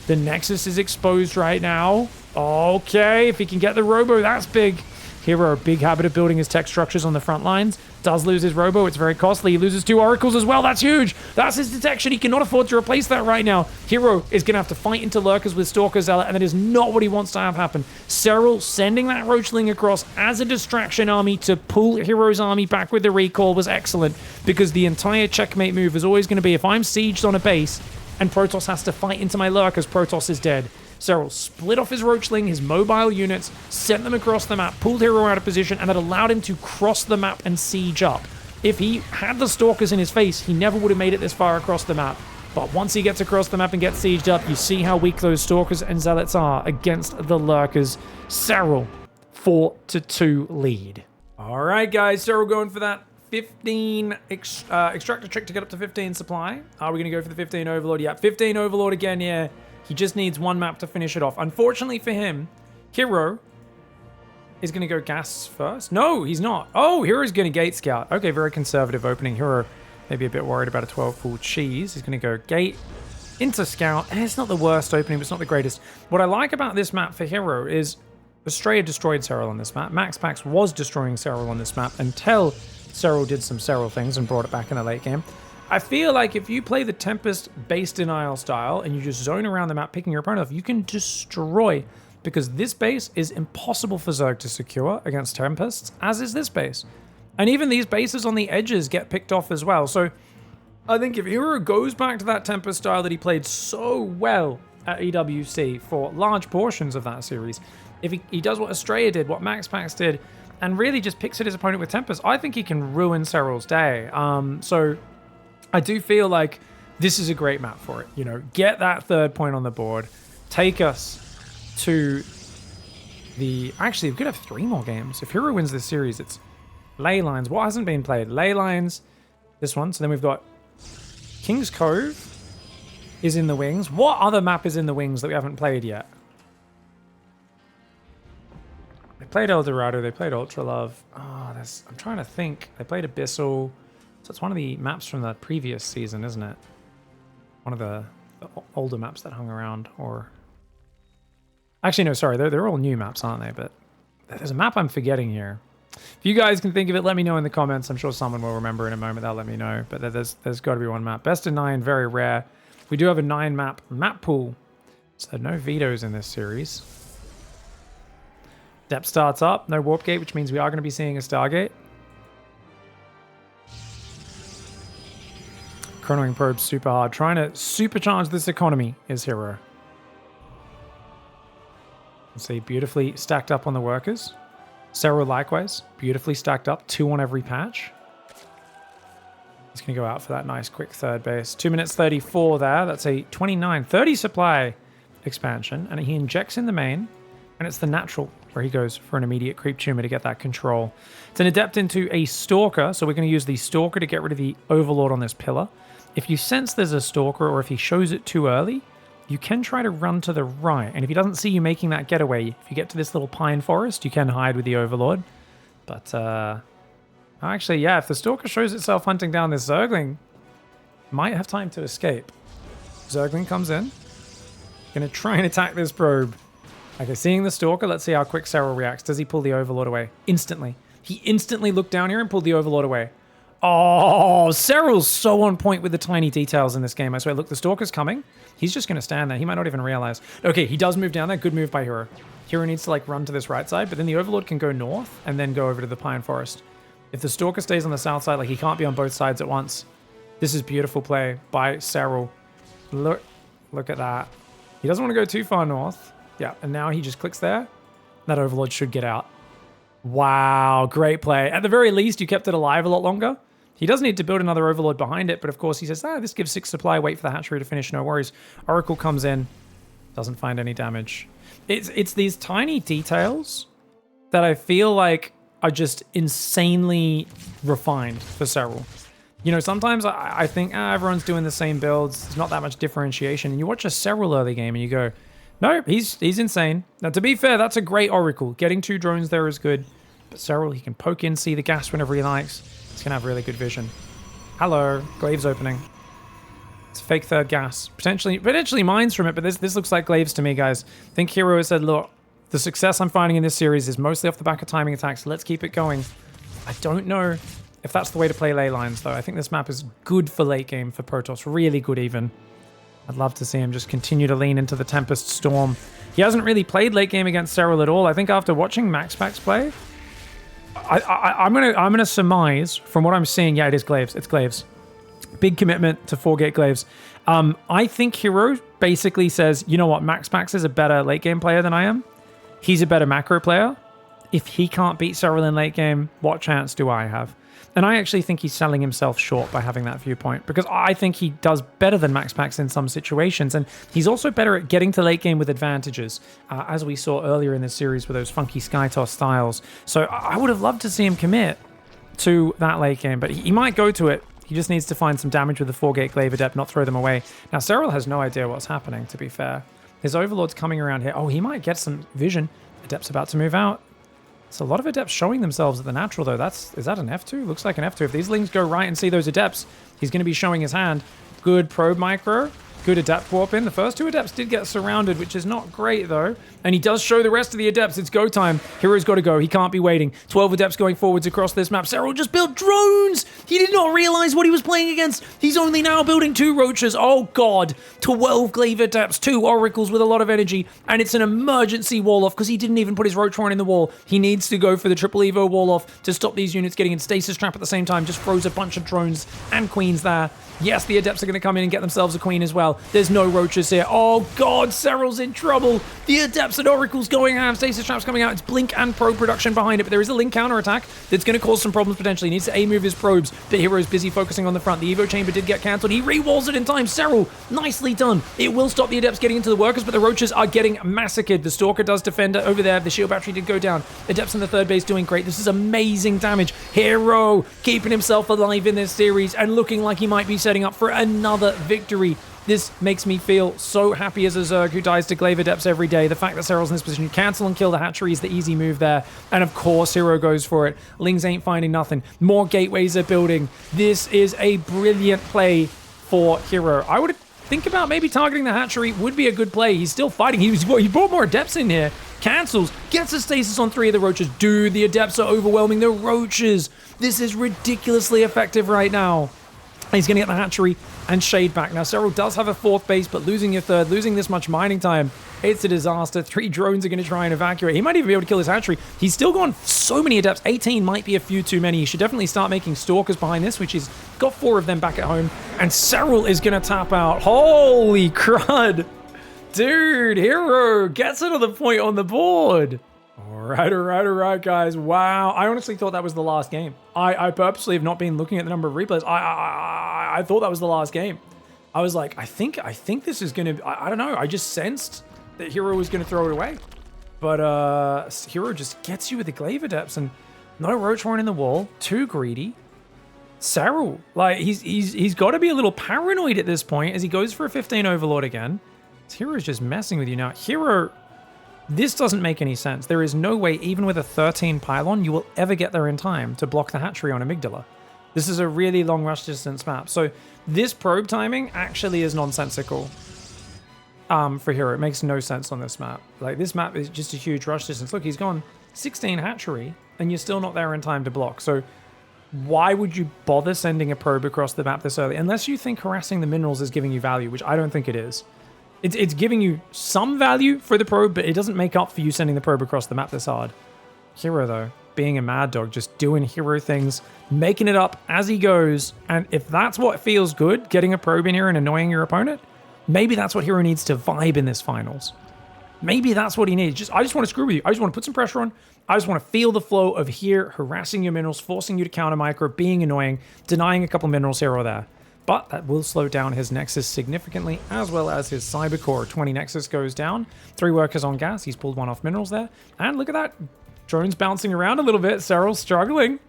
The Nexus is exposed right now. Okay, if he can get the Robo, that's big. Hero, big habit of building his tech structures on the front lines. Does lose his Robo. It's very costly. He loses 2 Oracles as well. That's huge. That's his detection. He cannot afford to replace that right now. Hero is going to have to fight into Lurkers with Stalker Zealot, and that is not what he wants to have happen. Serral sending that Roachling across as a distraction army to pull Hero's army back with the recall was excellent, because the entire checkmate move is always going to be, if I'm sieged on a base and Protoss has to fight into my Lurkers, Protoss is dead. Serral split off his Roachling, his mobile units, sent them across the map, pulled Hero out of position, and that allowed him to cross the map and siege up. If he had the Stalkers in his face, he never would have made it this far across the map. But once he gets across the map and gets sieged up, you see how weak those Stalkers and Zealots are against the Lurkers. Serral, 4-2 lead. All right, guys, Serral going for that 15 extractor trick to get up to 15 supply. Are we going to go for the 15 Overlord? Yeah, 15 Overlord again, yeah. He just needs 1 map to finish it off. Unfortunately for him, Hero is going to go gas first. No, he's not. Oh, Hero's going to gate scout. Okay, very conservative opening. Hero maybe a bit worried about a 12 full cheese. He's going to go gate into scout. It's not the worst opening, but it's not the greatest. What I like about this map for Hero is Estrella destroyed Serral on this map. Max Pax was destroying Serral on this map until Serral did some Serral things and brought it back in the late game. I feel like if you play the Tempest base denial style and you just zone around the map picking your opponent off, you can destroy, because this base is impossible for Zerg to secure against Tempests, as is this base. And even these bases on the edges get picked off as well. So I think if Hero goes back to that Tempest style that he played so well at EWC for large portions of that series, if he does what Estrella did, what Max Pax did, and really just picks at his opponent with Tempest, I think he can ruin Serral's day. So I do feel like this is a great map for it. You know, get that 3rd point on the board, take us to the... Actually, we could have 3 more games. If Hero wins this series, it's Ley Lines. What hasn't been played? Ley Lines, this one. So then we've got King's Cove is in the wings. What other map is in the wings that we haven't played yet? They played El Dorado. They played Ultra Love. Oh, I'm trying to think. They played Abyssal. So it's one of the maps from the previous season, isn't it? One of the older maps that hung around, or... Actually, no, sorry, they're all new maps, aren't they? But there's a map I'm forgetting here. If you guys can think of it, let me know in the comments. I'm sure someone will remember in a moment. They'll let me know. But there's got to be one map. Best of 9, very rare. We do have a 9 map pool. So no vetoes in this series. Adept starts up. No warp gate, which means we are going to be seeing a Stargate. Chronoing probe super hard. Trying to supercharge this economy is Hero. See, beautifully stacked up on the workers. Serral likewise, beautifully stacked up, 2 on every patch. He's going to go out for that nice quick third base. 2 minutes 34 there. That's a 29-30 supply expansion. And he injects in the main, and it's the natural where he goes for an immediate creep tumor to get that control. It's an Adept into a Stalker, so we're going to use the Stalker to get rid of the Overlord on this pillar. If you sense there's a Stalker, or if he shows it too early, you can try to run to the right, and if he doesn't see you making that getaway, if you get to this little pine forest, you can hide with the Overlord. But, actually, yeah, if the Stalker shows itself hunting down this Zergling, might have time to escape. Zergling comes in. Gonna try and attack this probe. Okay, seeing the Stalker, let's see how quick Serral reacts. Does he pull the Overlord away? Instantly. He instantly looked down here and pulled the Overlord away. Oh, Serral's so on point with the tiny details in this game. I swear, look, the Stalker's coming. He's just going to stand there. He might not even realize. Okay, he does move down there. Good move by Hero. Hero needs to, like, run to this right side, but then the Overlord can go north and then go over to the Pine Forest. If the Stalker stays on the south side, like, he can't be on both sides at once. This is beautiful play by Serral. Look at that. He doesn't want to go too far north. Yeah, and now he just clicks there. That Overlord should get out. Wow, great play. At the very least, you kept it alive a lot longer. He does need to build another Overlord behind it, but of course he says, this gives 6 supply, wait for the hatchery to finish, no worries. Oracle comes in, doesn't find any damage. It's these tiny details that I feel like are just insanely refined for Serral. You know, sometimes I think, everyone's doing the same builds, there's not that much differentiation, and you watch a Serral early game and you go, no, he's insane. Now, to be fair, that's a great Oracle. Getting 2 drones there is good, but Serral, he can poke in, see the gas whenever he likes. He's going to have really good vision. Hello. Glaive's opening. It's fake third gas. Potentially mines from it, but this looks like Glaives to me, guys. I think Hero has said, look, the success I'm finding in this series is mostly off the back of timing attacks. Let's keep it going. I don't know if that's the way to play ley lines, though. I think this map is good for late game for Protoss. Really good, even. I'd love to see him just continue to lean into the Tempest Storm. He hasn't really played late game against Serral at all. I think after watching MaxPax play, I'm gonna surmise from what I'm seeing. Yeah, it is Glaives. It's Glaives. Big commitment to 4-gate Glaives. I think Hero basically says, you know what, MaxPax is a better late game player than I am. He's a better macro player. If he can't beat Serral in late game, what chance do I have? And I actually think he's selling himself short by having that viewpoint, because I think he does better than MaxPax in some situations, and he's also better at getting to late game with advantages, as we saw earlier in this series with those funky Skytoss styles. So I would have loved to see him commit to that late game, but he might go to it. He just needs to find some damage with the 4-gate Glaive Adept, not throw them away. Now, Serral has no idea what's happening, to be fair. His Overlord's coming around here. Oh, he might get some vision. Adept's about to move out. So a lot of Adepts showing themselves at the natural, though. Is that an F2? Looks like an F2. If these Lings go right and see those Adepts, he's going to be showing his hand. Good probe micro. Good Adept warp in. The first 2 Adepts did get surrounded, which is not great, though. And he does show the rest of the Adepts. It's go time. Hero's got to go. He can't be waiting. 12 Adepts going forwards across this map. Serral just built drones! He did not realize what he was playing against. He's only now building 2 Roaches. Oh, God. 12 Glaive Adepts, 2 Oracles with a lot of energy. And it's an emergency wall-off because he didn't even put his Roach-Horn in the wall. He needs to go for the triple Evo wall-off to stop these units getting in stasis trap at the same time. Just throws a bunch of drones and queens there. Yes, the Adepts are going to come in and get themselves a queen as well. There's no Roaches here. Oh, God, Serral's in trouble. The Adepts and Oracles going ham. Stasis traps coming out. It's Blink and probe production behind it, but there is a Link counterattack that's going to cause some problems potentially. He needs to A-move his probes, but Hero's busy focusing on the front. The Evo chamber did get cancelled. He re-walls it in time. Serral, nicely done. It will stop the Adepts getting into the workers, but the Roaches are getting massacred. The Stalker does defend it over there. The shield battery did go down. Adepts in the third base doing great. This is amazing damage. Hero keeping himself alive in this series and looking like he might be setting up for another victory. This makes me feel so happy as a Zerg who dies to Glaive Adepts every day. The fact that Serral's in this position, cancel and kill the hatchery is the easy move there. And of course, Hero goes for it. Lings ain't finding nothing. More gateways are building. This is a brilliant play for Hero. I would think about maybe targeting the hatchery would be a good play. He's still fighting. He brought more Adepts in here. Cancels. Gets a stasis on 3 of the Roaches. Dude, the Adepts are overwhelming the Roaches. This is ridiculously effective right now. He's going to get the hatchery and shade back. Now, Serral does have a 4th base, but losing your 3rd, losing this much mining time, it's a disaster. 3 drones are going to try and evacuate. He might even be able to kill his hatchery. He's still gone so many Adepts. 18 might be a few too many. He should definitely start making Stalkers behind this, which he's got 4 of them back at home. And Serral is going to tap out. Holy crud. Dude, Hero gets another point on the board. All right, guys. Wow. I honestly thought that was the last game. I purposely have not been looking at the number of replays. I thought that was the last game. I was like, I think this is going to... I don't know. I just sensed that Hero was going to throw it away. But Hero just gets you with the Glaive Adepts and no Roach Horn in the wall. Too greedy. Serral, like, he's got to be a little paranoid at this point as he goes for a 15 Overlord again. Hero's just messing with you now. Hero... This doesn't make any sense. There is no way, even with a 13 pylon, you will ever get there in time to block the hatchery on Amygdala. This is a really long rush distance map. So this probe timing actually is nonsensical for Hero. It makes no sense on this map. Like, this map is just a huge rush distance. Look, he's gone 16 hatchery, and you're still not there in time to block. So why would you bother sending a probe across the map this early? Unless you think harassing the minerals is giving you value, which I don't think it is. It's giving you some value for the probe, but it doesn't make up for you sending the probe across the map this hard. Hero, though, being a mad dog, just doing Hero things, making it up as he goes. And if that's what feels good, getting a probe in here and annoying your opponent, maybe that's what Hero needs to vibe in this finals. Maybe that's what he needs. I just want to screw with you. I just want to put some pressure on. I just want to feel the flow of here, harassing your minerals, forcing you to counter micro, being annoying, denying a couple minerals here or there. But that will slow down his Nexus significantly, as well as his Cyber Core. 20 Nexus goes down. 3 workers on gas. He's pulled 1 off minerals there. And look at that. Drones bouncing around a little bit. Serral's struggling.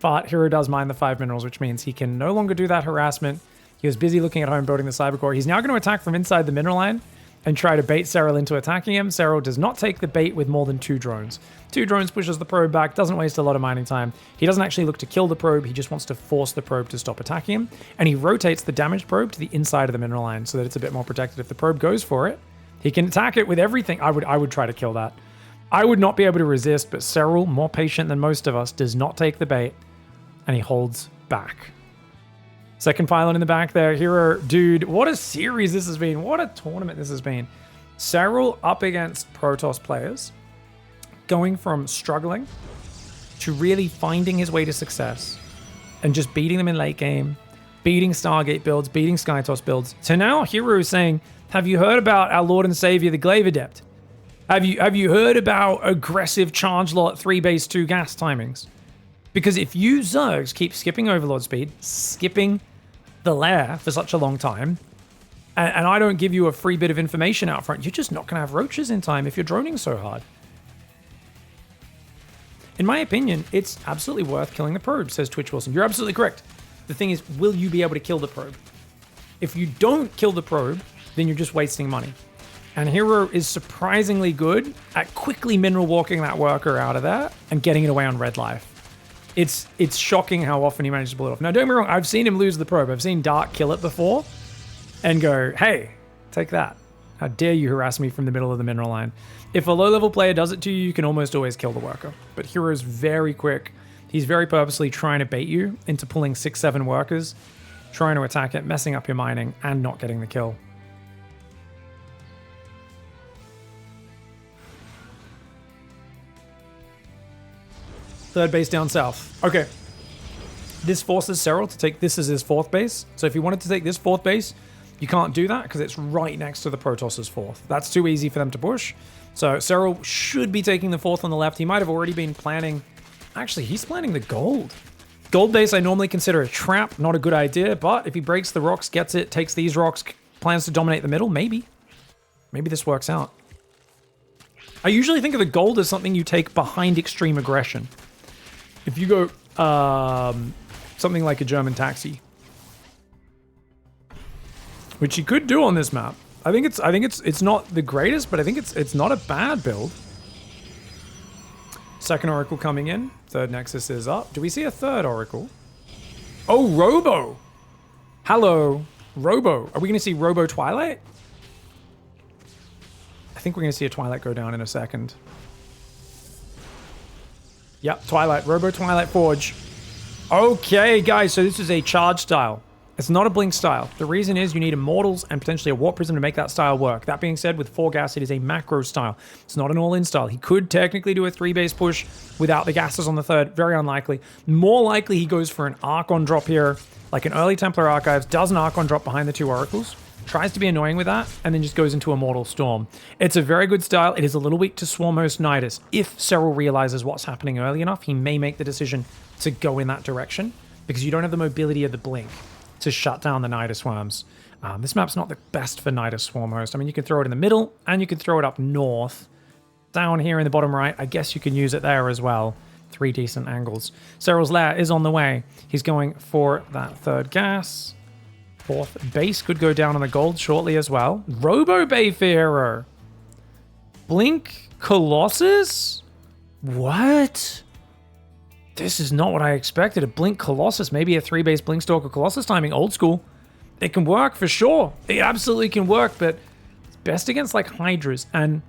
But Hero does mine the 5 minerals, which means he can no longer do that harassment. He was busy looking at home building the Cyber Core. He's now going to attack from inside the mineral line and try to bait Serral into attacking him. Serral does not take the bait with more than 2 drones. 2 drones pushes the probe back, doesn't waste a lot of mining time. He doesn't actually look to kill the probe, he just wants to force the probe to stop attacking him. And he rotates the damaged probe to the inside of the mineral line so that it's a bit more protected. If the probe goes for it, he can attack it with everything. I would try to kill that. I would not be able to resist, but Serral, more patient than most of us, does not take the bait, and he holds back. Second pylon in the back there. Hero, dude, what a series this has been. What a tournament this has been. Serral up against Protoss players, going from struggling to really finding his way to success and just beating them in late game, beating Stargate builds, beating Skytoss builds. So now Hero is saying, have you heard about our Lord and Savior, the Glaive Adept? Have you heard about aggressive charge lot 3 base 2 gas timings? Because if you Zergs keep skipping Overlord speed, skipping the lair for such a long time, and I don't give you a free bit of information out front, you're just not going to have roaches in time if you're droning so hard. In my opinion, it's absolutely worth killing the probe, says Twitch Wilson. You're absolutely correct. The thing is, will you be able to kill the probe? If you don't kill the probe, then you're just wasting money. And Hero is surprisingly good at quickly mineral walking that worker out of there and getting it away on red life. It's shocking how often he manages to pull it off. Now, don't get me wrong, I've seen him lose the probe. I've seen Dark kill it before and go, hey, take that. How dare you harass me from the middle of the mineral line? If a low-level player does it to you, you can almost always kill the worker. But Hero's very quick. He's very purposely trying to bait you into pulling 6-7 workers, trying to attack it, messing up your mining, and not getting the kill. Third base down south. Okay. This forces Serral to take this as his 4th base. So if he wanted to take this 4th base, you can't do that because it's right next to the Protoss's 4th. That's too easy for them to push. So Serral should be taking the 4th on the left. He might have already been planning... Actually, he's planning the gold. Gold base I normally consider a trap, not a good idea. But if he breaks the rocks, gets it, takes these rocks, plans to dominate the middle, maybe. Maybe this works out. I usually think of the gold as something you take behind extreme aggression. If you go something like a German taxi, which he could do on this map. I think it's not the greatest, but I think it's not a bad build. Second Oracle coming in. Third Nexus is up. Do we see a third Oracle? Oh, Robo. Hello, Robo. Are we going to see Robo Twilight? I think we're going to see a Twilight go down in a second. Yep, Twilight. Robo Twilight Forge. Okay, guys, so this is a charge style. It's not a blink style. The reason is you need immortals and potentially a warp prism to make that style work. That being said, with 4 gas, it is a macro style. It's not an all-in style. He could technically do a 3-base push without the gases on the third. Very unlikely. More likely he goes for an Archon drop here, like an early Templar Archives, does an Archon drop behind the 2 Oracles, tries to be annoying with that, and then just goes into Immortal Storm. It's a very good style. It is a little weak to Swarm Host Nidus. If Serral realizes what's happening early enough, he may make the decision to go in that direction, because you don't have the mobility of the blink to shut down the Nidus Swarms. This map's not the best for Nidus Swarm Host. I mean, you can throw it in the middle, and you can throw it up north. Down here in the bottom right, I guess you can use it there as well. 3 decent angles. Serral's Lair is on the way. He's going for that third gas. Fourth base could go down on the gold shortly as well. Robo Bay for hero. Blink Colossus? What? This is not what I expected. A Blink Colossus, maybe a 3-base Blink Stalker Colossus timing, old school. It can work for sure. It absolutely can work, but it's best against like Hydras. And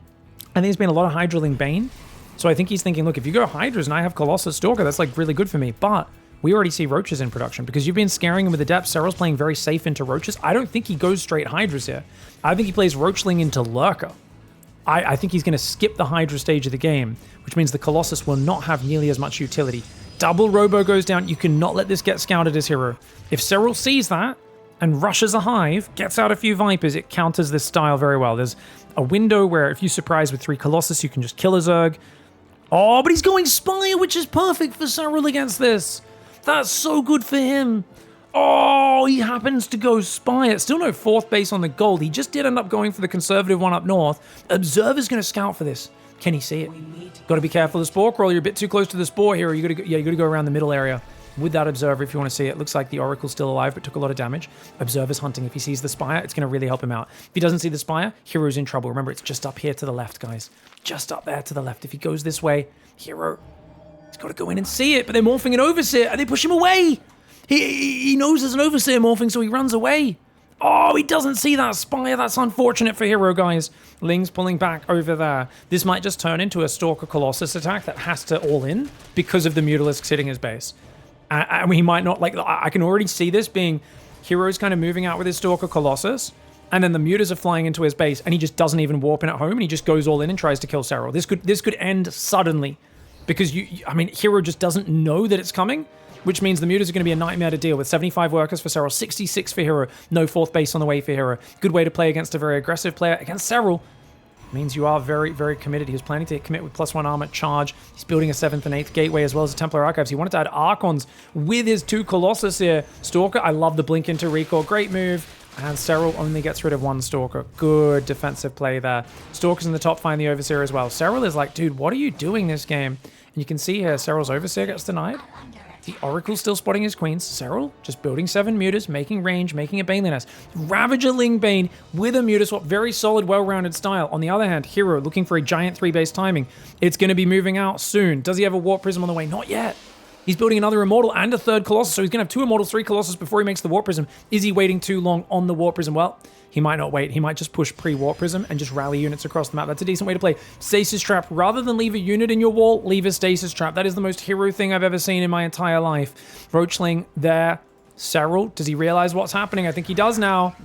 I think there's been a lot of Hydraling Bane. So I think he's thinking, look, if you go Hydras and I have Colossus Stalker, that's like really good for me. But we already see Roaches in production because you've been scaring him with Adept. Serral's playing very safe into Roaches. I don't think he goes straight Hydras here. I think he plays Roachling into Lurker. I think he's going to skip the Hydra stage of the game, which means the Colossus will not have nearly as much utility. Double Robo goes down. You cannot let this get scouted as hero. If Serral sees that and rushes a Hive, gets out a few Vipers, it counters this style very well. There's a window where if you surprise with 3 Colossus, you can just kill a Zerg. Oh, but he's going Spire, which is perfect for Serral against this. That's so good for him. Oh, he happens to go Spire. Still no 4th base on the gold. He just did end up going for the conservative one up north. Observer's going to scout for this. Can he see it? Got to be careful of the Spore Crawler. You're a bit too close to the Spore here. You got to go around the middle area with that Observer if you want to see it. Looks like the Oracle's still alive, but took a lot of damage. Observer's hunting. If he sees the Spire, it's going to really help him out. If he doesn't see the Spire, Hero's in trouble. Remember, it's just up here to the left, guys. Just up there to the left. If he goes this way, Hero, he's got to go in and see it, but they're morphing an Overseer, and they push him away. He knows there's an Overseer morphing, so he runs away. Oh, he doesn't see that Spire. That's unfortunate for Hero, guys. Ling's pulling back over there. This might just turn into a Stalker Colossus attack that has to all in because of the Mutalisk hitting his base. And he might not, like, I can already see this being Hero's kind of moving out with his Stalker Colossus, and then the Mutas are flying into his base, and he just doesn't even warp in at home, and he just goes all in and tries to kill Serral. This could end suddenly because, I mean, Hero just doesn't know that it's coming, which means the Mutas are going to be a nightmare to deal with. 75 workers for Serral, 66 for Hero. No 4th base on the way for Hero. Good way to play against a very aggressive player. Against Serral, means you are very, very committed. He was planning to commit with +1 armor charge. He's building a 7th and 8th gateway as well as a Templar Archives. He wanted to add Archons with his 2 Colossus here. Stalker, I love the blink into recall. Great move. And Serral only gets rid of 1 Stalker. Good defensive play there. Stalker's in the top, find the Overseer as well. Serral is like, dude, what are you doing this game? And you can see here, Serral's Overseer gets denied. The Oracle's still spotting his queens. Serral just building 7 Mutas, making range, making a Baneling Nest. Ravager Ling Bane with a Muta swap. Very solid, well-rounded style. On the other hand, Hero looking for a giant 3-base timing. It's going to be moving out soon. Does he have a Warp Prism on the way? Not yet. He's building another Immortal and a 3rd Colossus, so he's going to have 2 Immortals, 3 Colossus before he makes the Warp Prism. Is he waiting too long on the Warp Prism? Well, he might not wait. He might just push pre-Warp Prism and just rally units across the map. That's a decent way to play. Stasis Trap. Rather than leave a unit in your wall, leave a Stasis Trap. That is the most Hero thing I've ever seen in my entire life. Roachling there. Serral, does he realize what's happening? I think he does now.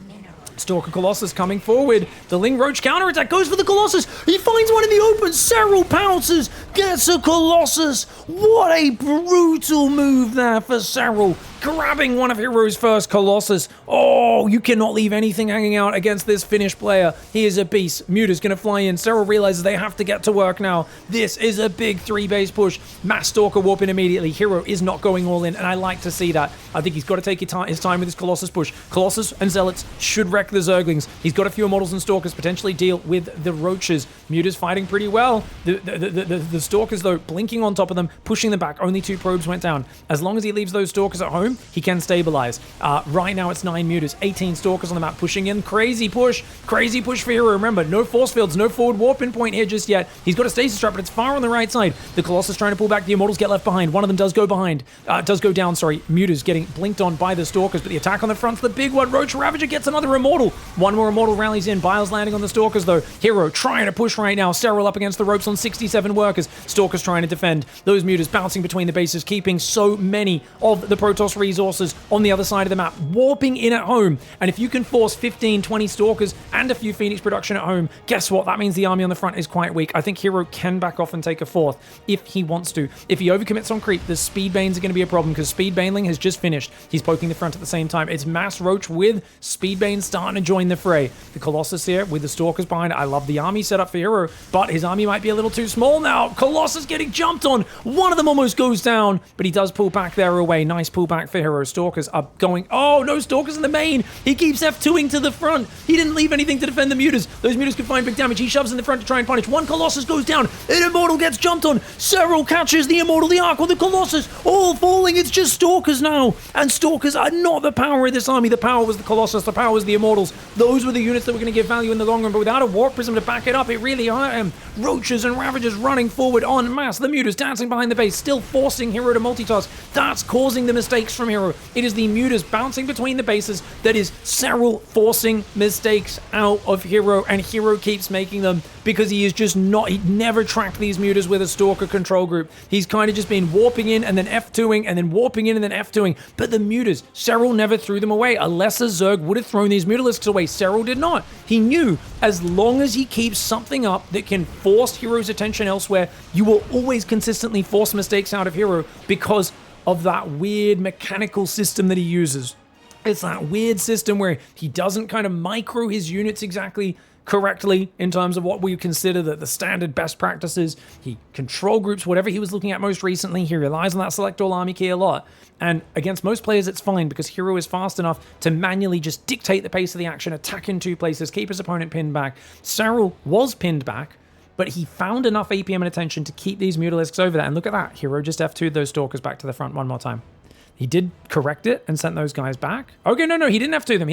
Stalker Colossus coming forward. The Ling Roach counterattack goes for the Colossus. He finds one in the open. Serral pounces, gets a Colossus. What a brutal move there for Serral. Grabbing one of Hero's first Colossus. Oh, you cannot leave anything hanging out against this Finnish player. He is a beast. Muta's going to fly in. Serral realizes they have to get to work now. This is a big 3-base push. Mass Stalker warping immediately. Hero is not going all in, and I like to see that. I think he's got to take his time with his Colossus push. Colossus and Zealots should wreck the Zerglings. He's got a few Immortals and Stalkers, potentially deal with the Roaches. Muta's fighting pretty well. The Stalkers, though, blinking on top of them, pushing them back. Only 2 probes went down. As long as he leaves those Stalkers at home, home, he can stabilize. Right now it's 9 mutas, 18 stalkers on the map pushing in. Crazy push for Hero. Remember, no force fields, no forward warp in point here just yet. He's got a stasis trap, but it's far on the right side. The Colossus trying to pull back. The Immortals get left behind. One of them does go down, sorry. Mutas getting blinked on by the stalkers, but the attack on the front's the big one. Roach Ravager gets another Immortal. One more Immortal rallies in. Biles landing on the stalkers though. Hero trying to push right now. Serral up against the ropes on 67 workers. Stalkers trying to defend. Those mutas bouncing between the bases, keeping so many of the Protoss resources on the other side of the map, warping in at home. And if you can force 15, 20 stalkers and a few Phoenix production at home, guess what? That means the army on the front is quite weak. I think Hero can back off and take a fourth if he wants to. If he overcommits on creep, the Speed Banes are going to be a problem because Speed Baneling has just finished. He's poking the front at the same time. It's Mass Roach with Speed Bane starting to join the fray. The Colossus here with the Stalkers behind. I love the army setup for Hero, but his army might be a little too small now. Colossus getting jumped on. One of them almost goes down, but he does pull back there away. Nice pullback for Hero. Stalkers are going... Oh, no Stalkers in the main. He keeps F2ing to the front. He didn't leave anything to defend the mutas. Those mutas could find big damage. He shoves in the front to try and punish. One Colossus goes down. An Immortal gets jumped on. Serral catches the Immortal, the Arc, or the Colossus. All falling. It's just Stalkers now. And Stalkers are not the power of this army. The power was the Colossus. The power was the Immortals. Those were the units that were going to give value in the long run, but without a Warp Prism to back it up, it really hurt him. Roaches and Ravagers running forward en masse. The mutas dancing behind the base, still forcing Hero to multitask. That's causing the mistakes from Hero. It is the mutas bouncing between the bases that is Serral forcing mistakes out of Hero, and Hero keeps making them because he is just not... He never tracked these mutas with a Stalker control group. He's kind of just been warping in and then F2ing and then warping in and then F2ing. But the mutas, Serral never threw them away. A lesser Zerg would have thrown these Mutalisks away. Serral did not. He knew as long as he keeps something up that can force Hero's attention elsewhere, you will always consistently force mistakes out of Hero because of that weird mechanical system that he uses. It's that weird system where he doesn't kind of micro his units exactly correctly in terms of what we consider the standard best practices. He control groups whatever he was looking at most recently. He relies on that select all army key a lot. And against most players, it's fine because Hero is fast enough to manually just dictate the pace of the action, attack in 2 places, keep his opponent pinned back. Serral was pinned back, but he found enough APM and attention to keep these Mutalisks over there. And look at that. Hero just F2'd those Stalkers back to the front one more time. He did correct it and sent those guys back. Okay, no, he didn't F2 them.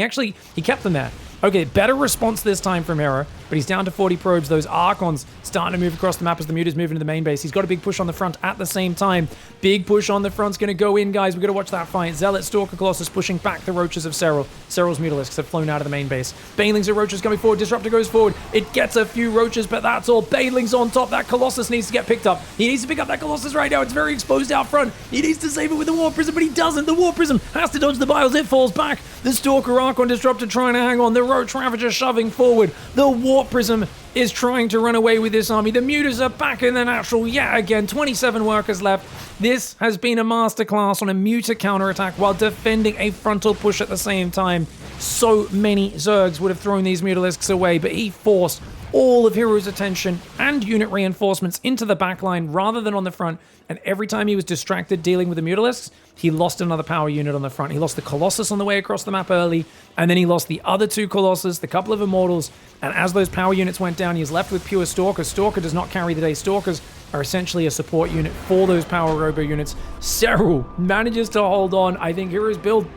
He kept them there. Okay, better response this time from Hero, but he's down to 40 probes. Those Archons starting to move across the map as the mutas move into the main base. He's got a big push on the front at the same time. Big push on the front's going to go in, guys. We've got to watch that fight. Zealot, Stalker, Colossus pushing back the Roaches of Serral. Serral's Mutalisks have flown out of the main base. Banelings and Roaches coming forward. Disruptor goes forward. It gets a few Roaches, but that's all. Banelings on top. That Colossus needs to get picked up. He needs to pick up that Colossus right now. It's very exposed out front. He needs to save it with the Warp Prism, but he doesn't. The Warp Prism has to dodge the Biles. It falls back. The Stalker Archon Disruptor trying to hang on. The Roach Ravager shoving forward. The Warp Prism is trying to run away with this army. The mutas are back in the natural yet again. 27 workers left. This has been a masterclass on a muta counterattack while defending a frontal push at the same time. So many Zergs would have thrown these Mutalisks away, but he forced all of Hero's attention and unit reinforcements into the backline rather than on the front. And every time he was distracted dealing with the Mutalisks, he lost another power unit on the front. He lost the Colossus on the way across the map early, and then he lost the other 2 Colossus, the couple of Immortals, and as those power units went down, he was left with pure Stalkers. Stalker does not carry the day. Stalkers are essentially a support unit for those power robo units. Serral manages to hold on. I think Hero's build,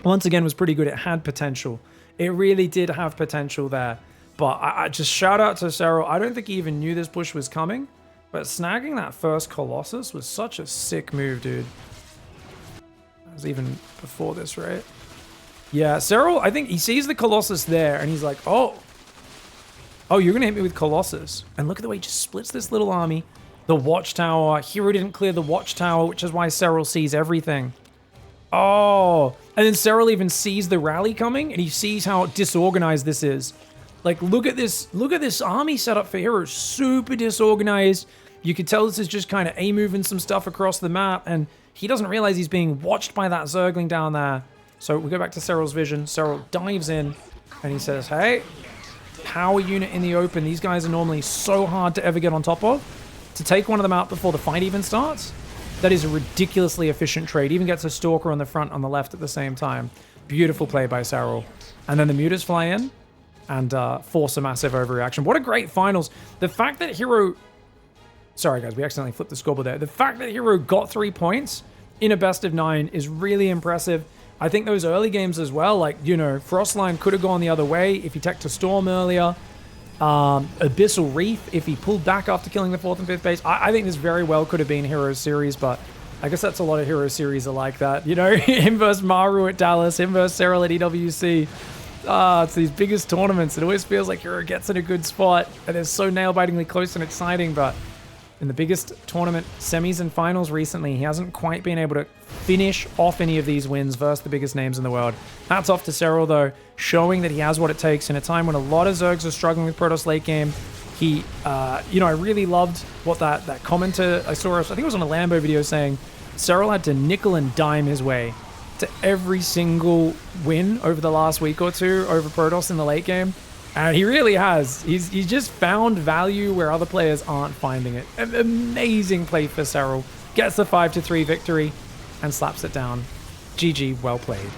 once again, was pretty good. It had potential. It really did have potential there. But I just shout out to Serral. I don't think he even knew this push was coming, but snagging that first Colossus was such a sick move, dude. That was even before this, right? Yeah, Serral, I think he sees the Colossus there, and he's like, oh, you're going to hit me with Colossus. And look at the way he just splits this little army. The Watchtower. Hero didn't clear the Watchtower, which is why Serral sees everything. Oh, and then Serral even sees the rally coming, and he sees how disorganized this is. Like, look at this army setup for Hero. Super disorganized. You could tell this is just kind of A-moving some stuff across the map, and he doesn't realize he's being watched by that Zergling down there. So we go back to Serral's vision. Serral dives in, and he says, hey, power unit in the open. These guys are normally so hard to ever get on top of. To take one of them out before the fight even starts, that is a ridiculously efficient trade. Even gets a Stalker on the front, on the left at the same time. Beautiful play by Serral. And then the mutas fly in and force a massive overreaction. What a great finals. The fact that Hero... Sorry, guys, we accidentally flipped the scoreboard there. The fact that Hero got 3 points in a best of 9 is really impressive. I think those early games as well, like, you know, Frostline could have gone the other way if he teched to Storm earlier. Abyssal Reef, if he pulled back after killing the 4th and 5th base. I think this very well could have been Heroes Series, but I guess that's a lot of Heroes Series are like that. You know, him versus Maru at Dallas, him versus Serral at EWC. It's these biggest tournaments. It always feels like Hero gets in a good spot, and it's so nail-bitingly close and exciting, but in the biggest tournament semis and finals recently, he hasn't quite been able to finish off any of these wins versus the biggest names in the world. Hats off to Serral, though, showing that he has what it takes in a time when a lot of Zergs are struggling with Protoss late game. He, you know, I really loved what that commenter I saw, I think it was on a Lambo video, saying Serral had to nickel and dime his way to every single win over the last week or two over Protoss in the late game. And he really has. He's just found value where other players aren't finding it. An amazing play for Serral. Gets the 5-3 victory and slaps it down. GG, well played.